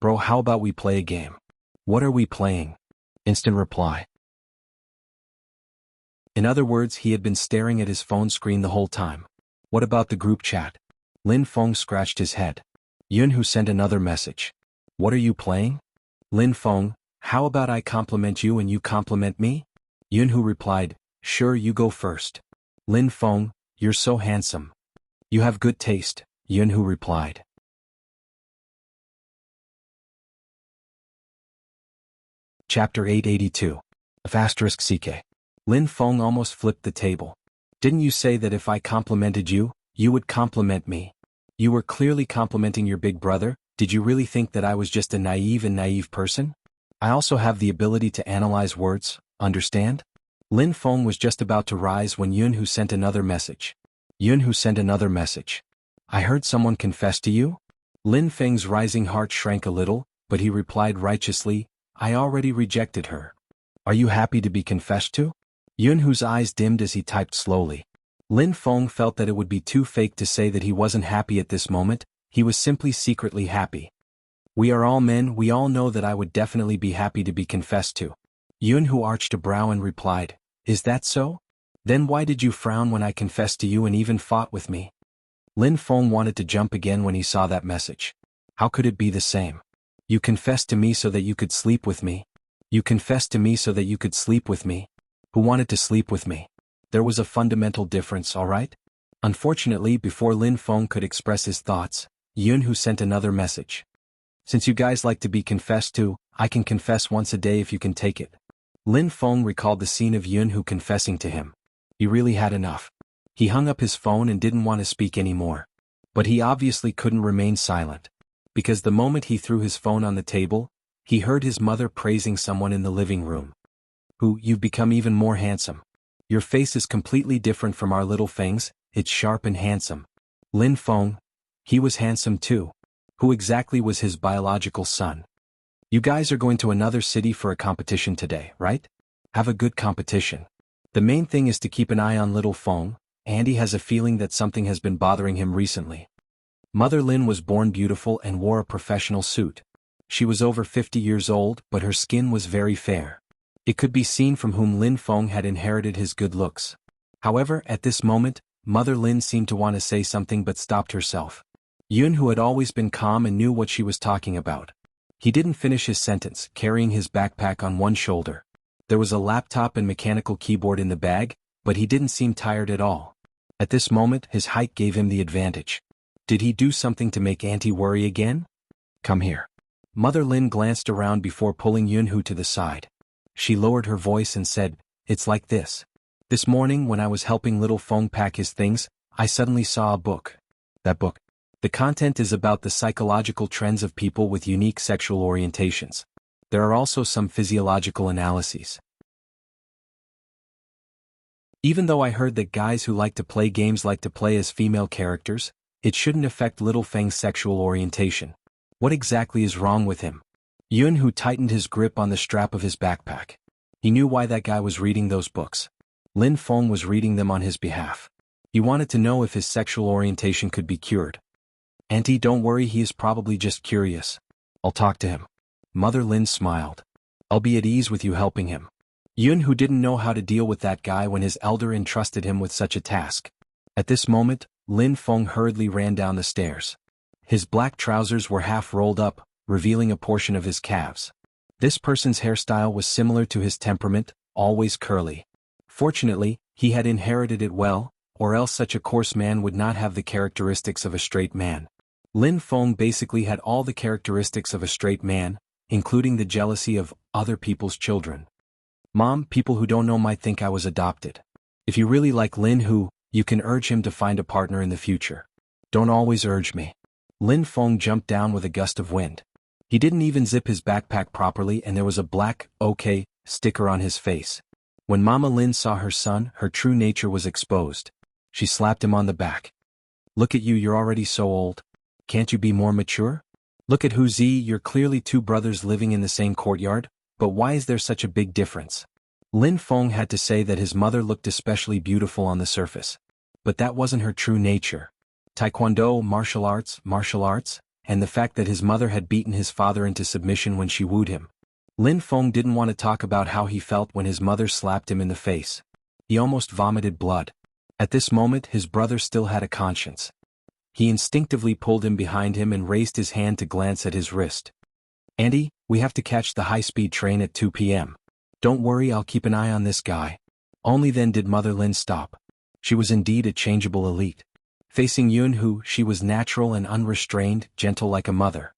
Bro, how about we play a game? What are we playing? Instant reply. In other words, he had been staring at his phone screen the whole time. What about the group chat? Lin Feng scratched his head. Yunhu sent another message. What are you playing? Lin Feng, how about I compliment you and you compliment me? Yunhu replied, sure, you go first. Lin Feng, you're so handsome. You have good taste, Yunhu replied. Chapter 882. *CK. Lin Feng almost flipped the table. Didn't you say that if I complimented you, you would compliment me? You were clearly complimenting your big brother. Did you really think that I was just a naive person? I also have the ability to analyze words, understand? Lin Feng was just about to rise when Yunhu sent another message. Yunhu sent another message. I heard someone confess to you? Lin Feng's rising heart shrank a little, but he replied righteously, I already rejected her. Are you happy to be confessed to? Yunhu's eyes dimmed as he typed slowly. Lin Feng felt that it would be too fake to say that he wasn't happy at this moment. He was simply secretly happy. We are all men, we all know that I would definitely be happy to be confessed to. Yunhu arched a brow and replied, is that so? Then why did you frown when I confessed to you and even fought with me? Lin Feng wanted to jump again when he saw that message. How could it be the same? You confessed to me so that you could sleep with me. You confessed to me so that you could sleep with me. Who wanted to sleep with me? There was a fundamental difference, alright? Unfortunately, before Lin Feng could express his thoughts, Yunhu sent another message. Since you guys like to be confessed to, I can confess once a day if you can take it. Lin Feng recalled the scene of Yunhu confessing to him. He really had enough. He hung up his phone and didn't want to speak anymore. But he obviously couldn't remain silent. Because the moment he threw his phone on the table, He heard his mother praising someone in the living room. You've become even more handsome. Your face is completely different from our little Feng's, it's sharp and handsome. Lin Feng, he was handsome too. Who exactly was his biological son? You guys are going to another city for a competition today, right? Have a good competition. The main thing is to keep an eye on little Feng. Andy has a feeling that something has been bothering him recently. Mother Lin was born beautiful and wore a professional suit. She was over 50 years old, but her skin was very fair. It could be seen from whom Lin Feng had inherited his good looks. However, at this moment, Mother Lin seemed to want to say something but stopped herself. Yun, who had always been calm and knew what she was talking about. He didn't finish his sentence, carrying his backpack on one shoulder. There was a laptop and mechanical keyboard in the bag, but he didn't seem tired at all. At this moment, his height gave him the advantage. Did he do something to make Auntie worry again? Come here. Mother Lin glanced around before pulling Yunhu to the side. She lowered her voice and said, "It's like this. This morning when I was helping little Feng pack his things, I suddenly saw a book. That book. The content is about the psychological trends of people with unique sexual orientations. There are also some physiological analyses. Even though I heard that guys who like to play games like to play as female characters, it shouldn't affect little Feng's sexual orientation. What exactly is wrong with him?" Yunhu tightened his grip on the strap of his backpack. He knew why that guy was reading those books. Lin Feng was reading them on his behalf. He wanted to know if his sexual orientation could be cured. "Auntie, don't worry, he is probably just curious. I'll talk to him." Mother Lin smiled. "I'll be at ease with you helping him." Yun, who didn't know how to deal with that guy when his elder entrusted him with such a task. At this moment, Lin Feng hurriedly ran down the stairs. His black trousers were half rolled up, revealing a portion of his calves. This person's hairstyle was similar to his temperament, always curly. Fortunately, he had inherited it well, or else such a coarse man would not have the characteristics of a straight man. Lin Feng basically had all the characteristics of a straight man, including the jealousy of other people's children. "Mom, people who don't know might think I was adopted. If you really like Lin Hu, you can urge him to find a partner in the future. Don't always urge me." Lin Feng jumped down with a gust of wind. He didn't even zip his backpack properly and there was a black, "OK" sticker on his face. When Mama Lin saw her son, her true nature was exposed. She slapped him on the back. "Look at you, you're already so old. Can't you be more mature? Look at Hu Zi, you're clearly two brothers living in the same courtyard, but why is there such a big difference?" Lin Feng had to say that his mother looked especially beautiful on the surface. But that wasn't her true nature. Taekwondo, martial arts, and the fact that his mother had beaten his father into submission when she wooed him. Lin Feng didn't want to talk about how he felt when his mother slapped him in the face. He almost vomited blood. At this moment, his brother still had a conscience. He instinctively pulled him behind him and raised his hand to glance at his wrist. "Andy, we have to catch the high-speed train at 2 p.m. Don't worry, I'll keep an eye on this guy." Only then did Mother Lin stop. She was indeed a changeable elite. Facing Yunhu, she was natural and unrestrained, gentle like a mother.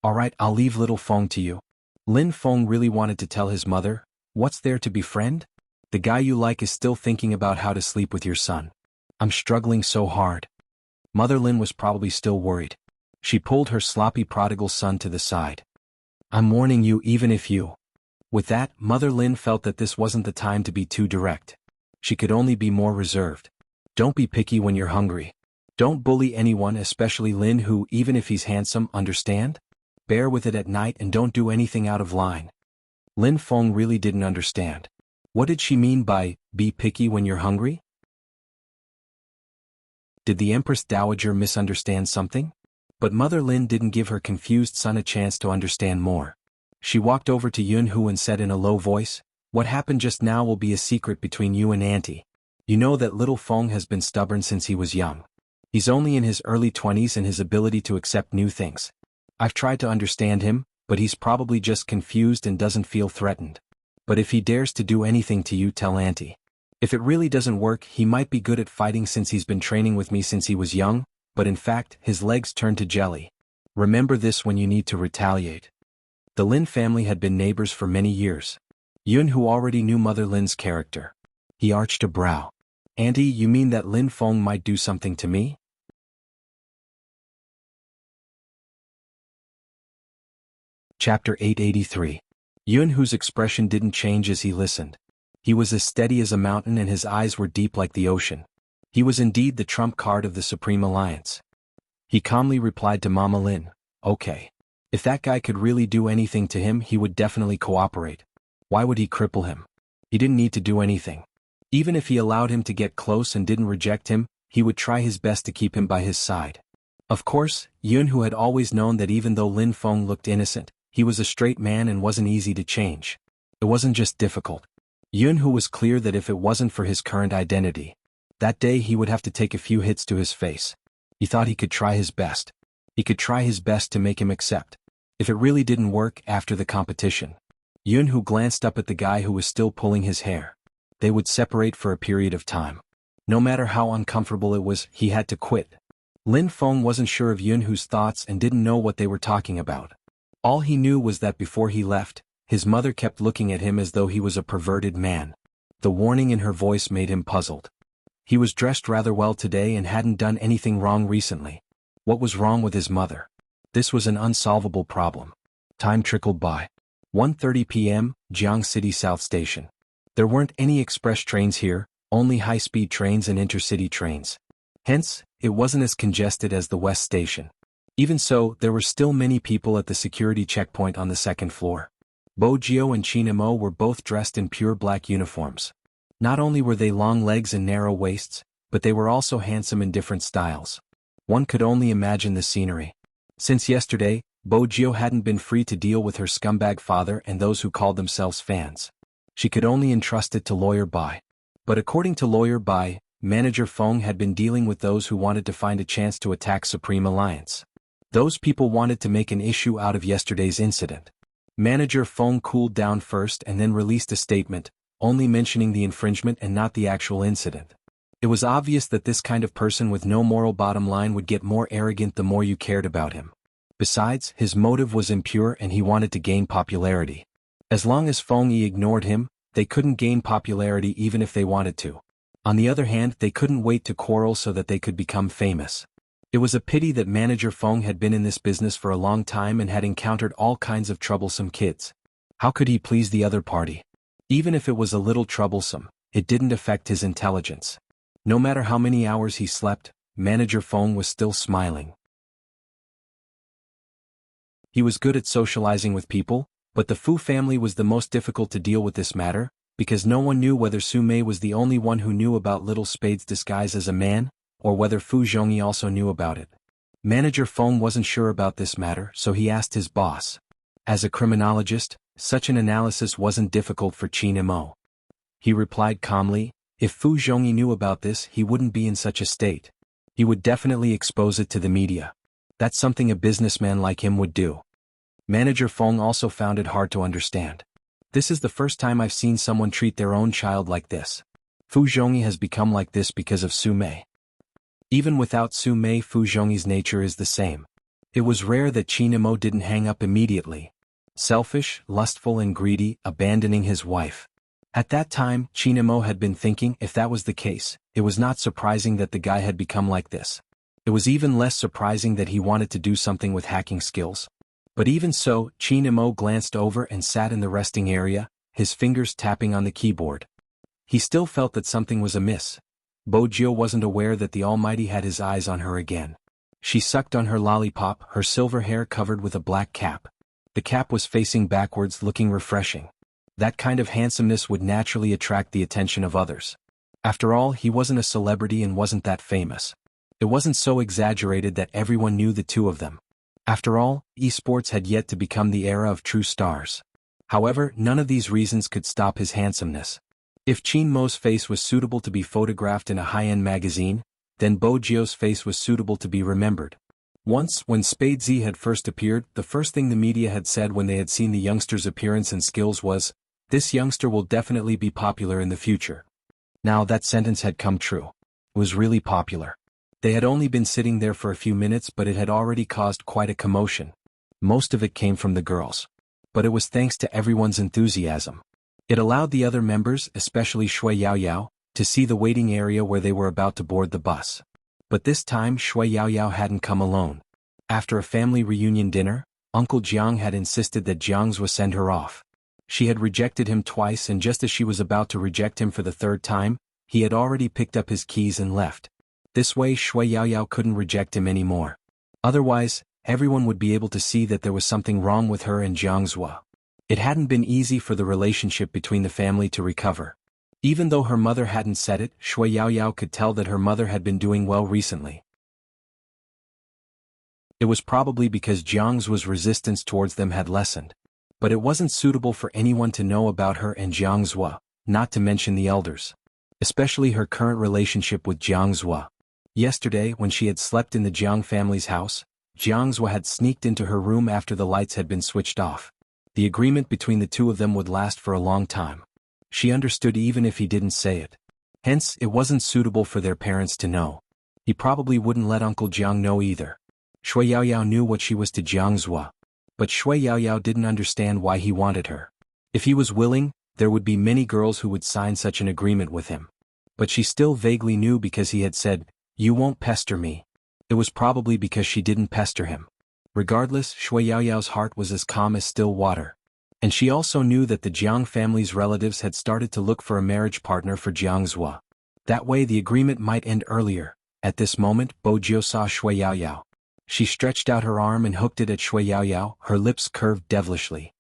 "All right, I'll leave little Feng to you." Lin Feng really wanted to tell his mother, "What's there to befriend? The guy you like is still thinking about how to sleep with your son. I'm struggling so hard." Mother Lin was probably still worried. She pulled her sloppy prodigal son to the side. "I'm warning you, even if you..." With that, Mother Lin felt that this wasn't the time to be too direct. She could only be more reserved. "Don't be picky when you're hungry. Don't bully anyone, especially Lin Hu, even if he's handsome, understand? Bear with it at night and don't do anything out of line." Lin Feng really didn't understand. What did she mean by, "be picky when you're hungry"? Did the Empress Dowager misunderstand something? But Mother Lin didn't give her confused son a chance to understand more. She walked over to Yunhu and said in a low voice, "What happened just now will be a secret between you and Auntie. You know that little Feng has been stubborn since he was young. He's only in his early 20s and his ability to accept new things. I've tried to understand him, but he's probably just confused and doesn't feel threatened. But if he dares to do anything to you, tell Auntie. If it really doesn't work, he might be good at fighting since he's been training with me since he was young, but in fact, his legs turned to jelly. Remember this when you need to retaliate." The Lin family had been neighbors for many years. Yunhu already knew Mother Lin's character. He arched a brow. "Auntie, you mean that Lin Feng might do something to me?" Chapter 883. Yun Hu's expression didn't change as he listened. He was as steady as a mountain and his eyes were deep like the ocean. He was indeed the trump card of the Supreme Alliance. He calmly replied to Mama Lin, "Okay. If that guy could really do anything to him, he would definitely cooperate. Why would he cripple him? He didn't need to do anything. Even if he allowed him to get close and didn't reject him, he would try his best to keep him by his side." Of course, Yun Hu had always known that even though Lin Feng looked innocent, he was a straight man and wasn't easy to change. It wasn't just difficult. Yun Hu was clear that if it wasn't for his current identity, that day he would have to take a few hits to his face. He thought he could try his best. He could try his best to make him accept. If it really didn't work after the competition. Yun Hu glanced up at the guy who was still pulling his hair. They would separate for a period of time. No matter how uncomfortable it was, he had to quit. Lin Feng wasn't sure of Yun Hu's thoughts and didn't know what they were talking about. All he knew was that before he left, his mother kept looking at him as though he was a perverted man. The warning in her voice made him puzzled. He was dressed rather well today and hadn't done anything wrong recently. What was wrong with his mother? This was an unsolvable problem. Time trickled by. 1:30 p.m., Jiang City South Station. There weren't any express trains here, only high-speed trains and intercity trains. Hence, it wasn't as congested as the West Station. Even so, there were still many people at the security checkpoint on the second floor. Bo Jio and Qin Mo were both dressed in pure black uniforms. Not only were they long legs and narrow waists, but they were also handsome in different styles. One could only imagine the scenery. Since yesterday, Bo Jio hadn't been free to deal with her scumbag father and those who called themselves fans. She could only entrust it to Lawyer Bai. But according to Lawyer Bai, Manager Feng had been dealing with those who wanted to find a chance to attack Supreme Alliance. Those people wanted to make an issue out of yesterday's incident. Manager Feng cooled down first and then released a statement, only mentioning the infringement and not the actual incident. It was obvious that this kind of person with no moral bottom line would get more arrogant the more you cared about him. Besides, his motive was impure and he wanted to gain popularity. As long as Feng Yi ignored him, they couldn't gain popularity even if they wanted to. On the other hand, they couldn't wait to quarrel so that they could become famous. It was a pity that Manager Feng had been in this business for a long time and had encountered all kinds of troublesome kids. How could he please the other party? Even if it was a little troublesome, it didn't affect his intelligence. No matter how many hours he slept, Manager Feng was still smiling. He was good at socializing with people, but the Fu family was the most difficult to deal with this matter, because no one knew whether Su Mei was the only one who knew about Little Spade's disguise as a man, or whether Fu Zhongyi also knew about it. Manager Feng wasn't sure about this matter, so he asked his boss. As a criminologist, such an analysis wasn't difficult for Qin Mo. He replied calmly, if Fu Zhongyi knew about this, he wouldn't be in such a state. He would definitely expose it to the media. That's something a businessman like him would do. Manager Feng also found it hard to understand. This is the first time I've seen someone treat their own child like this. Fu Zhongyi has become like this because of Su Mei. Even without Su Mei, Fu Zhongyi's nature is the same. It was rare that Qin Mo didn't hang up immediately. Selfish, lustful and greedy, abandoning his wife. At that time, Qin Mo had been thinking if that was the case, it was not surprising that the guy had become like this. It was even less surprising that he wanted to do something with hacking skills. But even so, Qin Mo glanced over and sat in the resting area, his fingers tapping on the keyboard. He still felt that something was amiss. Bo Jio wasn't aware that the Almighty had his eyes on her again. She sucked on her lollipop, her silver hair covered with a black cap. The cap was facing backwards, looking refreshing. That kind of handsomeness would naturally attract the attention of others. After all, he wasn't a celebrity and wasn't that famous. It wasn't so exaggerated that everyone knew the two of them. After all, esports had yet to become the era of true stars. However, none of these reasons could stop his handsomeness. If Qin Mo's face was suitable to be photographed in a high-end magazine, then Bo Jio's face was suitable to be remembered. Once, when Spade Z had first appeared, the first thing the media had said when they had seen the youngster's appearance and skills was, "This youngster will definitely be popular in the future." Now that sentence had come true. It was really popular. They had only been sitting there for a few minutes, but it had already caused quite a commotion. Most of it came from the girls. But it was thanks to everyone's enthusiasm. It allowed the other members, especially Shui Yaoyao, to see the waiting area where they were about to board the bus. But this time Shui Yaoyao hadn't come alone. After a family reunion dinner, Uncle Jiang had insisted that Jiang's would send her off. She had rejected him twice, and just as she was about to reject him for the third time, he had already picked up his keys and left. This way Shui Yaoyao couldn't reject him anymore. Otherwise, everyone would be able to see that there was something wrong with her and Jiang Zhua. It hadn't been easy for the relationship between the family to recover. Even though her mother hadn't said it, Shui Yaoyao could tell that her mother had been doing well recently. It was probably because Jiang Zhua's resistance towards them had lessened. But it wasn't suitable for anyone to know about her and Jiang Zhua, not to mention the elders. Especially her current relationship with Jiang Zhua. Yesterday, when she had slept in the Jiang family's house, Jiang Zhua had sneaked into her room after the lights had been switched off. The agreement between the two of them would last for a long time. She understood even if he didn't say it. Hence, it wasn't suitable for their parents to know. He probably wouldn't let Uncle Jiang know either. Shui Yaoyao knew what she was to Jiang Zhua. But Shui Yaoyao didn't understand why he wanted her. If he was willing, there would be many girls who would sign such an agreement with him. But she still vaguely knew because he had said, "You won't pester me." It was probably because she didn't pester him. Regardless, Shui Yaoyao's heart was as calm as still water. And she also knew that the Jiang family's relatives had started to look for a marriage partner for Jiang Zhua. That way the agreement might end earlier. At this moment, Bo Jiu saw Shui Yaoyao. She stretched out her arm and hooked it at Shui Yaoyao, her lips curved devilishly.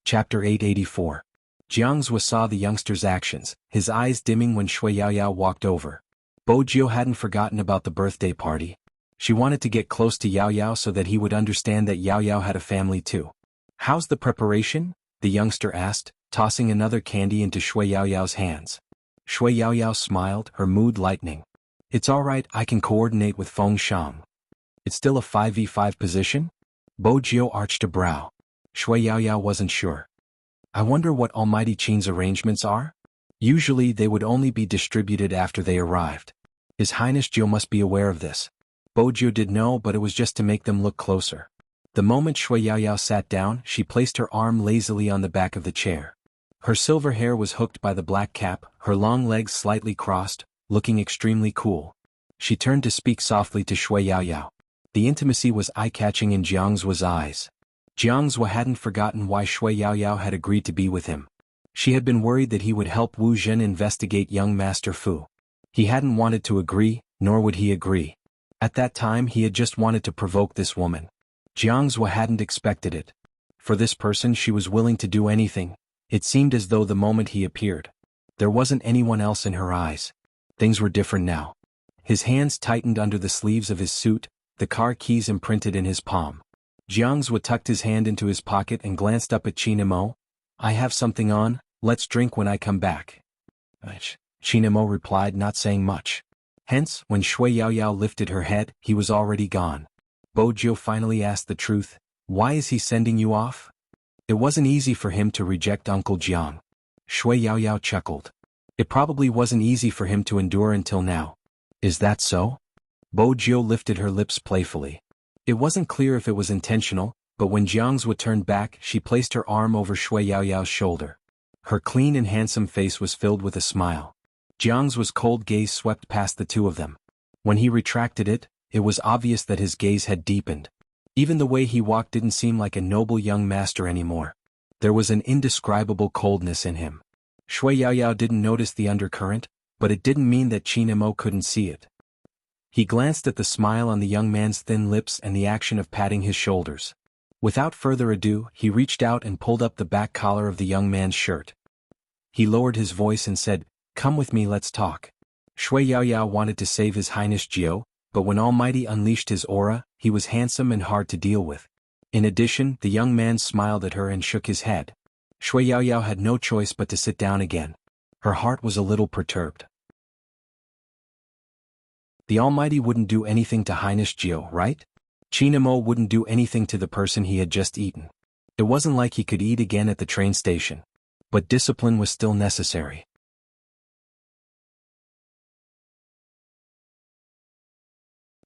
Chapter 884. Jiang Zhua saw the youngster's actions, his eyes dimming when Shui Yaoyao walked over. Bo Jiu hadn't forgotten about the birthday party. She wanted to get close to Yaoyao so that he would understand that Yaoyao had a family too. "How's the preparation?" the youngster asked, tossing another candy into Shui Yaoyao's hands. Shui Yaoyao smiled, her mood lightening. "It's all right, I can coordinate with Feng Shang." "It's still a 5v5 position?" Bo Jiu arched a brow. Shui Yaoyao wasn't sure. "I wonder what Almighty Qin's arrangements are? Usually they would only be distributed after they arrived. His Highness Jiu must be aware of this." Bo Jiu did know, but it was just to make them look closer. The moment Shui Yaoyao sat down, she placed her arm lazily on the back of the chair. Her silver hair was hooked by the black cap, her long legs slightly crossed, looking extremely cool. She turned to speak softly to Shui Yaoyao. The intimacy was eye-catching in Jiang Zhua's eyes. Jiang Zhua hadn't forgotten why Shui Yaoyao had agreed to be with him. She had been worried that he would help Wu Zhen investigate young Master Fu. He hadn't wanted to agree, nor would he agree. At that time he had just wanted to provoke this woman. Jiang Zhua hadn't expected it. For this person she was willing to do anything. It seemed as though the moment he appeared, there wasn't anyone else in her eyes. Things were different now. His hands tightened under the sleeves of his suit, the car keys imprinted in his palm. Jiang Zhua tucked his hand into his pocket and glanced up at Chinamo. "I have something on, let's drink when I come back." Chinamo replied, not saying much. Hence, when Shui Yaoyao lifted her head, he was already gone. Bo Jiu finally asked the truth. "Why is he sending you off?" It wasn't easy for him to reject Uncle Jiang. Shui Yaoyao chuckled. It probably wasn't easy for him to endure until now. "Is that so?" Bo Jiu lifted her lips playfully. It wasn't clear if it was intentional, but when Jiang Zhua turned back, she placed her arm over Shui Yaoyao's shoulder. Her clean and handsome face was filled with a smile. Jiang Zhua's cold gaze swept past the two of them. When he retracted it, it was obvious that his gaze had deepened. Even the way he walked didn't seem like a noble young master anymore. There was an indescribable coldness in him. Shui Yaoyao didn't notice the undercurrent, but it didn't mean that Chinamo couldn't see it. He glanced at the smile on the young man's thin lips and the action of patting his shoulders. Without further ado, he reached out and pulled up the back collar of the young man's shirt. He lowered his voice and said, "Come with me, let's talk." Shui Yaoyao wanted to save his Highness Jiu, but when Almighty unleashed his aura, he was handsome and hard to deal with. In addition, the young man smiled at her and shook his head. Shui Yaoyao had no choice but to sit down again. Her heart was a little perturbed. The Almighty wouldn't do anything to Highness Jiu, right? Chinamo wouldn't do anything to the person he had just eaten. It wasn't like he could eat again at the train station. But discipline was still necessary.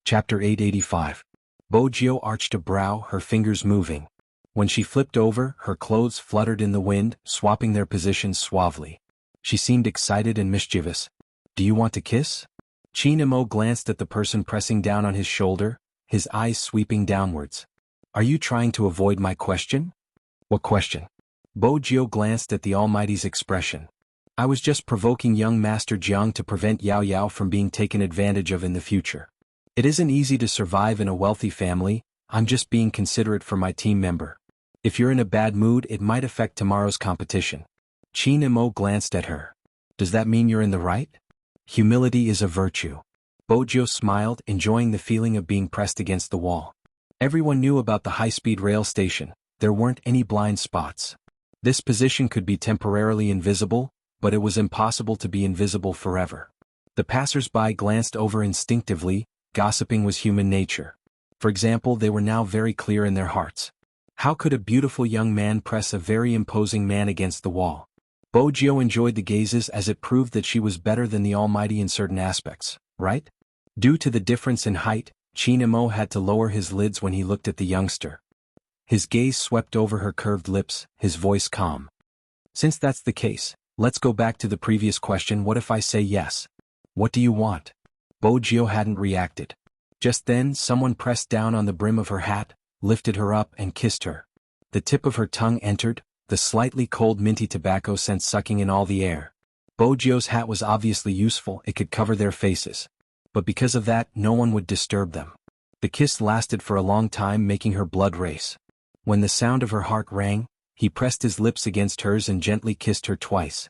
Chapter 885. Bo Jiu arched a brow, her fingers moving. When she flipped over, her clothes fluttered in the wind, swapping their positions suavely. She seemed excited and mischievous. "Do you want to kiss?" Qin Mo glanced at the person pressing down on his shoulder, his eyes sweeping downwards. Are you trying to avoid my question? What question? Bo Jiu glanced at the Almighty's expression. I was just provoking young Master Jiang to prevent Yao Yao from being taken advantage of in the future. It isn't easy to survive in a wealthy family, I'm just being considerate for my team member. If you're in a bad mood, it might affect tomorrow's competition. Qin Mo glanced at her. Does that mean you're in the right? Humility is a virtue. Bojo smiled, enjoying the feeling of being pressed against the wall. Everyone knew about the high-speed rail station, there weren't any blind spots. This position could be temporarily invisible, but it was impossible to be invisible forever. The passers-by glanced over instinctively, gossiping was human nature. For example, they were now very clear in their hearts. How could a beautiful young man press a very imposing man against the wall? Bojo enjoyed the gazes as it proved that she was better than the Almighty in certain aspects, right? Due to the difference in height, Qin Mo had to lower his lids when he looked at the youngster. His gaze swept over her curved lips, his voice calm. Since that's the case, let's go back to the previous question. What if I say yes? What do you want? Bojo hadn't reacted. Just then, someone pressed down on the brim of her hat, lifted her up and kissed her. The tip of her tongue entered, the slightly cold minty tobacco scent sucking in all the air. Bojo's hat was obviously useful, it could cover their faces. But because of that, no one would disturb them. The kiss lasted for a long time, making her blood race. When the sound of her heart rang, he pressed his lips against hers and gently kissed her twice.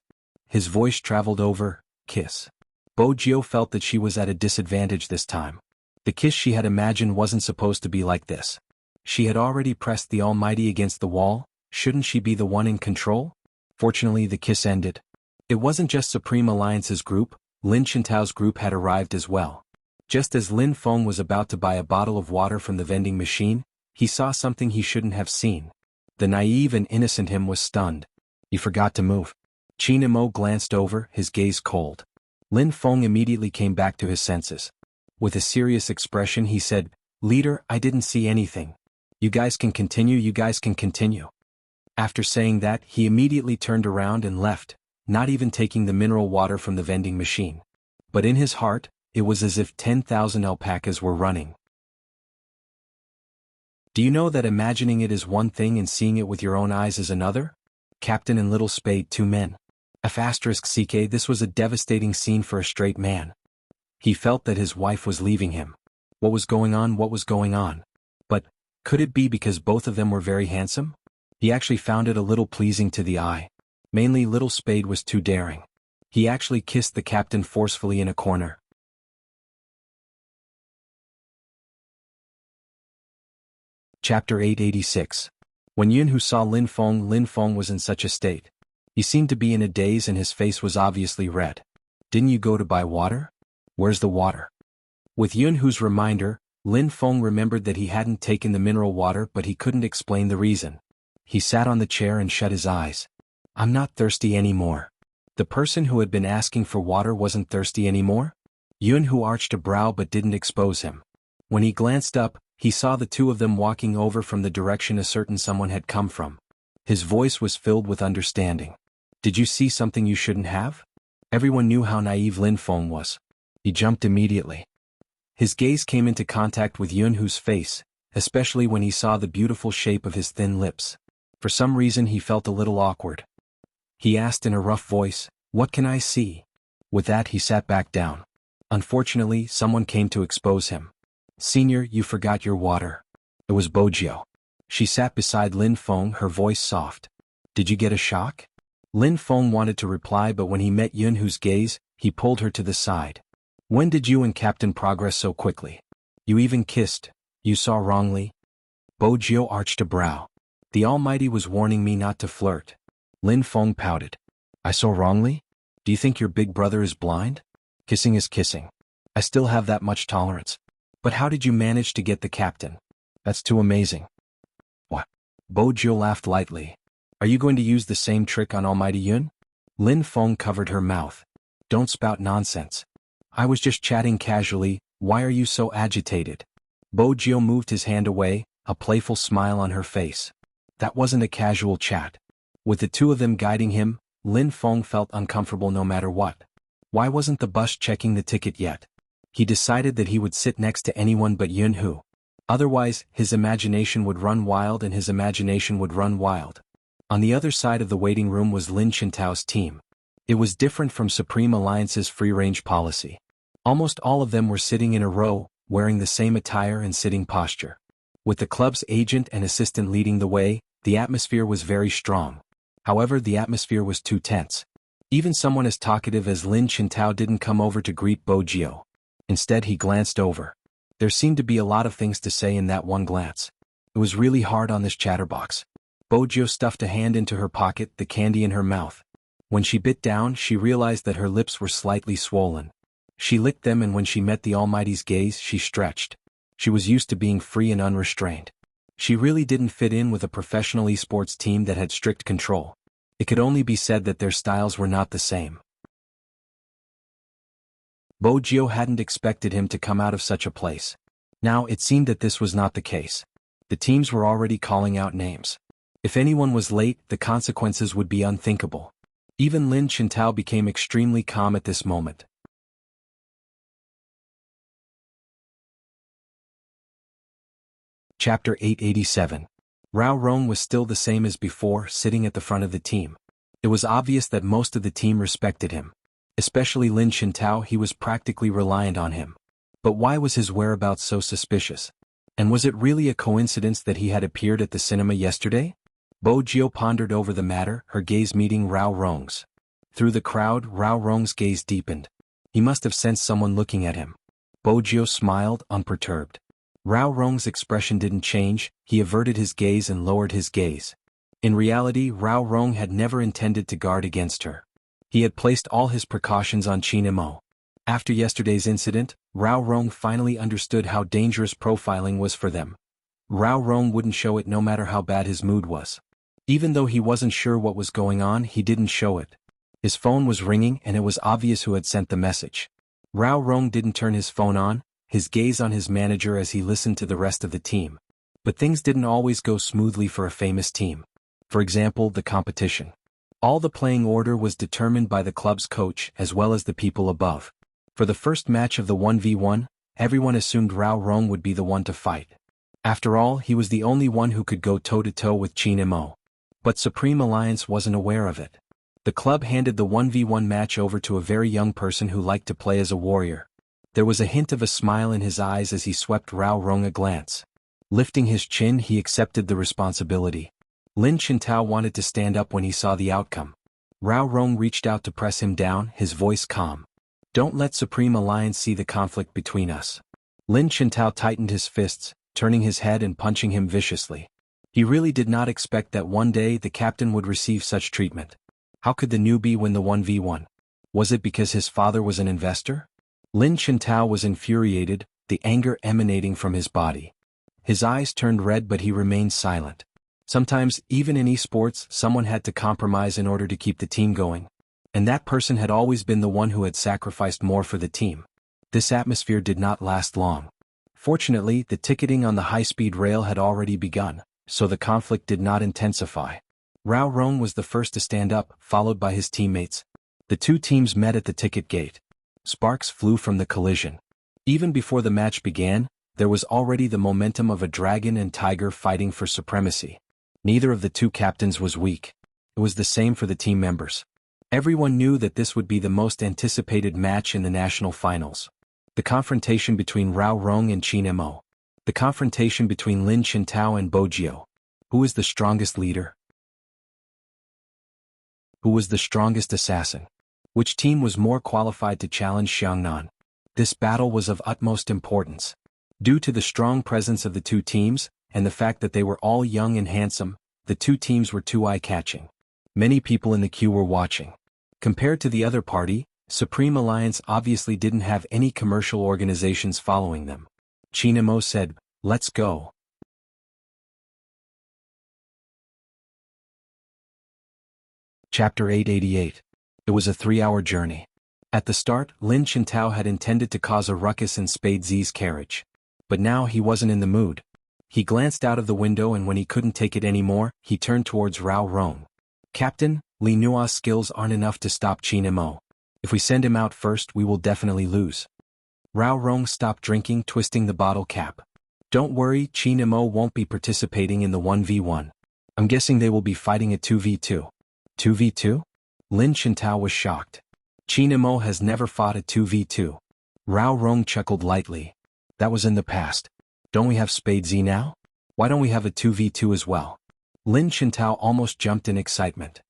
His voice traveled over, kiss. Bojo felt that she was at a disadvantage this time. The kiss she had imagined wasn't supposed to be like this. She had already pressed the Almighty against the wall, shouldn't she be the one in control? Fortunately, the kiss ended. It wasn't just Supreme Alliance's group, Lin Chintao's group had arrived as well. Just as Lin Feng was about to buy a bottle of water from the vending machine, he saw something he shouldn't have seen. The naive and innocent him was stunned. He forgot to move. Qin Mo glanced over, his gaze cold. Lin Feng immediately came back to his senses. With a serious expression he said, "Leader, I didn't see anything. You guys can continue. After saying that, he immediately turned around and left, not even taking the mineral water from the vending machine. But in his heart, it was as if 10,000 alpacas were running. Do you know that imagining it is one thing and seeing it with your own eyes is another? Captain and Little Spade, two men. *CK This was a devastating scene for a straight man. He felt that his wife was leaving him. What was going on? But, could it be because both of them were very handsome? He actually found it a little pleasing to the eye. Mainly Little Spade was too daring. He actually kissed the captain forcefully in a corner. Chapter 886. When Yunhu saw Lin Feng was in such a state. He seemed to be in a daze and his face was obviously red. Didn't you go to buy water? Where's the water? With Yunhu's reminder, Lin Feng remembered that he hadn't taken the mineral water, but he couldn't explain the reason. He sat on the chair and shut his eyes. I'm not thirsty anymore. The person who had been asking for water wasn't thirsty anymore? Yunhu arched a brow but didn't expose him. When he glanced up, he saw the two of them walking over from the direction a certain someone had come from. His voice was filled with understanding. Did you see something you shouldn't have? Everyone knew how naive Lin Feng was. He jumped immediately. His gaze came into contact with Yunhu's face, especially when he saw the beautiful shape of his thin lips. For some reason he felt a little awkward. He asked in a rough voice, "What can I see?" With that he sat back down. Unfortunately, someone came to expose him. "Senior, you forgot your water." It was Bojo. She sat beside Lin Feng, her voice soft. "Did you get a shock?" Lin Feng wanted to reply, but when he met Yunhu's gaze, he pulled her to the side. "When did you and Captain progress so quickly? You even kissed. You saw wrongly?" Bojo arched a brow. "The Almighty was warning me not to flirt." Lin Feng pouted. "I saw wrongly? Do you think your big brother is blind? Kissing is kissing. I still have that much tolerance. But how did you manage to get the captain? That's too amazing." "What?" Bojo laughed lightly. "Are you going to use the same trick on Almighty Yun?" Lin Feng covered her mouth. "Don't spout nonsense. I was just chatting casually, why are you so agitated?" Bojo moved his hand away, a playful smile on her face. That wasn't a casual chat. With the two of them guiding him, Lin Feng felt uncomfortable no matter what. Why wasn't the bus checking the ticket yet? He decided that he would sit next to anyone but Yunhu. Otherwise, his imagination would run wild and his imagination would run wild. On the other side of the waiting room was Lin Chintao's team. It was different from Supreme Alliance's free-range policy. Almost all of them were sitting in a row, wearing the same attire and sitting posture. With the club's agent and assistant leading the way, the atmosphere was very strong. However, the atmosphere was too tense. Even someone as talkative as Lin Chintao didn't come over to greet Bo Jio. Instead, he glanced over. There seemed to be a lot of things to say in that one glance. It was really hard on this chatterbox. Bo Jio stuffed a hand into her pocket, the candy in her mouth. When she bit down, she realized that her lips were slightly swollen. She licked them, and when she met the Almighty's gaze, she stretched. She was used to being free and unrestrained. She really didn't fit in with a professional esports team that had strict control. It could only be said that their styles were not the same. Bo Jio hadn't expected him to come out of such a place. Now, it seemed that this was not the case. The teams were already calling out names. If anyone was late, the consequences would be unthinkable. Even Lin Chintao became extremely calm at this moment. Chapter 887. Rao Rong was still the same as before, sitting at the front of the team. It was obvious that most of the team respected him. Especially Lin Chintao, he was practically reliant on him. But why was his whereabouts so suspicious? And was it really a coincidence that he had appeared at the cinema yesterday? Bo Jio pondered over the matter, her gaze meeting Rao Rong's. Through the crowd, Rao Rong's gaze deepened. He must have sensed someone looking at him. Bo Jio smiled, unperturbed. Rao Rong's expression didn't change, he averted his gaze and lowered his gaze. In reality, Rao Rong had never intended to guard against her. He had placed all his precautions on Qin Mo. After yesterday's incident, Rao Rong finally understood how dangerous profiling was for them. Rao Rong wouldn't show it no matter how bad his mood was. Even though he wasn't sure what was going on, he didn't show it. His phone was ringing and it was obvious who had sent the message. Rao Rong didn't turn his phone on, his gaze on his manager as he listened to the rest of the team. But things didn't always go smoothly for a famous team. For example, the competition. All the playing order was determined by the club's coach as well as the people above. For the first match of the 1v1, everyone assumed Rao Rong would be the one to fight. After all, he was the only one who could go toe-to-toe with Qin Mo. But Supreme Alliance wasn't aware of it. The club handed the 1v1 match over to a very young person who liked to play as a warrior. There was a hint of a smile in his eyes as he swept Rao Rong a glance. Lifting his chin, he accepted the responsibility. Lin Chintao wanted to stand up when he saw the outcome. Rao Rong reached out to press him down, his voice calm. Don't let Supreme Alliance see the conflict between us. Lin Chintao tightened his fists, turning his head and punching him viciously. He really did not expect that one day the captain would receive such treatment. How could the newbie win the 1v1? Was it because his father was an investor? Lin Chintao was infuriated, the anger emanating from his body. His eyes turned red, but he remained silent. Sometimes, even in esports, someone had to compromise in order to keep the team going. And that person had always been the one who had sacrificed more for the team. This atmosphere did not last long. Fortunately, the ticketing on the high-speed rail had already begun, so the conflict did not intensify. Rao Rong was the first to stand up, followed by his teammates. The two teams met at the ticket gate. Sparks flew from the collision. Even before the match began, there was already the momentum of a dragon and tiger fighting for supremacy. Neither of the two captains was weak. It was the same for the team members. Everyone knew that this would be the most anticipated match in the national finals. The confrontation between Rao Rong and Qin Mo. The confrontation between Lin Chintao and Bo Jio. Who is the strongest leader? Who was the strongest assassin? Which team was more qualified to challenge Xiangnan? This battle was of utmost importance. Due to the strong presence of the two teams, and the fact that they were all young and handsome, the two teams were too eye-catching. Many people in the queue were watching. Compared to the other party, Supreme Alliance obviously didn't have any commercial organizations following them. Qin Mo said, "Let's go." Chapter 888. It was a 3-hour journey. At the start, Lin Chintao had intended to cause a ruckus in Spade Z's carriage. But now he wasn't in the mood. He glanced out of the window, and when he couldn't take it anymore, he turned towards Rao Rong. "Captain, Li Nua's skills aren't enough to stop Qin Mo. If we send him out first, we will definitely lose." Rao Rong stopped drinking, twisting the bottle cap. Don't worry, Qin Mo won't be participating in the 1v1. I'm guessing they will be fighting a 2v2. 2v2? Lin Chintao was shocked. Qin Mo has never fought a 2v2. Rao Rong chuckled lightly. That was in the past. Don't we have Spade Z now? Why don't we have a 2v2 as well? Lin Chintao almost jumped in excitement.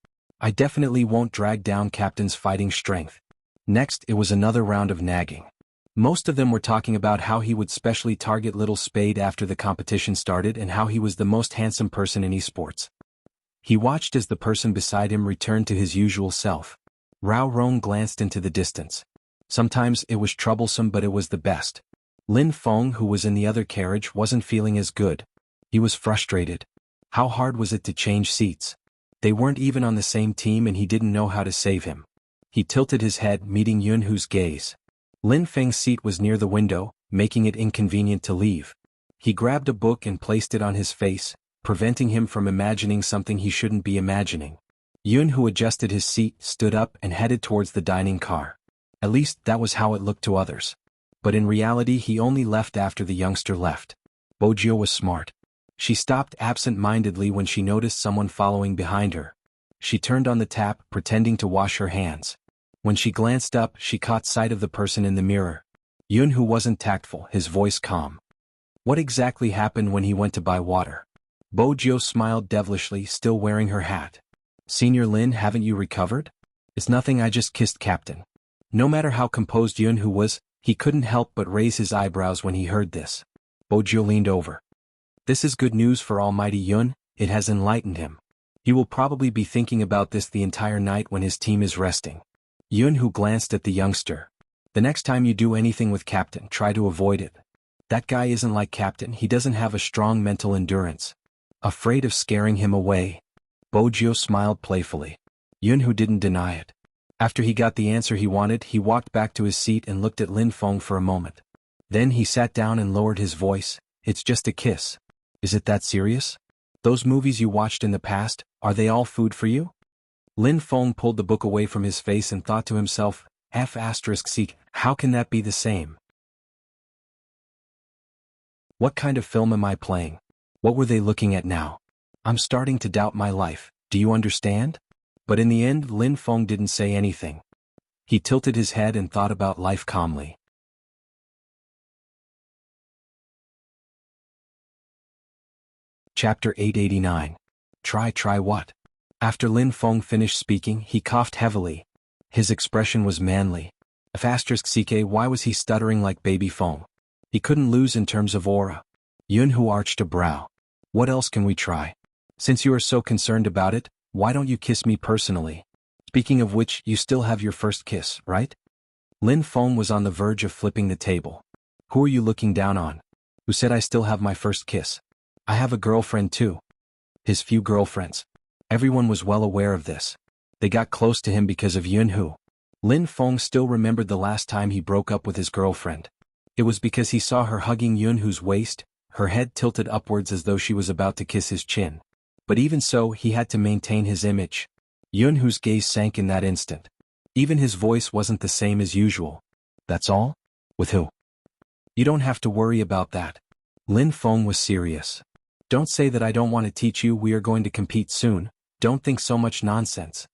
I definitely won't drag down Captain's fighting strength. Next, it was another round of nagging. Most of them were talking about how he would specially target Little Spade after the competition started and how he was the most handsome person in esports. He watched as the person beside him returned to his usual self. Rao Rong glanced into the distance. Sometimes it was troublesome, but it was the best. Lin Feng, who was in the other carriage, wasn't feeling as good. He was frustrated. How hard was it to change seats? They weren't even on the same team and he didn't know how to save him. He tilted his head, meeting Yunhu's gaze. Lin Feng's seat was near the window, making it inconvenient to leave. He grabbed a book and placed it on his face, preventing him from imagining something he shouldn't be imagining. Yunhu adjusted his seat, stood up and headed towards the dining car. At least that was how it looked to others. But in reality he only left after the youngster left. Bojio was smart. She stopped absent-mindedly when she noticed someone following behind her. She turned on the tap, pretending to wash her hands. When she glanced up, she caught sight of the person in the mirror. Yunhu wasn't tactful, his voice calm. What exactly happened when he went to buy water? Bojio smiled devilishly, still wearing her hat. Senior Lin, haven't you recovered? It's nothing, I just kissed Captain. No matter how composed Yunhu was, he couldn't help but raise his eyebrows when he heard this. Bojio leaned over. This is good news for Almighty Yun, it has enlightened him. He will probably be thinking about this the entire night when his team is resting. Yunhu glanced at the youngster. The next time you do anything with Captain, try to avoid it. That guy isn't like Captain, he doesn't have a strong mental endurance. Afraid of scaring him away. Bojio smiled playfully. Yunhu didn't deny it. After he got the answer he wanted, he walked back to his seat and looked at Lin Feng for a moment. Then he sat down and lowered his voice. It's just a kiss. Is it that serious? Those movies you watched in the past, are they all food for you? Lin Feng pulled the book away from his face and thought to himself, F***, how can that be the same? What kind of film am I playing? What were they looking at now? I'm starting to doubt my life, do you understand? But in the end, Lin Feng didn't say anything. He tilted his head and thought about life calmly. Chapter 889. Try what? After Lin Feng finished speaking, he coughed heavily. His expression was manly. F***, why was he stuttering like baby Feng? He couldn't lose in terms of aura. Yunhu arched a brow. What else can we try? Since you are so concerned about it, why don't you kiss me personally? Speaking of which, you still have your first kiss, right? Lin Feng was on the verge of flipping the table. Who are you looking down on? Who said I still have my first kiss? I have a girlfriend too. His few girlfriends. Everyone was well aware of this. They got close to him because of Yunhu. Lin Feng still remembered the last time he broke up with his girlfriend. It was because he saw her hugging Yunhu's waist, her head tilted upwards as though she was about to kiss his chin. But even so, he had to maintain his image. Yunhu's gaze sank in that instant. Even his voice wasn't the same as usual. That's all? With who? You don't have to worry about that. Lin Feng was serious. Don't say that I don't want to teach you, we are going to compete soon. Don't think so much nonsense.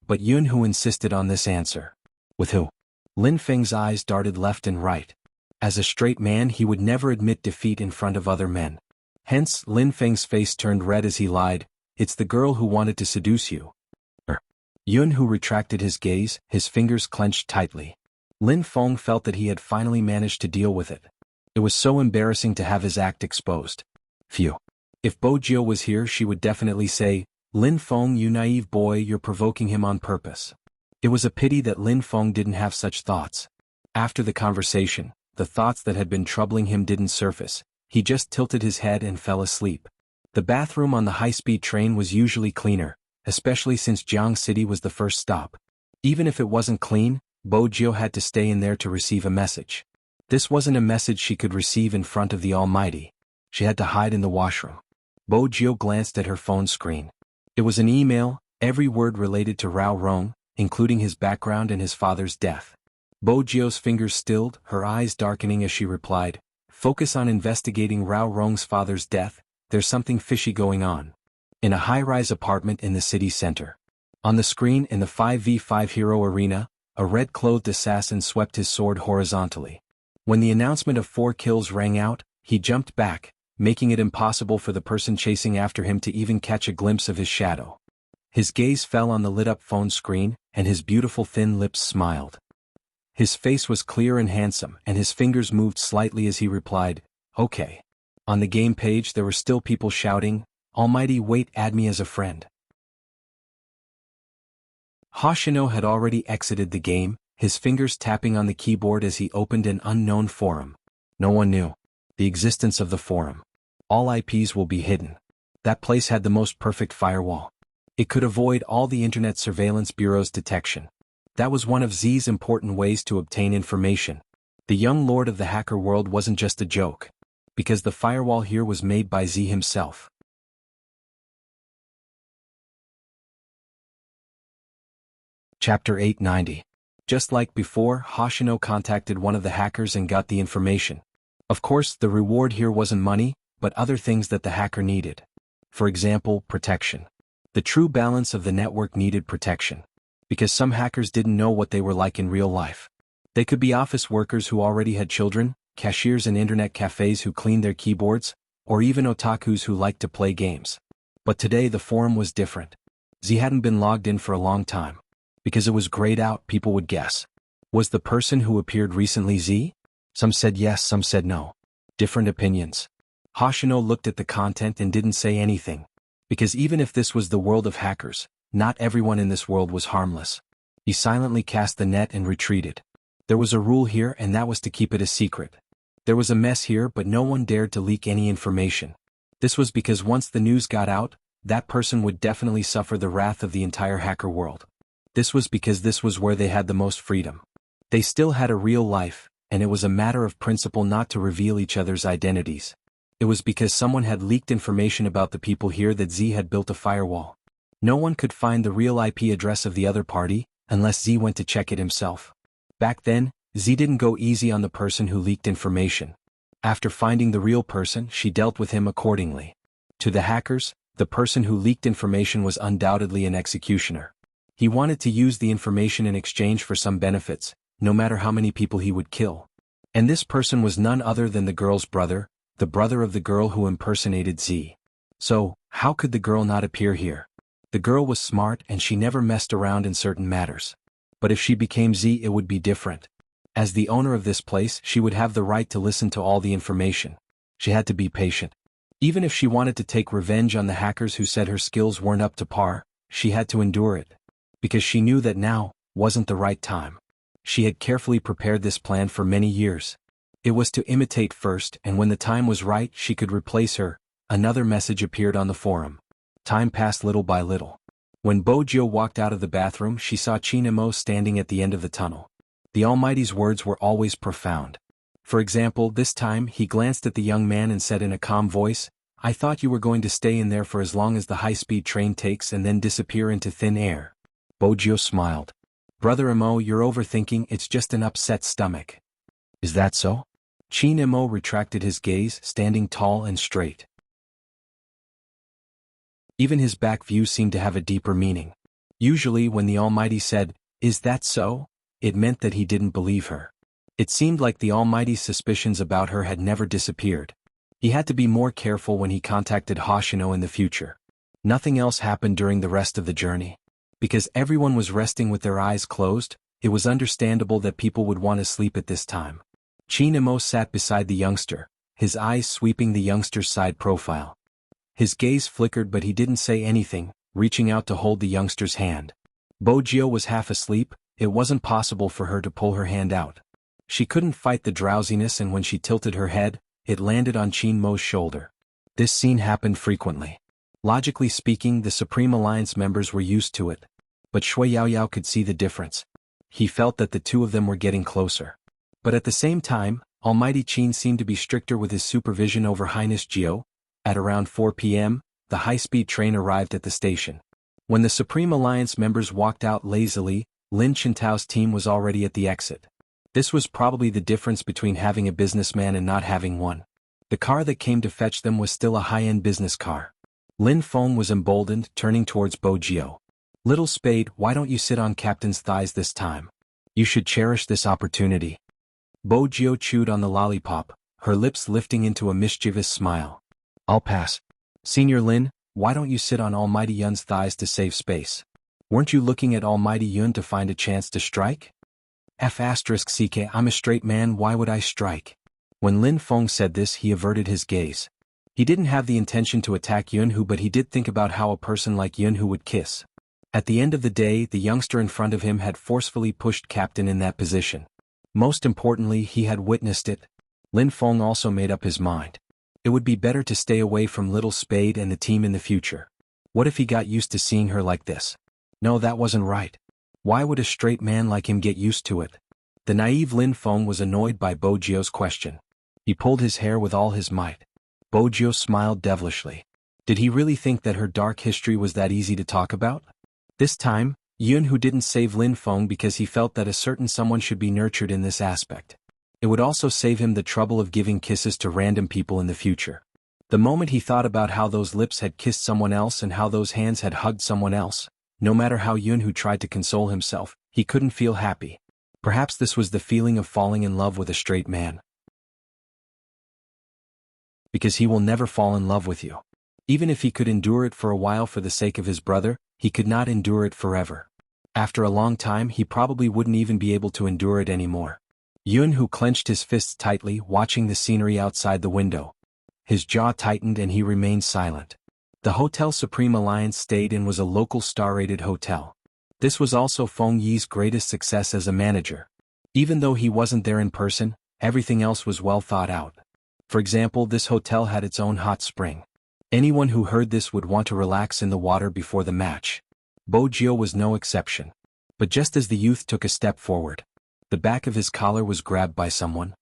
But Yunhu insisted on this answer. With who? Lin Feng's eyes darted left and right. As a straight man, he would never admit defeat in front of other men. Hence, Lin Feng's face turned red as he lied. It's the girl who wanted to seduce you. Yunhu retracted his gaze, his fingers clenched tightly. Lin Feng felt that he had finally managed to deal with it. It was so embarrassing to have his act exposed. Phew. If Bojio was here, she would definitely say, Lin Feng, you naive boy, you're provoking him on purpose. It was a pity that Lin Feng didn't have such thoughts. After the conversation, the thoughts that had been troubling him didn't surface. He just tilted his head and fell asleep. The bathroom on the high-speed train was usually cleaner, especially since Jiang City was the first stop. Even if it wasn't clean, Bojio had to stay in there to receive a message. This wasn't a message she could receive in front of the Almighty. She had to hide in the washroom. Bojio glanced at her phone screen. It was an email, every word related to Rao Rong, including his background and his father's death. Bo Jio's fingers stilled, her eyes darkening as she replied, "Focus on investigating Rao Rong's father's death, there's something fishy going on." In a high-rise apartment in the city center. On the screen in the 5v5 hero arena, a red-clothed assassin swept his sword horizontally. When the announcement of 4 kills rang out, he jumped back, making it impossible for the person chasing after him to even catch a glimpse of his shadow. His gaze fell on the lit-up phone screen, and his beautiful thin lips smiled. His face was clear and handsome, and his fingers moved slightly as he replied, "Okay." On the game page there were still people shouting, "Almighty, wait, add me as a friend." Hoshino had already exited the game, his fingers tapping on the keyboard as he opened an unknown forum. No one knew the existence of the forum. All IPs will be hidden. That place had the most perfect firewall. It could avoid all the Internet Surveillance Bureau's detection. That was one of Z's important ways to obtain information. The young lord of the hacker world wasn't just a joke. Because the firewall here was made by Z himself. Chapter 890. Just like before, Hoshino contacted one of the hackers and got the information. Of course, the reward here wasn't money, but other things that the hacker needed. For example, protection. The true balance of the network needed protection. Because some hackers didn't know what they were like in real life. They could be office workers who already had children, cashiers in internet cafes who cleaned their keyboards, or even otakus who liked to play games. But today the forum was different. Z hadn't been logged in for a long time. Because it was grayed out, people would guess. Was the person who appeared recently Z? Some said yes, some said no. Different opinions. Hoshino looked at the content and didn't say anything. Because even if this was the world of hackers, not everyone in this world was harmless. He silently cast the net and retreated. There was a rule here, and that was to keep it a secret. There was a mess here, but no one dared to leak any information. This was because once the news got out, that person would definitely suffer the wrath of the entire hacker world. This was because this was where they had the most freedom. They still had a real life, and it was a matter of principle not to reveal each other's identities. It was because someone had leaked information about the people here that Z had built a firewall. No one could find the real IP address of the other party, unless Z went to check it himself. Back then, Z didn't go easy on the person who leaked information. After finding the real person, she dealt with him accordingly. To the hackers, the person who leaked information was undoubtedly an executioner. He wanted to use the information in exchange for some benefits, no matter how many people he would kill. And this person was none other than the girl's brother, the brother of the girl who impersonated Z. So, how could the girl not appear here? The girl was smart and she never messed around in certain matters. But if she became Z, it would be different. As the owner of this place, she would have the right to listen to all the information. She had to be patient. Even if she wanted to take revenge on the hackers who said her skills weren't up to par, she had to endure it. Because she knew that now wasn't the right time. She had carefully prepared this plan for many years. It was to imitate first, and when the time was right, she could replace her. Another message appeared on the forum. Time passed little by little. When Bojo walked out of the bathroom, she saw Chinamo standing at the end of the tunnel. The Almighty's words were always profound. For example, this time he glanced at the young man and said in a calm voice, "I thought you were going to stay in there for as long as the high-speed train takes and then disappear into thin air." Bojo smiled. "Brother Imo, you're overthinking, it's just an upset stomach." "Is that so?" Chinamo retracted his gaze, standing tall and straight. Even his back view seemed to have a deeper meaning. Usually when the Almighty said, "Is that so?" it meant that he didn't believe her. It seemed like the Almighty's suspicions about her had never disappeared. He had to be more careful when he contacted Hoshino in the future. Nothing else happened during the rest of the journey. Because everyone was resting with their eyes closed, it was understandable that people would want to sleep at this time. Chinamo sat beside the youngster, his eyes sweeping the youngster's side profile. His gaze flickered, but he didn't say anything, reaching out to hold the youngster's hand. Bojo was half asleep. It wasn't possible for her to pull her hand out. She couldn't fight the drowsiness, and when she tilted her head, it landed on Chinmo's shoulder. This scene happened frequently. Logically speaking, the Supreme Alliance members were used to it. But Shui Yaoyao could see the difference. He felt that the two of them were getting closer. But at the same time, Almighty Qin seemed to be stricter with his supervision over Highness Jiao. At around 4 p.m., the high-speed train arrived at the station. When the Supreme Alliance members walked out lazily, Lin Chintao's team was already at the exit. This was probably the difference between having a businessman and not having one. The car that came to fetch them was still a high-end business car. Lin Feng was emboldened, turning towards Bo Jio. "Little Spade, why don't you sit on Captain's thighs this time? You should cherish this opportunity." Bo Jio chewed on the lollipop, her lips lifting into a mischievous smile. "I'll pass. Senior Lin, why don't you sit on Almighty Yun's thighs to save space? Weren't you looking at Almighty Yun to find a chance to strike?" F***ck, I'm a straight man, why would I strike? When Lin Feng said this, he averted his gaze. He didn't have the intention to attack Yunhu, but he did think about how a person like Yunhu would kiss. At the end of the day, the youngster in front of him had forcefully pushed Captain in that position. Most importantly, he had witnessed it. Lin Feng also made up his mind. It would be better to stay away from Little Spade and the team in the future. What if he got used to seeing her like this? No, that wasn't right. Why would a straight man like him get used to it? The naive Lin Feng was annoyed by Bo Jio's question. He pulled his hair with all his might. Bo Jio smiled devilishly. Did he really think that her dark history was that easy to talk about? This time, Yunhu didn't save Lin Feng because he felt that a certain someone should be nurtured in this aspect. It would also save him the trouble of giving kisses to random people in the future. The moment he thought about how those lips had kissed someone else and how those hands had hugged someone else, no matter how Yunhu tried to console himself, he couldn't feel happy. Perhaps this was the feeling of falling in love with a straight man. Because he will never fall in love with you. Even if he could endure it for a while for the sake of his brother, he could not endure it forever. After a long time, he probably wouldn't even be able to endure it anymore. Yunhu clenched his fists tightly, watching the scenery outside the window. His jaw tightened and he remained silent. The Hotel Supreme Alliance stayed in was a local star-rated hotel. This was also Feng Yi's greatest success as a manager. Even though he wasn't there in person, everything else was well thought out. For example, this hotel had its own hot spring. Anyone who heard this would want to relax in the water before the match. Bo Jio was no exception. But just as the youth took a step forward, the back of his collar was grabbed by someone.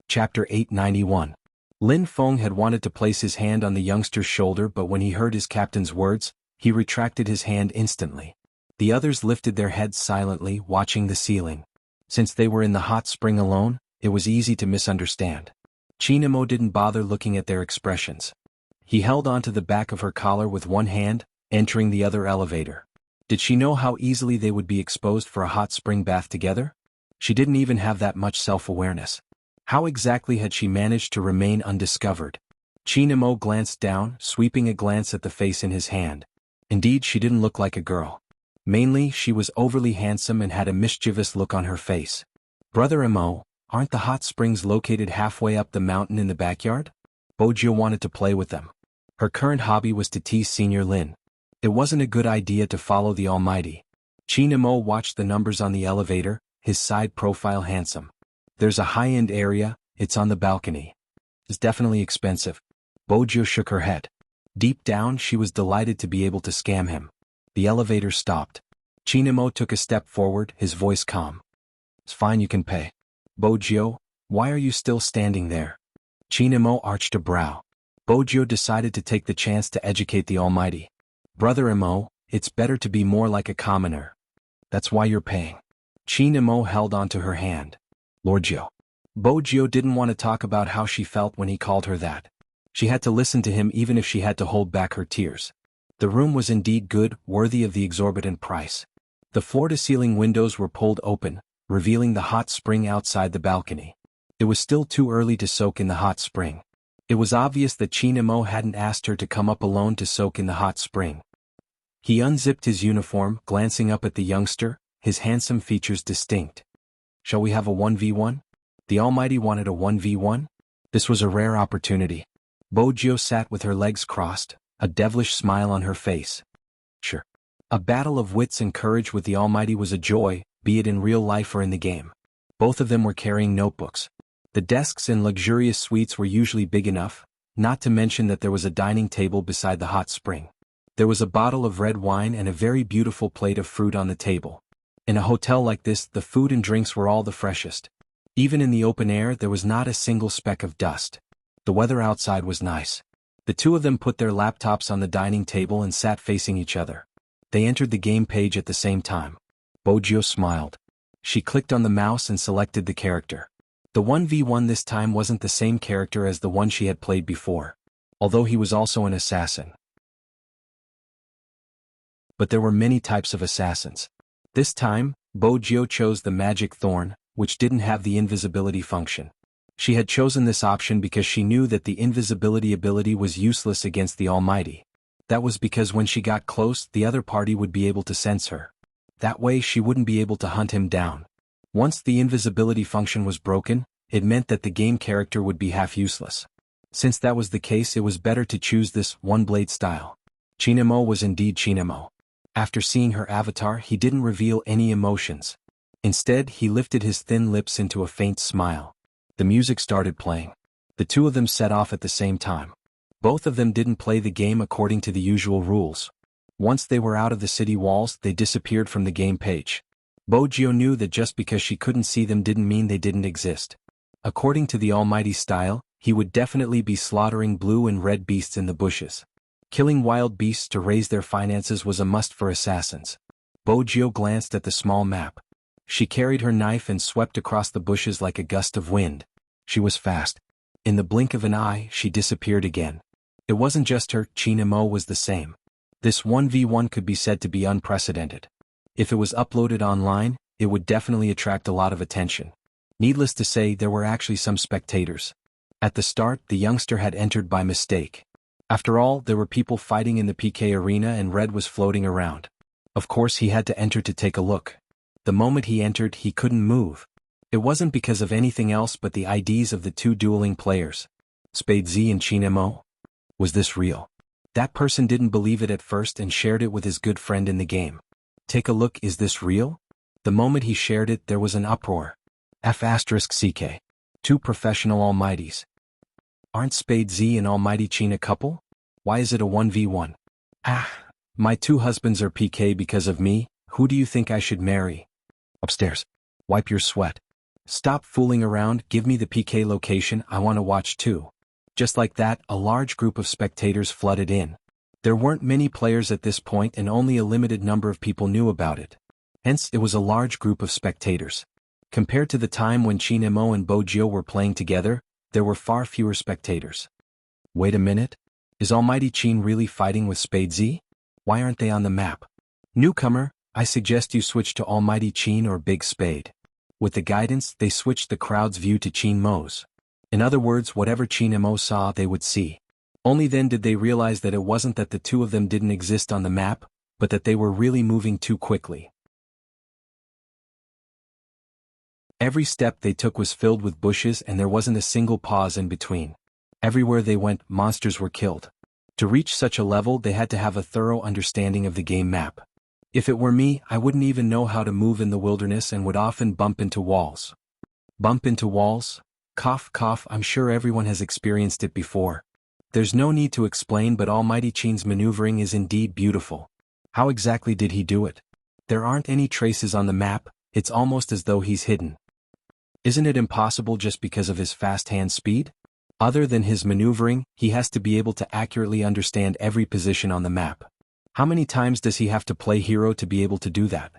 Chapter 891. Lin Feng had wanted to place his hand on the youngster's shoulder, but when he heard his captain's words, he retracted his hand instantly. The others lifted their heads silently, watching the ceiling. Since they were in the hot spring alone, it was easy to misunderstand. Chinamo didn't bother looking at their expressions. He held onto the back of her collar with one hand, entering the other elevator. Did she know how easily they would be exposed for a hot spring bath together? She didn't even have that much self-awareness. How exactly had she managed to remain undiscovered? Chinamo glanced down, sweeping a glance at the face in his hand. Indeed, she didn't look like a girl. Mainly, she was overly handsome and had a mischievous look on her face. "Brother Mo, aren't the hot springs located halfway up the mountain in the backyard?" Bo Jio wanted to play with them. Her current hobby was to tease Senior Lin. It wasn't a good idea to follow the Almighty. Chinamo watched the numbers on the elevator, his side profile handsome. "There's a high-end area, it's on the balcony. It's definitely expensive." Bo Jio shook her head. Deep down, she was delighted to be able to scam him. The elevator stopped. Chinamo took a step forward, his voice calm. "It's fine, you can pay." "Bo Jio, why are you still standing there?" Chinamo arched a brow. Bo Jio decided to take the chance to educate the Almighty. "Brother Mo, it's better to be more like a commoner. That's why you're paying." Chinamo held onto her hand. "Lord Jio." Bo Jio didn't want to talk about how she felt when he called her that. She had to listen to him even if she had to hold back her tears. The room was indeed good, worthy of the exorbitant price. The floor-to-ceiling windows were pulled open, revealing the hot spring outside the balcony. It was still too early to soak in the hot spring. It was obvious that Chinamo hadn't asked her to come up alone to soak in the hot spring. He unzipped his uniform, glancing up at the youngster, his handsome features distinct. "Shall we have a 1v1? The Almighty wanted a 1v1? This was a rare opportunity. Bo Jio sat with her legs crossed, a devilish smile on her face. Sure. A battle of wits and courage with the Almighty was a joy, be it in real life or in the game. Both of them were carrying notebooks. The desks in luxurious suites were usually big enough, not to mention that there was a dining table beside the hot spring. There was a bottle of red wine and a very beautiful plate of fruit on the table. In a hotel like this, the food and drinks were all the freshest. Even in the open air, there was not a single speck of dust. The weather outside was nice. The two of them put their laptops on the dining table and sat facing each other. They entered the game page at the same time. Bojio smiled. She clicked on the mouse and selected the character. The 1v1 this time wasn't the same character as the one she had played before, although he was also an assassin. But there were many types of assassins. This time, Bojio chose the magic thorn, which didn't have the invisibility function. She had chosen this option because she knew that the invisibility ability was useless against the Almighty. That was because when she got close, the other party would be able to sense her. That way she wouldn't be able to hunt him down. Once the invisibility function was broken, it meant that the game character would be half useless. Since that was the case, it was better to choose this one-blade style. Chinemo was indeed Chinemo. After seeing her avatar, he didn't reveal any emotions. Instead, he lifted his thin lips into a faint smile. The music started playing. The two of them set off at the same time. Both of them didn't play the game according to the usual rules. Once they were out of the city walls, they disappeared from the game page. Bojio knew that just because she couldn't see them didn't mean they didn't exist. According to the Almighty style, he would definitely be slaughtering blue and red beasts in the bushes. Killing wild beasts to raise their finances was a must for assassins. Bojio glanced at the small map. She carried her knife and swept across the bushes like a gust of wind. She was fast. In the blink of an eye, she disappeared again. It wasn't just her, Chinemo was the same. This 1v1 could be said to be unprecedented. If it was uploaded online, it would definitely attract a lot of attention. Needless to say, there were actually some spectators. At the start, the youngster had entered by mistake. After all, there were people fighting in the PK arena and Red was floating around. Of course, he had to enter to take a look. The moment he entered, he couldn't move. It wasn't because of anything else but the IDs of the two dueling players. Spade Z and Chinemo? Was this real? That person didn't believe it at first and shared it with his good friend in the game. Take a look, is this real? The moment he shared it, there was an uproar. F***CK. Two professional almighties. Aren't Spade Z and Almighty Chin a couple? Why is it a 1v1? My two husbands are PK because of me, who do you think I should marry? Upstairs. Wipe your sweat. Stop fooling around, give me the PK location, I want to watch too. Just like that, a large group of spectators flooded in. There weren't many players at this point and only a limited number of people knew about it. Hence, it was a large group of spectators. Compared to the time when Chinemo and Bojio were playing together, there were far fewer spectators. Wait a minute? Is Almighty Chin really fighting with Spade Z? Why aren't they on the map? Newcomer, I suggest you switch to Almighty Chin or Big Spade. With the guidance, they switched the crowd's view to Chinmo's. In other words, whatever Chinemo saw, they would see. Only then did they realize that it wasn't that the two of them didn't exist on the map, but that they were really moving too quickly. Every step they took was filled with bushes and there wasn't a single pause in between. Everywhere they went, monsters were killed. To reach such a level, they had to have a thorough understanding of the game map. If it were me, I wouldn't even know how to move in the wilderness and would often bump into walls. Bump into walls? Cough, cough, I'm sure everyone has experienced it before. There's no need to explain, but Almighty Chin's maneuvering is indeed beautiful. How exactly did he do it? There aren't any traces on the map, it's almost as though he's hidden. Isn't it impossible just because of his fast hand speed? Other than his maneuvering, he has to be able to accurately understand every position on the map. How many times does he have to play hero to be able to do that?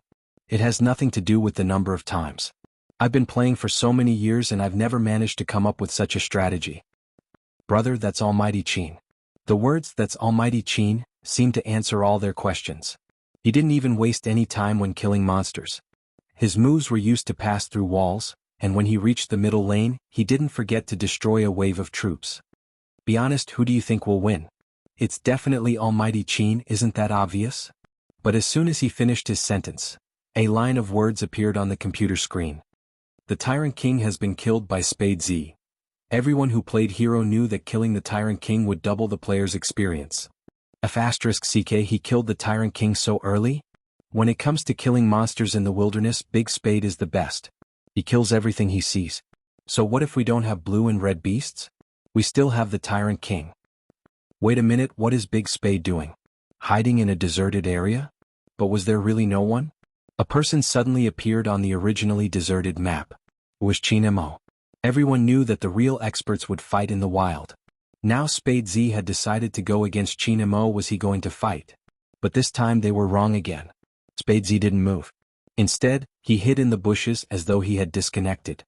It has nothing to do with the number of times. I've been playing for so many years and I've never managed to come up with such a strategy. Brother, that's Almighty Chin. The words, that's Almighty Chin, seemed to answer all their questions. He didn't even waste any time when killing monsters. His moves were used to pass through walls, and when he reached the middle lane, he didn't forget to destroy a wave of troops. Be honest, who do you think will win? It's definitely Almighty Chin, isn't that obvious? But as soon as he finished his sentence, a line of words appeared on the computer screen. The Tyrant King has been killed by Spade Z. Everyone who played hero knew that killing the Tyrant King would double the player's experience. F***CK, he killed the Tyrant King so early? When it comes to killing monsters in the wilderness, Big Spade is the best. He kills everything he sees. So what if we don't have blue and red beasts? We still have the Tyrant King. Wait a minute, what is Big Spade doing? Hiding in a deserted area? But was there really no one? A person suddenly appeared on the originally deserted map. It was Chinemo. Everyone knew that the real experts would fight in the wild. Now Spade Z had decided to go against Chinemo. Was he going to fight? But this time they were wrong again. Spadesy didn't move. Instead, he hid in the bushes as though he had disconnected.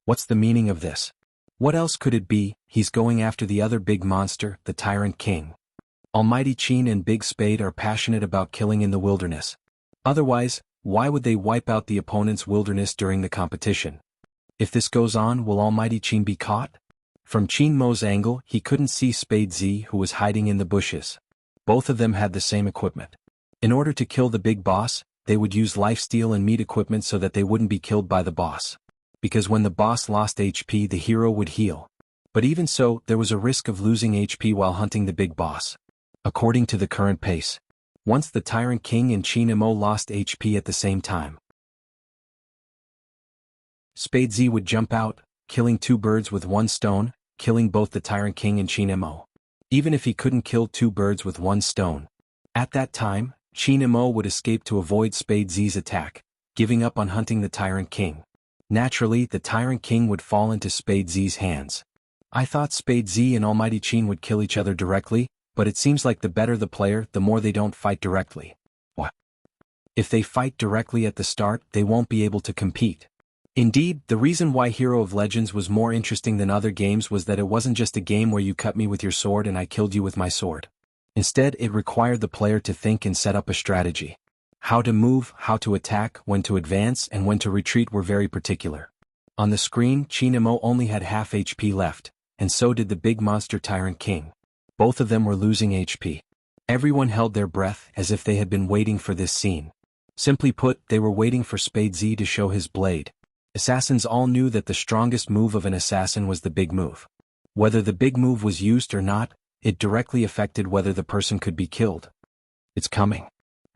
What's the meaning of this? What else could it be? He's going after the other big monster, the Tyrant King. Almighty Qin and Big Spade are passionate about killing in the wilderness. Otherwise, why would they wipe out the opponent's wilderness during the competition? If this goes on, will Almighty Qin be caught? From Qin Mo's angle, he couldn't see Spadesy, who was hiding in the bushes. Both of them had the same equipment. In order to kill the big boss, they would use lifesteal and meat equipment so that they wouldn't be killed by the boss. Because when the boss lost HP, the hero would heal. But even so, there was a risk of losing HP while hunting the big boss. According to the current pace, once the Tyrant King and Qin Mo lost HP at the same time, Spadesy would jump out, killing two birds with one stone, killing both the Tyrant King and Qin Mo. Even if he couldn't kill two birds with one stone. At that time, Qin Mo would escape to avoid Spadesy's attack, giving up on hunting the Tyrant King. Naturally, the Tyrant King would fall into Spadesy's hands. I thought Spadesy and Almighty Qin would kill each other directly, but it seems like the better the player, the more they don't fight directly. What? If they fight directly at the start, they won't be able to compete. Indeed, the reason why Hero of Legends was more interesting than other games was that it wasn't just a game where you cut me with your sword and I killed you with my sword. Instead, it required the player to think and set up a strategy. How to move, how to attack, when to advance, and when to retreat were very particular. On the screen, Qin Mo only had half HP left, and so did the big monster Tyrant King. Both of them were losing HP. Everyone held their breath as if they had been waiting for this scene. Simply put, they were waiting for Spadesy to show his blade. Assassins all knew that the strongest move of an assassin was the big move. Whether the big move was used or not, it directly affected whether the person could be killed. It's coming.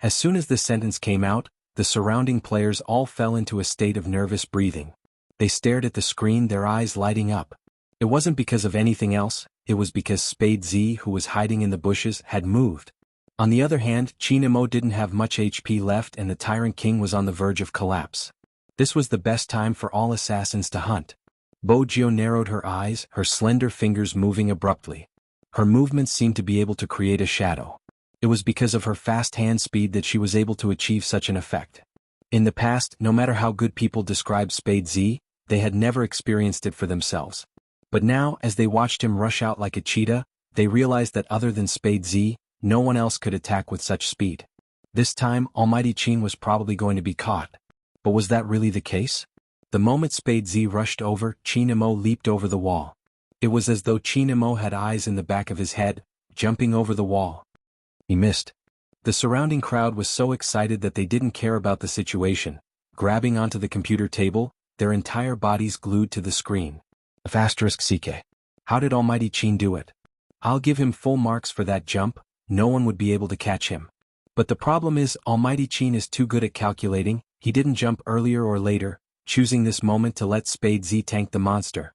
As soon as the sentence came out, the surrounding players all fell into a state of nervous breathing. They stared at the screen, their eyes lighting up. It wasn't because of anything else, it was because Spadesy, who was hiding in the bushes, had moved. On the other hand, Qin Mo didn't have much HP left and the Tyrant King was on the verge of collapse. This was the best time for all assassins to hunt. Bojio narrowed her eyes, her slender fingers moving abruptly. Her movements seemed to be able to create a shadow. It was because of her fast hand speed that she was able to achieve such an effect. In the past, no matter how good people described Spadesy, they had never experienced it for themselves. But now, as they watched him rush out like a cheetah, they realized that other than Spadesy, no one else could attack with such speed. This time, Almighty Qin was probably going to be caught. But was that really the case? The moment Spadesy rushed over, Qin Mo leaped over the wall. It was as though Qin Mo had eyes in the back of his head, jumping over the wall. He missed. The surrounding crowd was so excited that they didn't care about the situation, grabbing onto the computer table, their entire bodies glued to the screen. *CK. How did Almighty Qin do it? I'll give him full marks for that jump, no one would be able to catch him. But the problem is, Almighty Qin is too good at calculating, he didn't jump earlier or later, choosing this moment to let Spadesy tank the monster.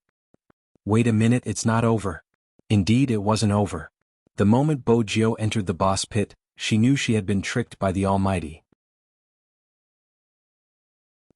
Wait a minute, it's not over. Indeed, it wasn't over. The moment Bojio entered the boss pit, she knew she had been tricked by the Almighty.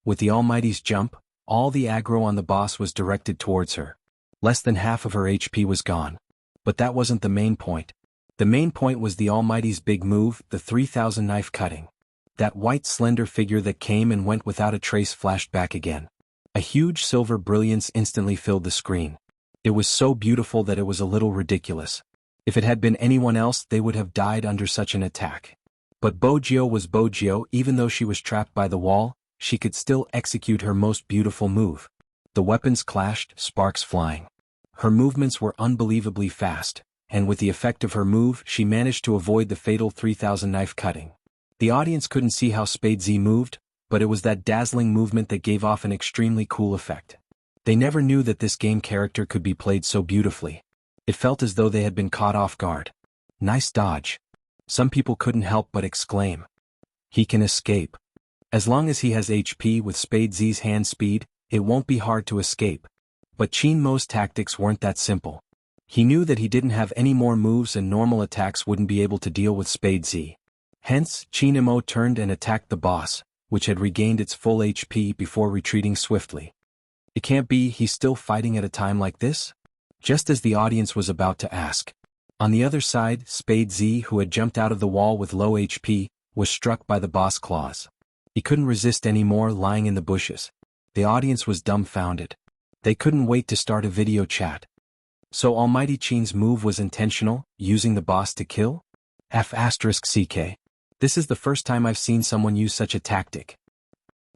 With the Almighty's jump, all the aggro on the boss was directed towards her. Less than half of her HP was gone. But that wasn't the main point. The main point was the Almighty's big move, the 3000 knife cutting. That white slender figure that came and went without a trace flashed back again. A huge silver brilliance instantly filled the screen. It was so beautiful that it was a little ridiculous. If it had been anyone else, they would have died under such an attack. But Bojio was Bojio, even though she was trapped by the wall, she could still execute her most beautiful move. The weapons clashed, sparks flying. Her movements were unbelievably fast, and with the effect of her move, she managed to avoid the fatal 3000 knife cutting. The audience couldn't see how Spadesy moved, but it was that dazzling movement that gave off an extremely cool effect. They never knew that this game character could be played so beautifully. It felt as though they had been caught off guard. Nice dodge. Some people couldn't help but exclaim. He can escape. As long as he has HP with Spadesy's hand speed, it won't be hard to escape. But Qin Mo's tactics weren't that simple. He knew that he didn't have any more moves and normal attacks wouldn't be able to deal with Spadesy. Hence, Qin Mo turned and attacked the boss, which had regained its full HP before retreating swiftly. It can't be he's still fighting at a time like this? Just as the audience was about to ask. On the other side, Spade Z, who had jumped out of the wall with low HP, was struck by the boss claws. He couldn't resist anymore, lying in the bushes. The audience was dumbfounded. They couldn't wait to start a video chat. So Almighty Chin's move was intentional, using the boss to kill? F***CK. This is the first time I've seen someone use such a tactic.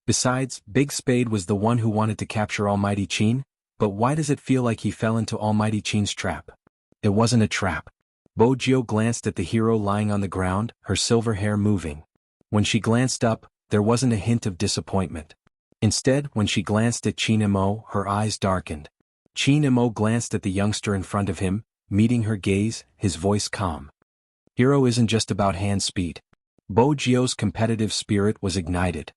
Besides, Big Spade was the one who wanted to capture Almighty Chin, but why does it feel like he fell into Almighty Chin's trap? It wasn't a trap. Bojio glanced at the hero lying on the ground, her silver hair moving. When she glanced up, there wasn't a hint of disappointment. Instead, when she glanced at Chin Mo, her eyes darkened. Chin Mo glanced at the youngster in front of him, meeting her gaze, his voice calm. Hero isn't just about hand speed. Bojio's competitive spirit was ignited.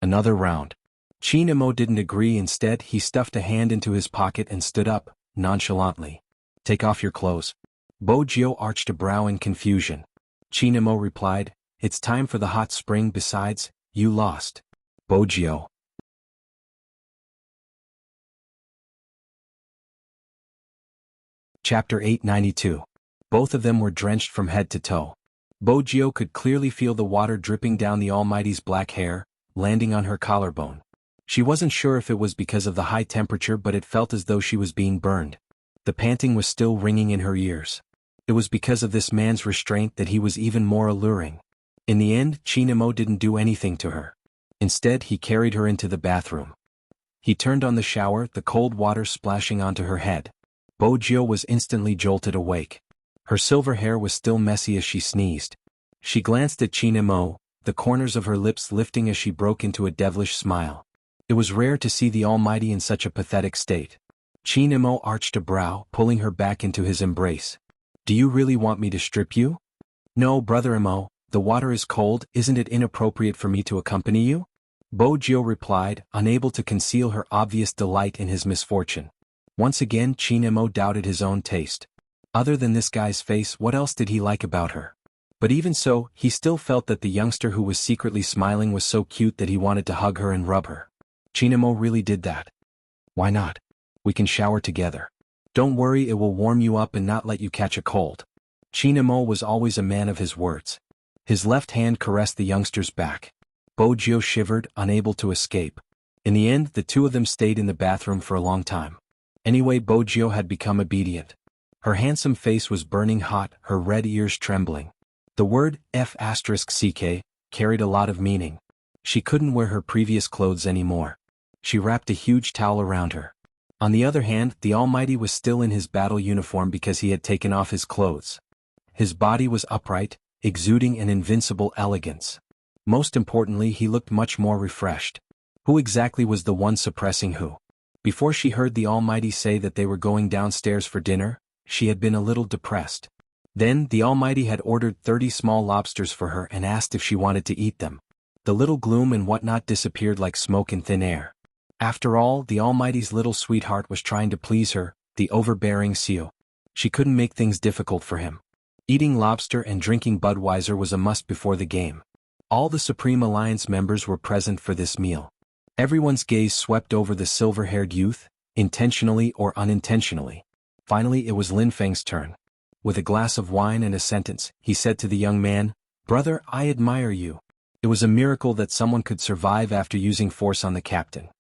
Another round. Chin Mo didn't agree. Instead, he stuffed a hand into his pocket and stood up, nonchalantly. Take off your clothes. Bojio arched a brow in confusion. Chin Mo replied, it's time for the hot spring. Besides, you lost. Bojio. Chapter 892. Both of them were drenched from head to toe. Bojio could clearly feel the water dripping down the Almighty's black hair, landing on her collarbone. She wasn't sure if it was because of the high temperature, but it felt as though she was being burned. The panting was still ringing in her ears. It was because of this man's restraint that he was even more alluring. In the end, Chin Mo didn't do anything to her. Instead, he carried her into the bathroom. He turned on the shower, the cold water splashing onto her head. Bojio was instantly jolted awake. Her silver hair was still messy as she sneezed. She glanced at Chin Mo, the corners of her lips lifting as she broke into a devilish smile. It was rare to see the Almighty in such a pathetic state. Chin Mo arched a brow, pulling her back into his embrace. Do you really want me to strip you? No, brother Mo, the water is cold. Isn't it inappropriate for me to accompany you? Bojio replied, unable to conceal her obvious delight in his misfortune. Once again, Chin Mo doubted his own taste. Other than this guy's face, what else did he like about her? But even so, he still felt that the youngster who was secretly smiling was so cute that he wanted to hug her and rub her. Chin Mo really did that. Why not? We can shower together. Don't worry, it will warm you up and not let you catch a cold. Chin Mo was always a man of his words. His left hand caressed the youngster's back. Bojio shivered, unable to escape. In the end, the two of them stayed in the bathroom for a long time. Anyway, Bojio had become obedient. Her handsome face was burning hot, her red ears trembling. The word F***CK carried a lot of meaning. She couldn't wear her previous clothes anymore. She wrapped a huge towel around her. On the other hand, the Almighty was still in his battle uniform because he had taken off his clothes. His body was upright, exuding an invincible elegance. Most importantly, he looked much more refreshed. Who exactly was the one suppressing who? Before she heard the Almighty say that they were going downstairs for dinner, she had been a little depressed. Then, the Almighty had ordered 30 small lobsters for her and asked if she wanted to eat them. The little gloom and whatnot disappeared like smoke in thin air. After all, the Almighty's little sweetheart was trying to please her, the overbearing Seo. She couldn't make things difficult for him. Eating lobster and drinking Budweiser was a must before the game. All the Supreme Alliance members were present for this meal. Everyone's gaze swept over the silver-haired youth, intentionally or unintentionally. Finally, it was Lin Feng's turn. With a glass of wine and a sentence, he said to the young man, "Brother, I admire you." It was a miracle that someone could survive after using force on the captain.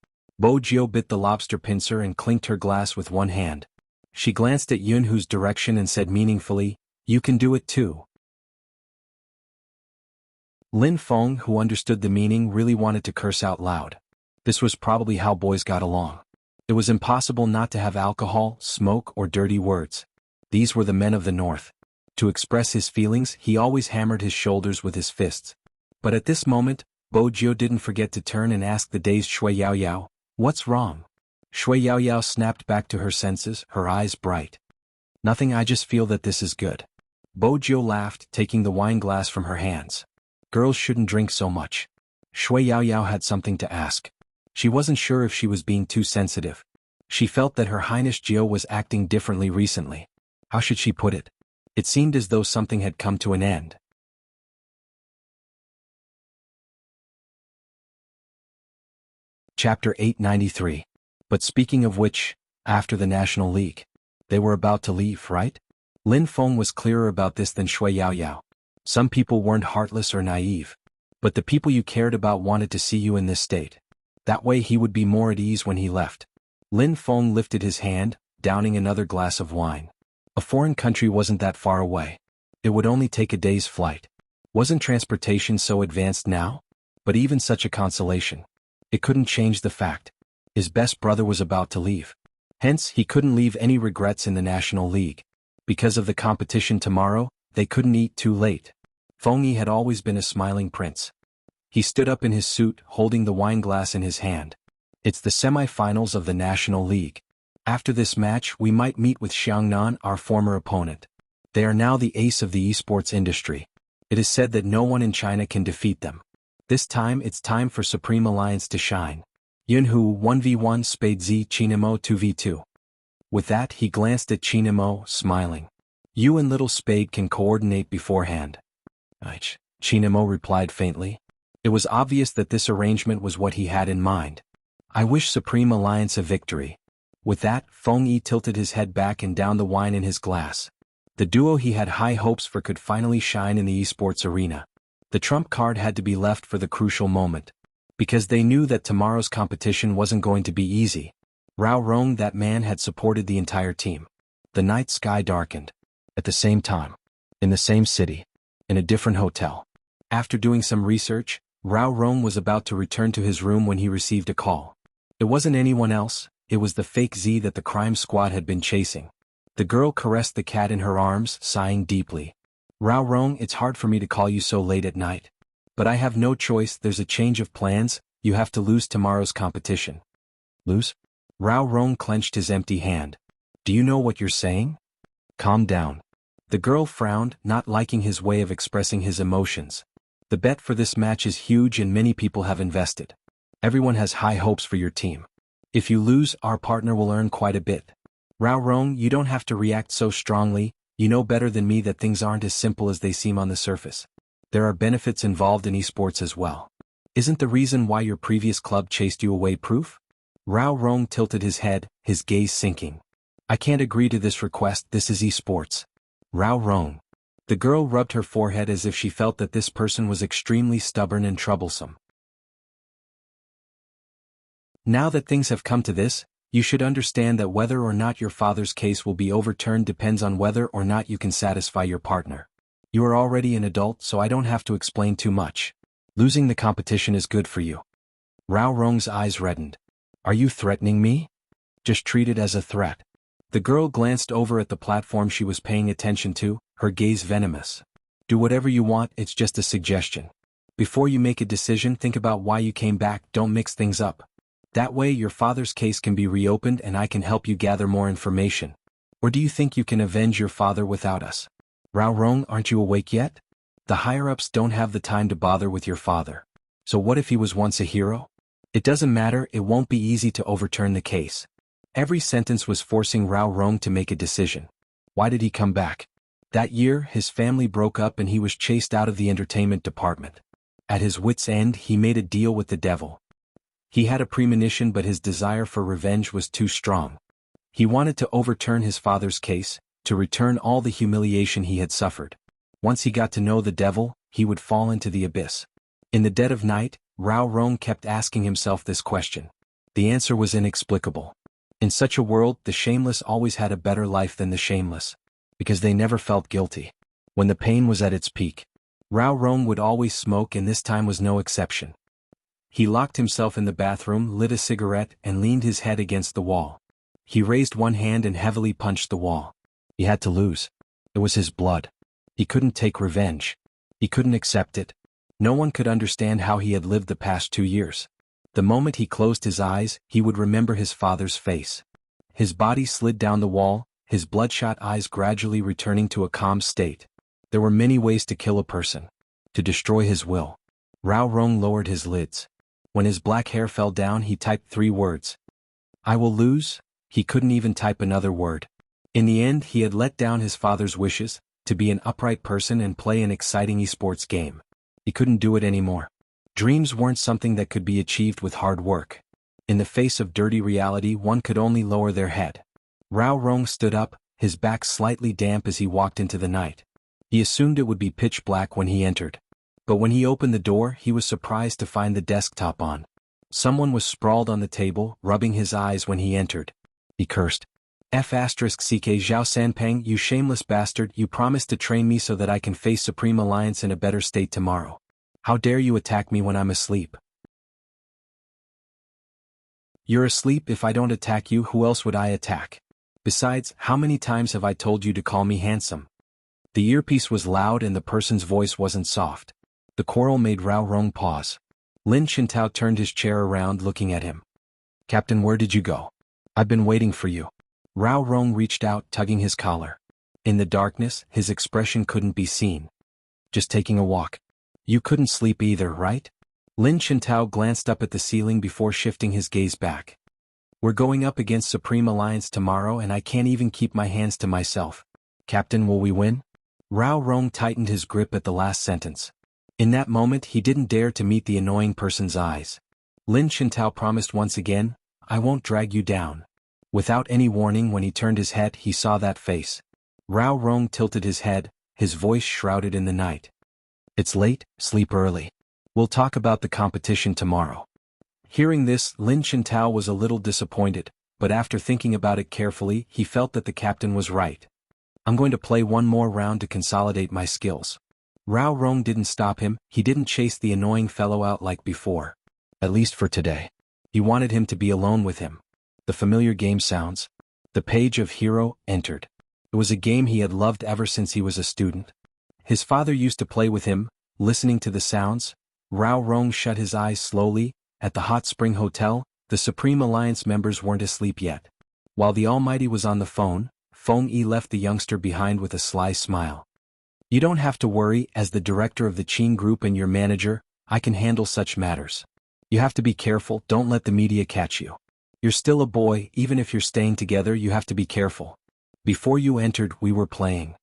Bojio bit the lobster pincer and clinked her glass with one hand. She glanced at Yunhu's direction and said meaningfully, "You can do it too." Lin Feng, who understood the meaning, really wanted to curse out loud. This was probably how boys got along. It was impossible not to have alcohol, smoke, or dirty words. These were the men of the North. To express his feelings, he always hammered his shoulders with his fists. But at this moment, Bojio didn't forget to turn and ask the dazed Shui Yao Yao, "What's wrong?" Shui Yao Yao snapped back to her senses, her eyes bright. "Nothing, I just feel that this is good." Bojio laughed, taking the wine glass from her hands. "Girls shouldn't drink so much." Shui Yao Yao had something to ask. She wasn't sure if she was being too sensitive. She felt that Her Highness Jiao was acting differently recently. How should she put it? It seemed as though something had come to an end. Chapter 893. But speaking of which, after the National League. They were about to leave, right? Lin Feng was clearer about this than Shui Yaoyao. Some people weren't heartless or naive. But the people you cared about wanted to see you in this state. That way he would be more at ease when he left. Lin Feng lifted his hand, downing another glass of wine. A foreign country wasn't that far away. It would only take a day's flight. Wasn't transportation so advanced now? But even such a consolation. It couldn't change the fact. His best brother was about to leave. Hence, he couldn't leave any regrets in the National League. Because of the competition tomorrow, they couldn't eat too late. Feng Yi had always been a smiling prince. He stood up in his suit, holding the wine glass in his hand. It's the semi-finals of the National League. After this match, we might meet with Xiangnan, our former opponent. They are now the ace of the esports industry. It is said that no one in China can defeat them. This time it's time for Supreme Alliance to shine. Yunhu 1v1 Spade Z Chinamo 2v2. With that he glanced at Chinamo, smiling. You and Little Spade can coordinate beforehand. Chinamo replied faintly. It was obvious that this arrangement was what he had in mind. I wish Supreme Alliance a victory. With that, Feng Yi tilted his head back and downed the wine in his glass. The duo he had high hopes for could finally shine in the esports arena. The trump card had to be left for the crucial moment. Because they knew that tomorrow's competition wasn't going to be easy. Rao Rong, that man, had supported the entire team. The night sky darkened. At the same time. In the same city. In a different hotel. After doing some research, Rao Rong was about to return to his room when he received a call. It wasn't anyone else, it was the fake Z that the crime squad had been chasing. The girl caressed the cat in her arms, sighing deeply. Rao Rong, it's hard for me to call you so late at night. But I have no choice, there's a change of plans, you have to lose tomorrow's competition. Lose? Rao Rong clenched his empty hand. Do you know what you're saying? Calm down. The girl frowned, not liking his way of expressing his emotions. The bet for this match is huge and many people have invested. Everyone has high hopes for your team. If you lose, our partner will earn quite a bit. Rao Rong, you don't have to react so strongly, you know better than me that things aren't as simple as they seem on the surface. There are benefits involved in esports as well. Isn't the reason why your previous club chased you away proof? Rao Rong tilted his head, his gaze sinking. I can't agree to this request, this is esports. Rao Rong. The girl rubbed her forehead as if she felt that this person was extremely stubborn and troublesome. Now that things have come to this, you should understand that whether or not your father's case will be overturned depends on whether or not you can satisfy your partner. You are already an adult, so I don't have to explain too much. Losing the competition is good for you. Rao Rong's eyes reddened. Are you threatening me? Just treat it as a threat. The girl glanced over at the platform she was paying attention to, her gaze venomous. Do whatever you want, it's just a suggestion. Before you make a decision, think about why you came back, don't mix things up. That way your father's case can be reopened and I can help you gather more information. Or do you think you can avenge your father without us? Rao Rong, aren't you awake yet? The higher-ups don't have the time to bother with your father. So what if he was once a hero? It doesn't matter, it won't be easy to overturn the case. Every sentence was forcing Rao Rong to make a decision. Why did he come back? That year, his family broke up and he was chased out of the entertainment department. At his wit's end, he made a deal with the devil. He had a premonition, but his desire for revenge was too strong. He wanted to overturn his father's case, to return all the humiliation he had suffered. Once he got to know the devil, he would fall into the abyss. In the dead of night, Rao Rong kept asking himself this question. The answer was inexplicable. In such a world, the shameless always had a better life than the shameless. Because they never felt guilty. When the pain was at its peak. Rao Rong would always smoke, and this time was no exception. He locked himself in the bathroom, lit a cigarette, and leaned his head against the wall. He raised one hand and heavily punched the wall. He had to lose. It was his blood. He couldn't take revenge. He couldn't accept it. No one could understand how he had lived the past 2 years. The moment he closed his eyes, he would remember his father's face. His body slid down the wall, his bloodshot eyes gradually returning to a calm state. There were many ways to kill a person. To destroy his will. Rao Rong lowered his lids. When his black hair fell down, he typed 3 words. I will lose. He couldn't even type another word. In the end, he had let down his father's wishes, to be an upright person and play an exciting esports game. He couldn't do it anymore. Dreams weren't something that could be achieved with hard work. In the face of dirty reality, one could only lower their head. Rao Rong stood up, his back slightly damp as he walked into the night. He assumed it would be pitch black when he entered. But when he opened the door, he was surprised to find the desktop on. Someone was sprawled on the table, rubbing his eyes when he entered. He cursed. F***ck Zhao Sanpeng, you shameless bastard, you promised to train me so that I can face Supreme Alliance in a better state tomorrow. How dare you attack me when I'm asleep? You're asleep. If I don't attack you, who else would I attack? Besides, how many times have I told you to call me handsome? The earpiece was loud and the person's voice wasn't soft. The quarrel made Rao Rong pause. Lin Chintao turned his chair around looking at him. Captain, where did you go? I've been waiting for you. Rao Rong reached out, tugging his collar. In the darkness, his expression couldn't be seen. Just taking a walk. You couldn't sleep either, right? Lin Chintao glanced up at the ceiling before shifting his gaze back. We're going up against Supreme Alliance tomorrow and I can't even keep my hands to myself. Captain, will we win? Rao Rong tightened his grip at the last sentence. In that moment he didn't dare to meet the annoying person's eyes. Lin Chintao promised once again, I won't drag you down. Without any warning, when he turned his head he saw that face. Rao Rong tilted his head, his voice shrouded in the night. It's late, sleep early. We'll talk about the competition tomorrow. Hearing this, Lin Chintao was a little disappointed, but after thinking about it carefully he felt that the captain was right. I'm going to play one more round to consolidate my skills. Rao Rong didn't stop him, he didn't chase the annoying fellow out like before. At least for today. He wanted him to be alone with him. The familiar game sounds. The page of Hero entered. It was a game he had loved ever since he was a student. His father used to play with him, listening to the sounds. Rao Rong shut his eyes slowly. At the Hot Spring Hotel, the Supreme Alliance members weren't asleep yet. While the Almighty was on the phone, Feng Yi left the youngster behind with a sly smile. You don't have to worry, as the director of the Qin Group and your manager, I can handle such matters. You have to be careful, don't let the media catch you. You're still a boy, even if you're staying together you have to be careful. Before you entered we were playing.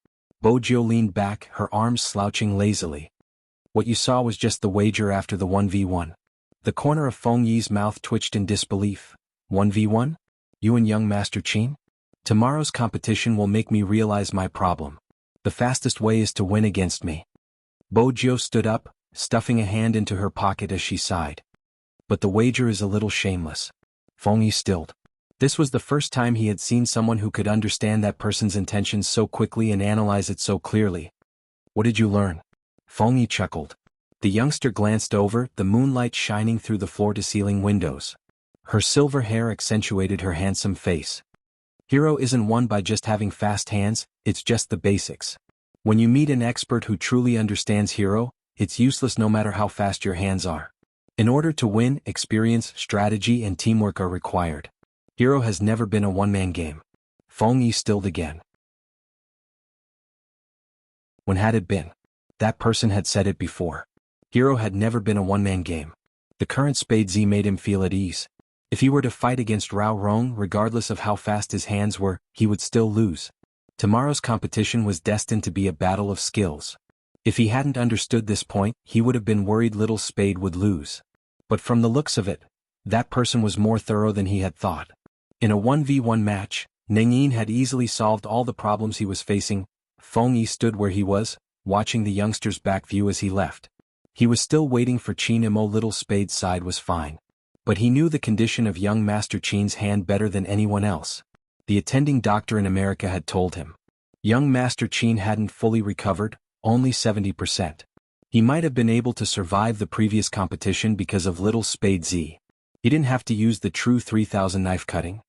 Bojiu leaned back, her arms slouching lazily. What you saw was just the wager after the 1v1. The corner of Feng Yi's mouth twitched in disbelief. 1v1? You and young Master Qin? Tomorrow's competition will make me realize my problem. The fastest way is to win against me. Bojiu stood up, stuffing a hand into her pocket as she sighed. But the wager is a little shameless. Feng Yi stilled. This was the first time he had seen someone who could understand that person's intentions so quickly and analyze it so clearly. What did you learn? Feng Yi chuckled. The youngster glanced over, the moonlight shining through the floor-to-ceiling windows. Her silver hair accentuated her handsome face. Hero isn't won by just having fast hands, it's just the basics. When you meet an expert who truly understands Hero, it's useless no matter how fast your hands are. In order to win, experience, strategy and teamwork are required. Hero has never been a one-man game. Feng Yi stilled again. When had it been? That person had said it before. Hero had never been a one-man game. The current Spade Z made him feel at ease. If he were to fight against Rao Rong, regardless of how fast his hands were, he would still lose. Tomorrow's competition was destined to be a battle of skills. If he hadn't understood this point, he would have been worried little Spade would lose. But from the looks of it, that person was more thorough than he had thought. In a 1v1 match, Nengyin had easily solved all the problems he was facing. Feng Yi stood where he was, watching the youngster's back view as he left. He was still waiting for Qin Mo. Little Spade's side was fine. But he knew the condition of young Master Qin's hand better than anyone else. The attending doctor in America had told him. Young Master Qin hadn't fully recovered, only 70%. He might have been able to survive the previous competition because of Little Spade Z. He didn't have to use the true 3000 knife cutting.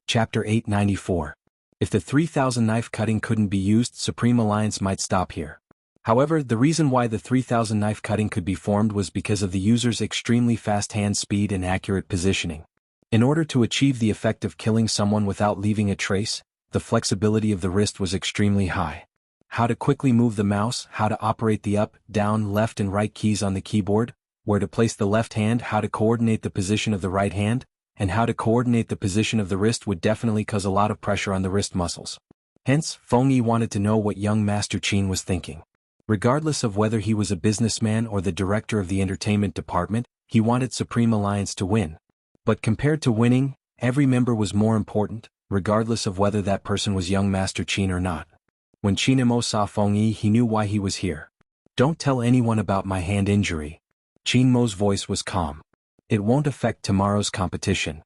Chapter 894. If the 3000 knife cutting couldn't be used, Supreme Alliance might stop here. However, the reason why the 3000 knife cutting could be formed was because of the user's extremely fast hand speed and accurate positioning. In order to achieve the effect of killing someone without leaving a trace, the flexibility of the wrist was extremely high. How to quickly move the mouse, how to operate the up, down, left and right keys on the keyboard, where to place the left hand, how to coordinate the position of the right hand, and how to coordinate the position of the wrist would definitely cause a lot of pressure on the wrist muscles. Hence, Feng Yi wanted to know what young Master Qin was thinking. Regardless of whether he was a businessman or the director of the entertainment department, he wanted Supreme Alliance to win. But compared to winning, every member was more important, regardless of whether that person was young Master Qin or not. When Qin Emo saw Feng Yi, he knew why he was here. Don't tell anyone about my hand injury. Qin Mo's voice was calm. It won't affect tomorrow's competition.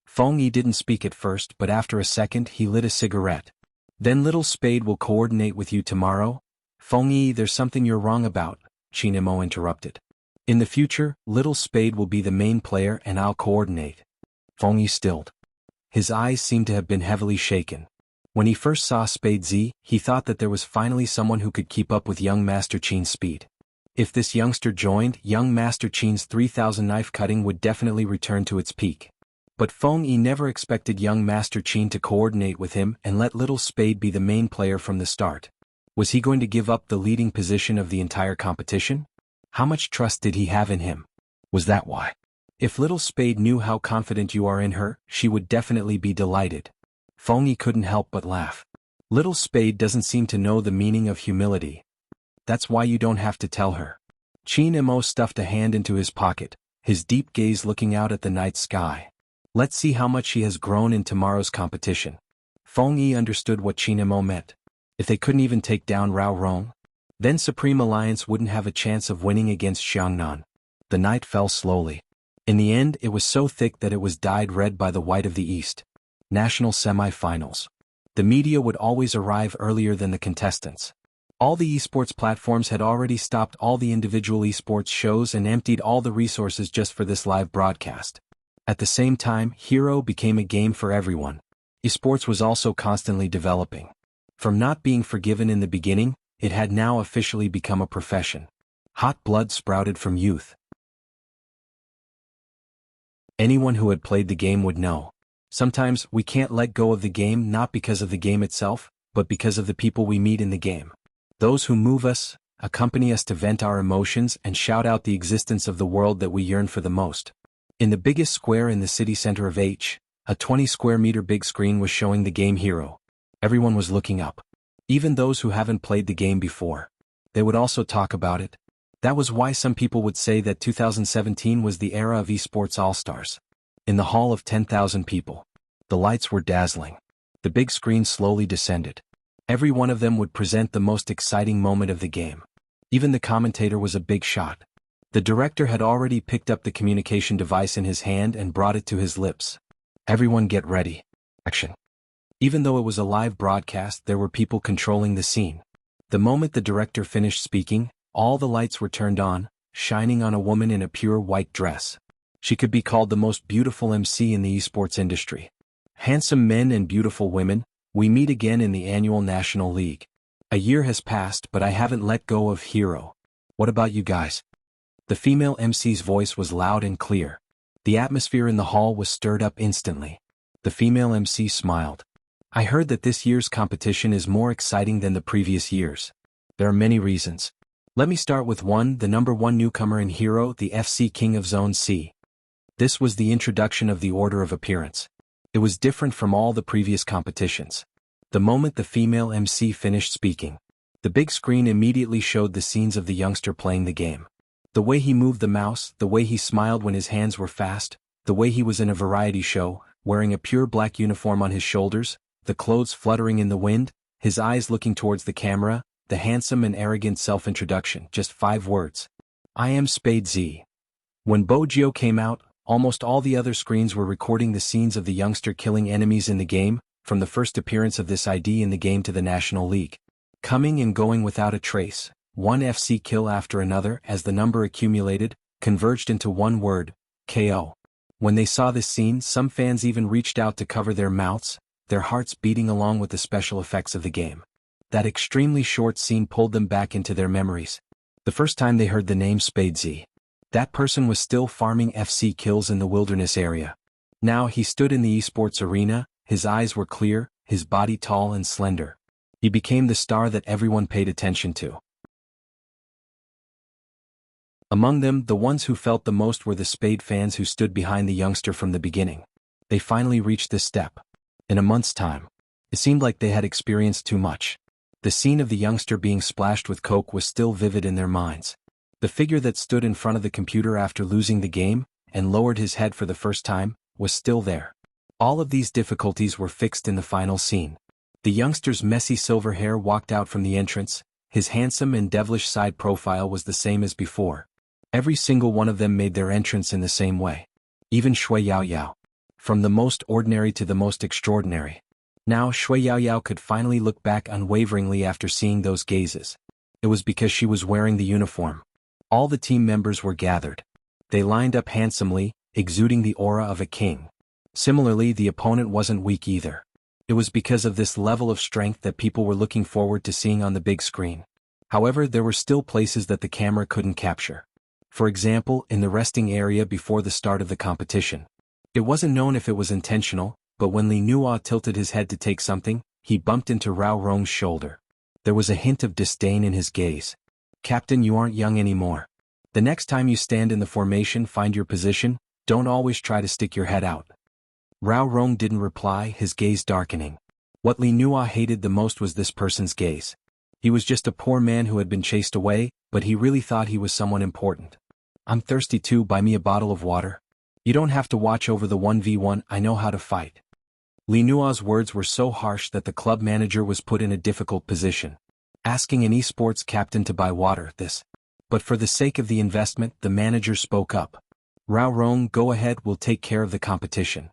Feng Yi didn't speak at first, but after a second he lit a cigarette. Then Little Spade will coordinate with you tomorrow? Feng Yi, there's something you're wrong about, Qin Emo interrupted. In the future, Little Spade will be the main player and I'll coordinate. Feng Yi stilled. His eyes seemed to have been heavily shaken. When he first saw Spade Z, he thought that there was finally someone who could keep up with young Master Qin's speed. If this youngster joined, young Master Qin's 3000 knife cutting would definitely return to its peak. But Feng Yi never expected young Master Qin to coordinate with him and let Little Spade be the main player from the start. Was he going to give up the leading position of the entire competition? How much trust did he have in him? Was that why? If Little Spade knew how confident you are in her, she would definitely be delighted. Feng Yi couldn't help but laugh. Little Spade doesn't seem to know the meaning of humility. That's why you don't have to tell her. Qin Emo stuffed a hand into his pocket, his deep gaze looking out at the night sky. Let's see how much he has grown in tomorrow's competition. Feng Yi understood what Qin Emo meant. If they couldn't even take down Rao Rong, then Supreme Alliance wouldn't have a chance of winning against Xiangnan. The night fell slowly. In the end, it was so thick that it was dyed red by the white of the east. National semi-finals. The media would always arrive earlier than the contestants. All the esports platforms had already stopped all the individual esports shows and emptied all the resources just for this live broadcast. At the same time, Hero became a game for everyone. Esports was also constantly developing. From not being forgiven in the beginning, it had now officially become a profession. Hot blood sprouted from youth. Anyone who had played the game would know. Sometimes we can't let go of the game not because of the game itself, but because of the people we meet in the game. Those who move us, accompany us to vent our emotions and shout out the existence of the world that we yearn for the most. In the biggest square in the city center of H, a 20 square meter big screen was showing the game Hero. Everyone was looking up. Even those who haven't played the game before. They would also talk about it. That was why some people would say that 2017 was the era of esports all-stars. In the hall of 10,000 people. The lights were dazzling. The big screen slowly descended. Every one of them would present the most exciting moment of the game. Even the commentator was a big shot. The director had already picked up the communication device in his hand and brought it to his lips. Everyone get ready. Action. Even though it was a live broadcast, there were people controlling the scene. The moment the director finished speaking, all the lights were turned on, shining on a woman in a pure white dress. She could be called the most beautiful MC in the esports industry. Handsome men and beautiful women, we meet again in the annual National League. A year has passed, but I haven't let go of Hero. What about you guys? The female MC's voice was loud and clear. The atmosphere in the hall was stirred up instantly. The female MC smiled. I heard that this year's competition is more exciting than the previous years. There are many reasons. Let me start with one, the number one newcomer in Hero, the FC King of Zone C. This was the introduction of the order of appearance. It was different from all the previous competitions. The moment the female MC finished speaking, the big screen immediately showed the scenes of the youngster playing the game. The way he moved the mouse, the way he smiled when his hands were fast, the way he was in a variety show, wearing a pure black uniform on his shoulders, the clothes fluttering in the wind, his eyes looking towards the camera, the handsome and arrogant self-introduction, just 5 words. I am Spade Z. When Bojio came out, almost all the other screens were recording the scenes of the youngster killing enemies in the game, from the first appearance of this ID in the game to the National League. Coming and going without a trace, one FC kill after another as the number accumulated, converged into one word, KO. When they saw this scene, some fans even reached out to cover their mouths, their hearts beating along with the special effects of the game. That extremely short scene pulled them back into their memories. The first time they heard the name Spade Z. That person was still farming FC kills in the wilderness area. Now he stood in the esports arena, his eyes were clear, his body tall and slender. He became the star that everyone paid attention to. Among them, the ones who felt the most were the Spade fans who stood behind the youngster from the beginning. They finally reached this step. In a month's time. It seemed like they had experienced too much. The scene of the youngster being splashed with coke was still vivid in their minds. The figure that stood in front of the computer after losing the game, and lowered his head for the first time, was still there. All of these difficulties were fixed in the final scene. The youngster's messy silver hair walked out from the entrance, his handsome and devilish side profile was the same as before. Every single one of them made their entrance in the same way. Even Shui Yao Yao. From the most ordinary to the most extraordinary. Now Shui Yao Yao could finally look back unwaveringly after seeing those gazes. It was because she was wearing the uniform. All the team members were gathered. They lined up handsomely, exuding the aura of a king. Similarly, the opponent wasn't weak either. It was because of this level of strength that people were looking forward to seeing on the big screen. However, there were still places that the camera couldn't capture. For example, in the resting area before the start of the competition. It wasn't known if it was intentional, but when Li Nuo tilted his head to take something, he bumped into Rao Rong's shoulder. There was a hint of disdain in his gaze. "Captain, you aren't young anymore. The next time you stand in the formation, find your position, don't always try to stick your head out." Rao Rong didn't reply, his gaze darkening. What Li Nuo hated the most was this person's gaze. He was just a poor man who had been chased away, but he really thought he was someone important. "I'm thirsty too, buy me a bottle of water." "You don't have to watch over the 1v1, I know how to fight." Li Nuo's words were so harsh that the club manager was put in a difficult position. Asking an esports captain to buy water, But for the sake of the investment, the manager spoke up. "Rao Rong, go ahead, we'll take care of the competition."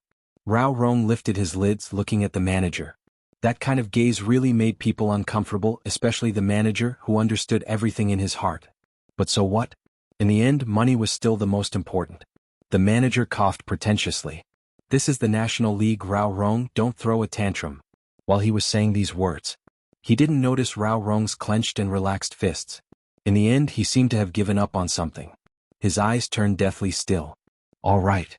Rao Rong lifted his lids, looking at the manager. That kind of gaze really made people uncomfortable, especially the manager, who understood everything in his heart. But so what? In the end, money was still the most important. The manager coughed pretentiously. "This is the National League, Rao Rong, don't throw a tantrum." While he was saying these words, he didn't notice Rao Rong's clenched and relaxed fists. In the end, he seemed to have given up on something. His eyes turned deathly still. "All right."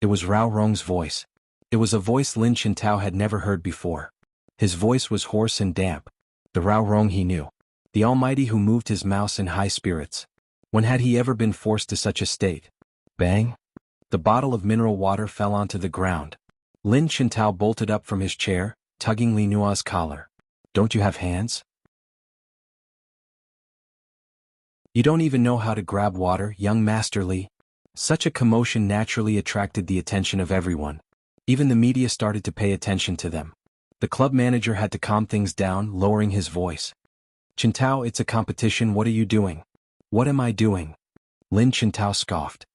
It was Rao Rong's voice. It was a voice Lin Chintao had never heard before. His voice was hoarse and damp. The Rao Rong he knew. The Almighty who moved his mouse in high spirits. When had he ever been forced to such a state? Bang! The bottle of mineral water fell onto the ground. Lin Chintao bolted up from his chair, tugging Li Nuo's collar. "Don't you have hands? You don't even know how to grab water, young Master Li." Such a commotion naturally attracted the attention of everyone. Even the media started to pay attention to them. The club manager had to calm things down, lowering his voice. "Chintao, it's a competition, what are you doing?" "What am I doing?" Lin Chintao scoffed.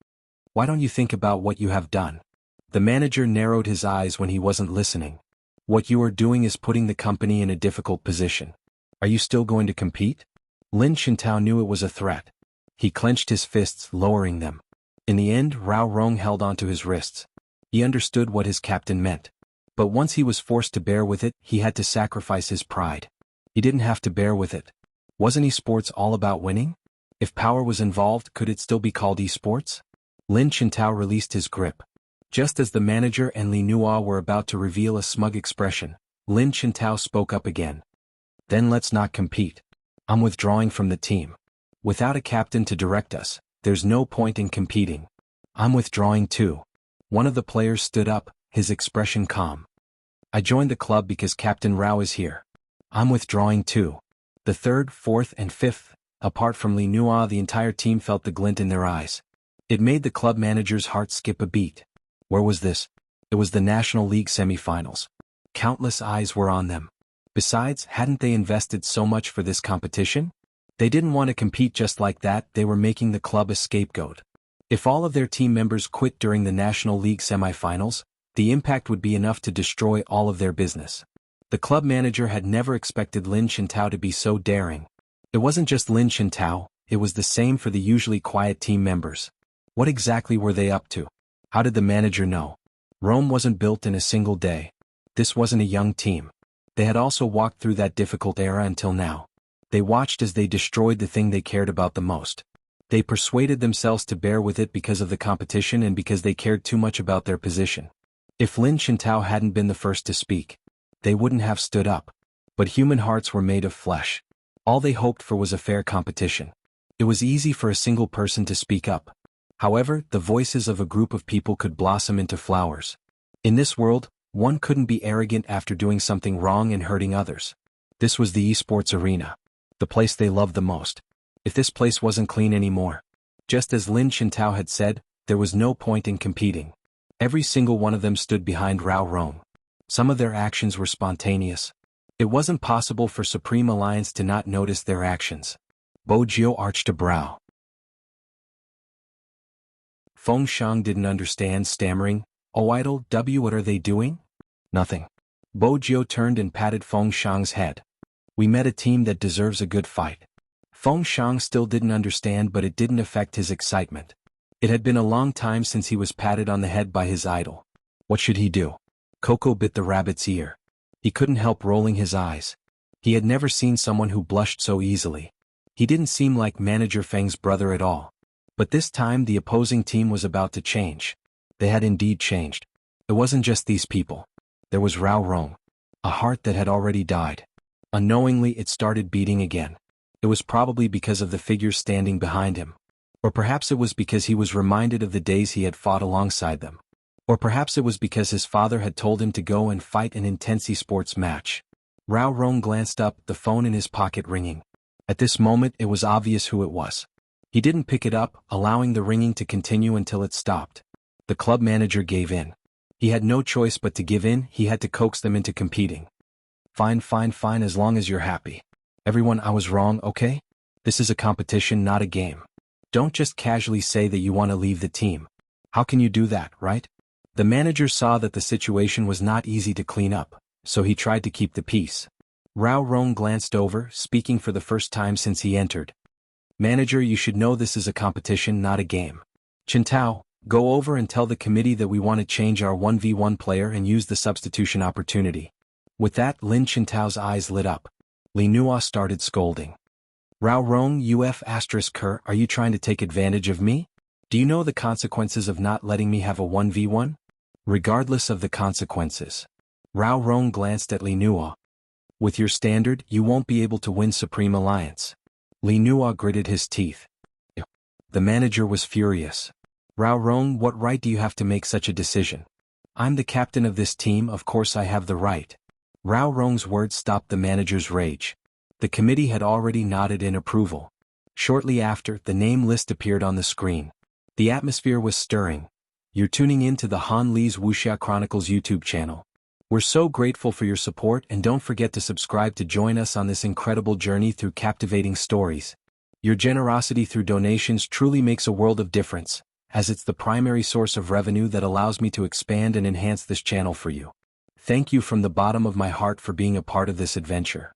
"Why don't you think about what you have done?" The manager narrowed his eyes when he wasn't listening. "What you are doing is putting the company in a difficult position. Are you still going to compete?" Lin Chintao knew it was a threat. He clenched his fists, lowering them. In the end, Rao Rong held onto his wrists. He understood what his captain meant. But once he was forced to bear with it, he had to sacrifice his pride. He didn't have to bear with it. Wasn't esports all about winning? If power was involved, could it still be called esports? Lin Chintao released his grip. Just as the manager and Li Nuo were about to reveal a smug expression, Lin Chintao spoke up again. "Then let's not compete. I'm withdrawing from the team. Without a captain to direct us, there's no point in competing." "I'm withdrawing too." One of the players stood up, his expression calm. "I joined the club because Captain Rao is here." "I'm withdrawing too." The third, fourth, and fifth, apart from Li Nuo, the entire team felt the glint in their eyes. It made the club manager's heart skip a beat. Where was this? It was the National League semi-finals. Countless eyes were on them. Besides, hadn't they invested so much for this competition? They didn't want to compete just like that, they were making the club a scapegoat. If all of their team members quit during the National League semi-finals, the impact would be enough to destroy all of their business. The club manager had never expected Lin Chintao to be so daring. It wasn't just Lin Chintao, it was the same for the usually quiet team members. What exactly were they up to? How did the manager know? Rome wasn't built in a single day. This wasn't a young team. They had also walked through that difficult era until now. They watched as they destroyed the thing they cared about the most. They persuaded themselves to bear with it because of the competition and because they cared too much about their position. If Lin Chintao hadn't been the first to speak, they wouldn't have stood up. But human hearts were made of flesh. All they hoped for was a fair competition. It was easy for a single person to speak up. However, the voices of a group of people could blossom into flowers. In this world, one couldn't be arrogant after doing something wrong and hurting others. This was the esports arena. The place they loved the most. If this place wasn't clean anymore. Just as Lin Chintao had said, there was no point in competing. Every single one of them stood behind Rao Rong. Some of their actions were spontaneous. It wasn't possible for Supreme Alliance to not notice their actions. Bo Jiu arched a brow. Feng Shang didn't understand, stammering, "Oh idol, what are they doing?" "Nothing." Bo Jiu turned and patted Feng Shang's head. "We met a team that deserves a good fight." Feng Shang still didn't understand, but it didn't affect his excitement. It had been a long time since he was patted on the head by his idol. What should he do? Coco bit the rabbit's ear. He couldn't help rolling his eyes. He had never seen someone who blushed so easily. He didn't seem like Manager Feng's brother at all. But this time the opposing team was about to change. They had indeed changed. It wasn't just these people. There was Rao Rong. A heart that had already died. Unknowingly it started beating again. It was probably because of the figures standing behind him. Or perhaps it was because he was reminded of the days he had fought alongside them. Or perhaps it was because his father had told him to go and fight an intense esports match. Rao Rong glanced up, the phone in his pocket ringing. At this moment it was obvious who it was. He didn't pick it up, allowing the ringing to continue until it stopped. The club manager gave in. He had no choice but to give in. He had to coax them into competing. Fine, as long as you're happy. Everyone, I was wrong, okay? This is a competition, not a game. Don't just casually say that you want to leave the team. How can you do that, right? The manager saw that the situation was not easy to clean up, so he tried to keep the peace. Rao Rong glanced over, speaking for the first time since he entered. "Manager, you should know this is a competition, not a game. Qintao, go over and tell the committee that we want to change our 1v1 player and use the substitution opportunity." With that, Lin Qintao's eyes lit up. Li Nuo started scolding. "Rao Rong, UF***, are you trying to take advantage of me? Do you know the consequences of not letting me have a 1v1? Regardless of the consequences." Rao Rong glanced at Li Nuo. "With your standard, you won't be able to win Supreme Alliance." Li Nuo gritted his teeth. The manager was furious. "Rao Rong, what right do you have to make such a decision? I'm the captain of this team, of course I have the right." Rao Rong's words stopped the manager's rage. The committee had already nodded in approval. Shortly after, the name list appeared on the screen. The atmosphere was stirring. You're tuning in to the Han Li's Wuxia Chronicles YouTube channel. We're so grateful for your support, and don't forget to subscribe to join us on this incredible journey through captivating stories. Your generosity through donations truly makes a world of difference, as it's the primary source of revenue that allows me to expand and enhance this channel for you. Thank you from the bottom of my heart for being a part of this adventure.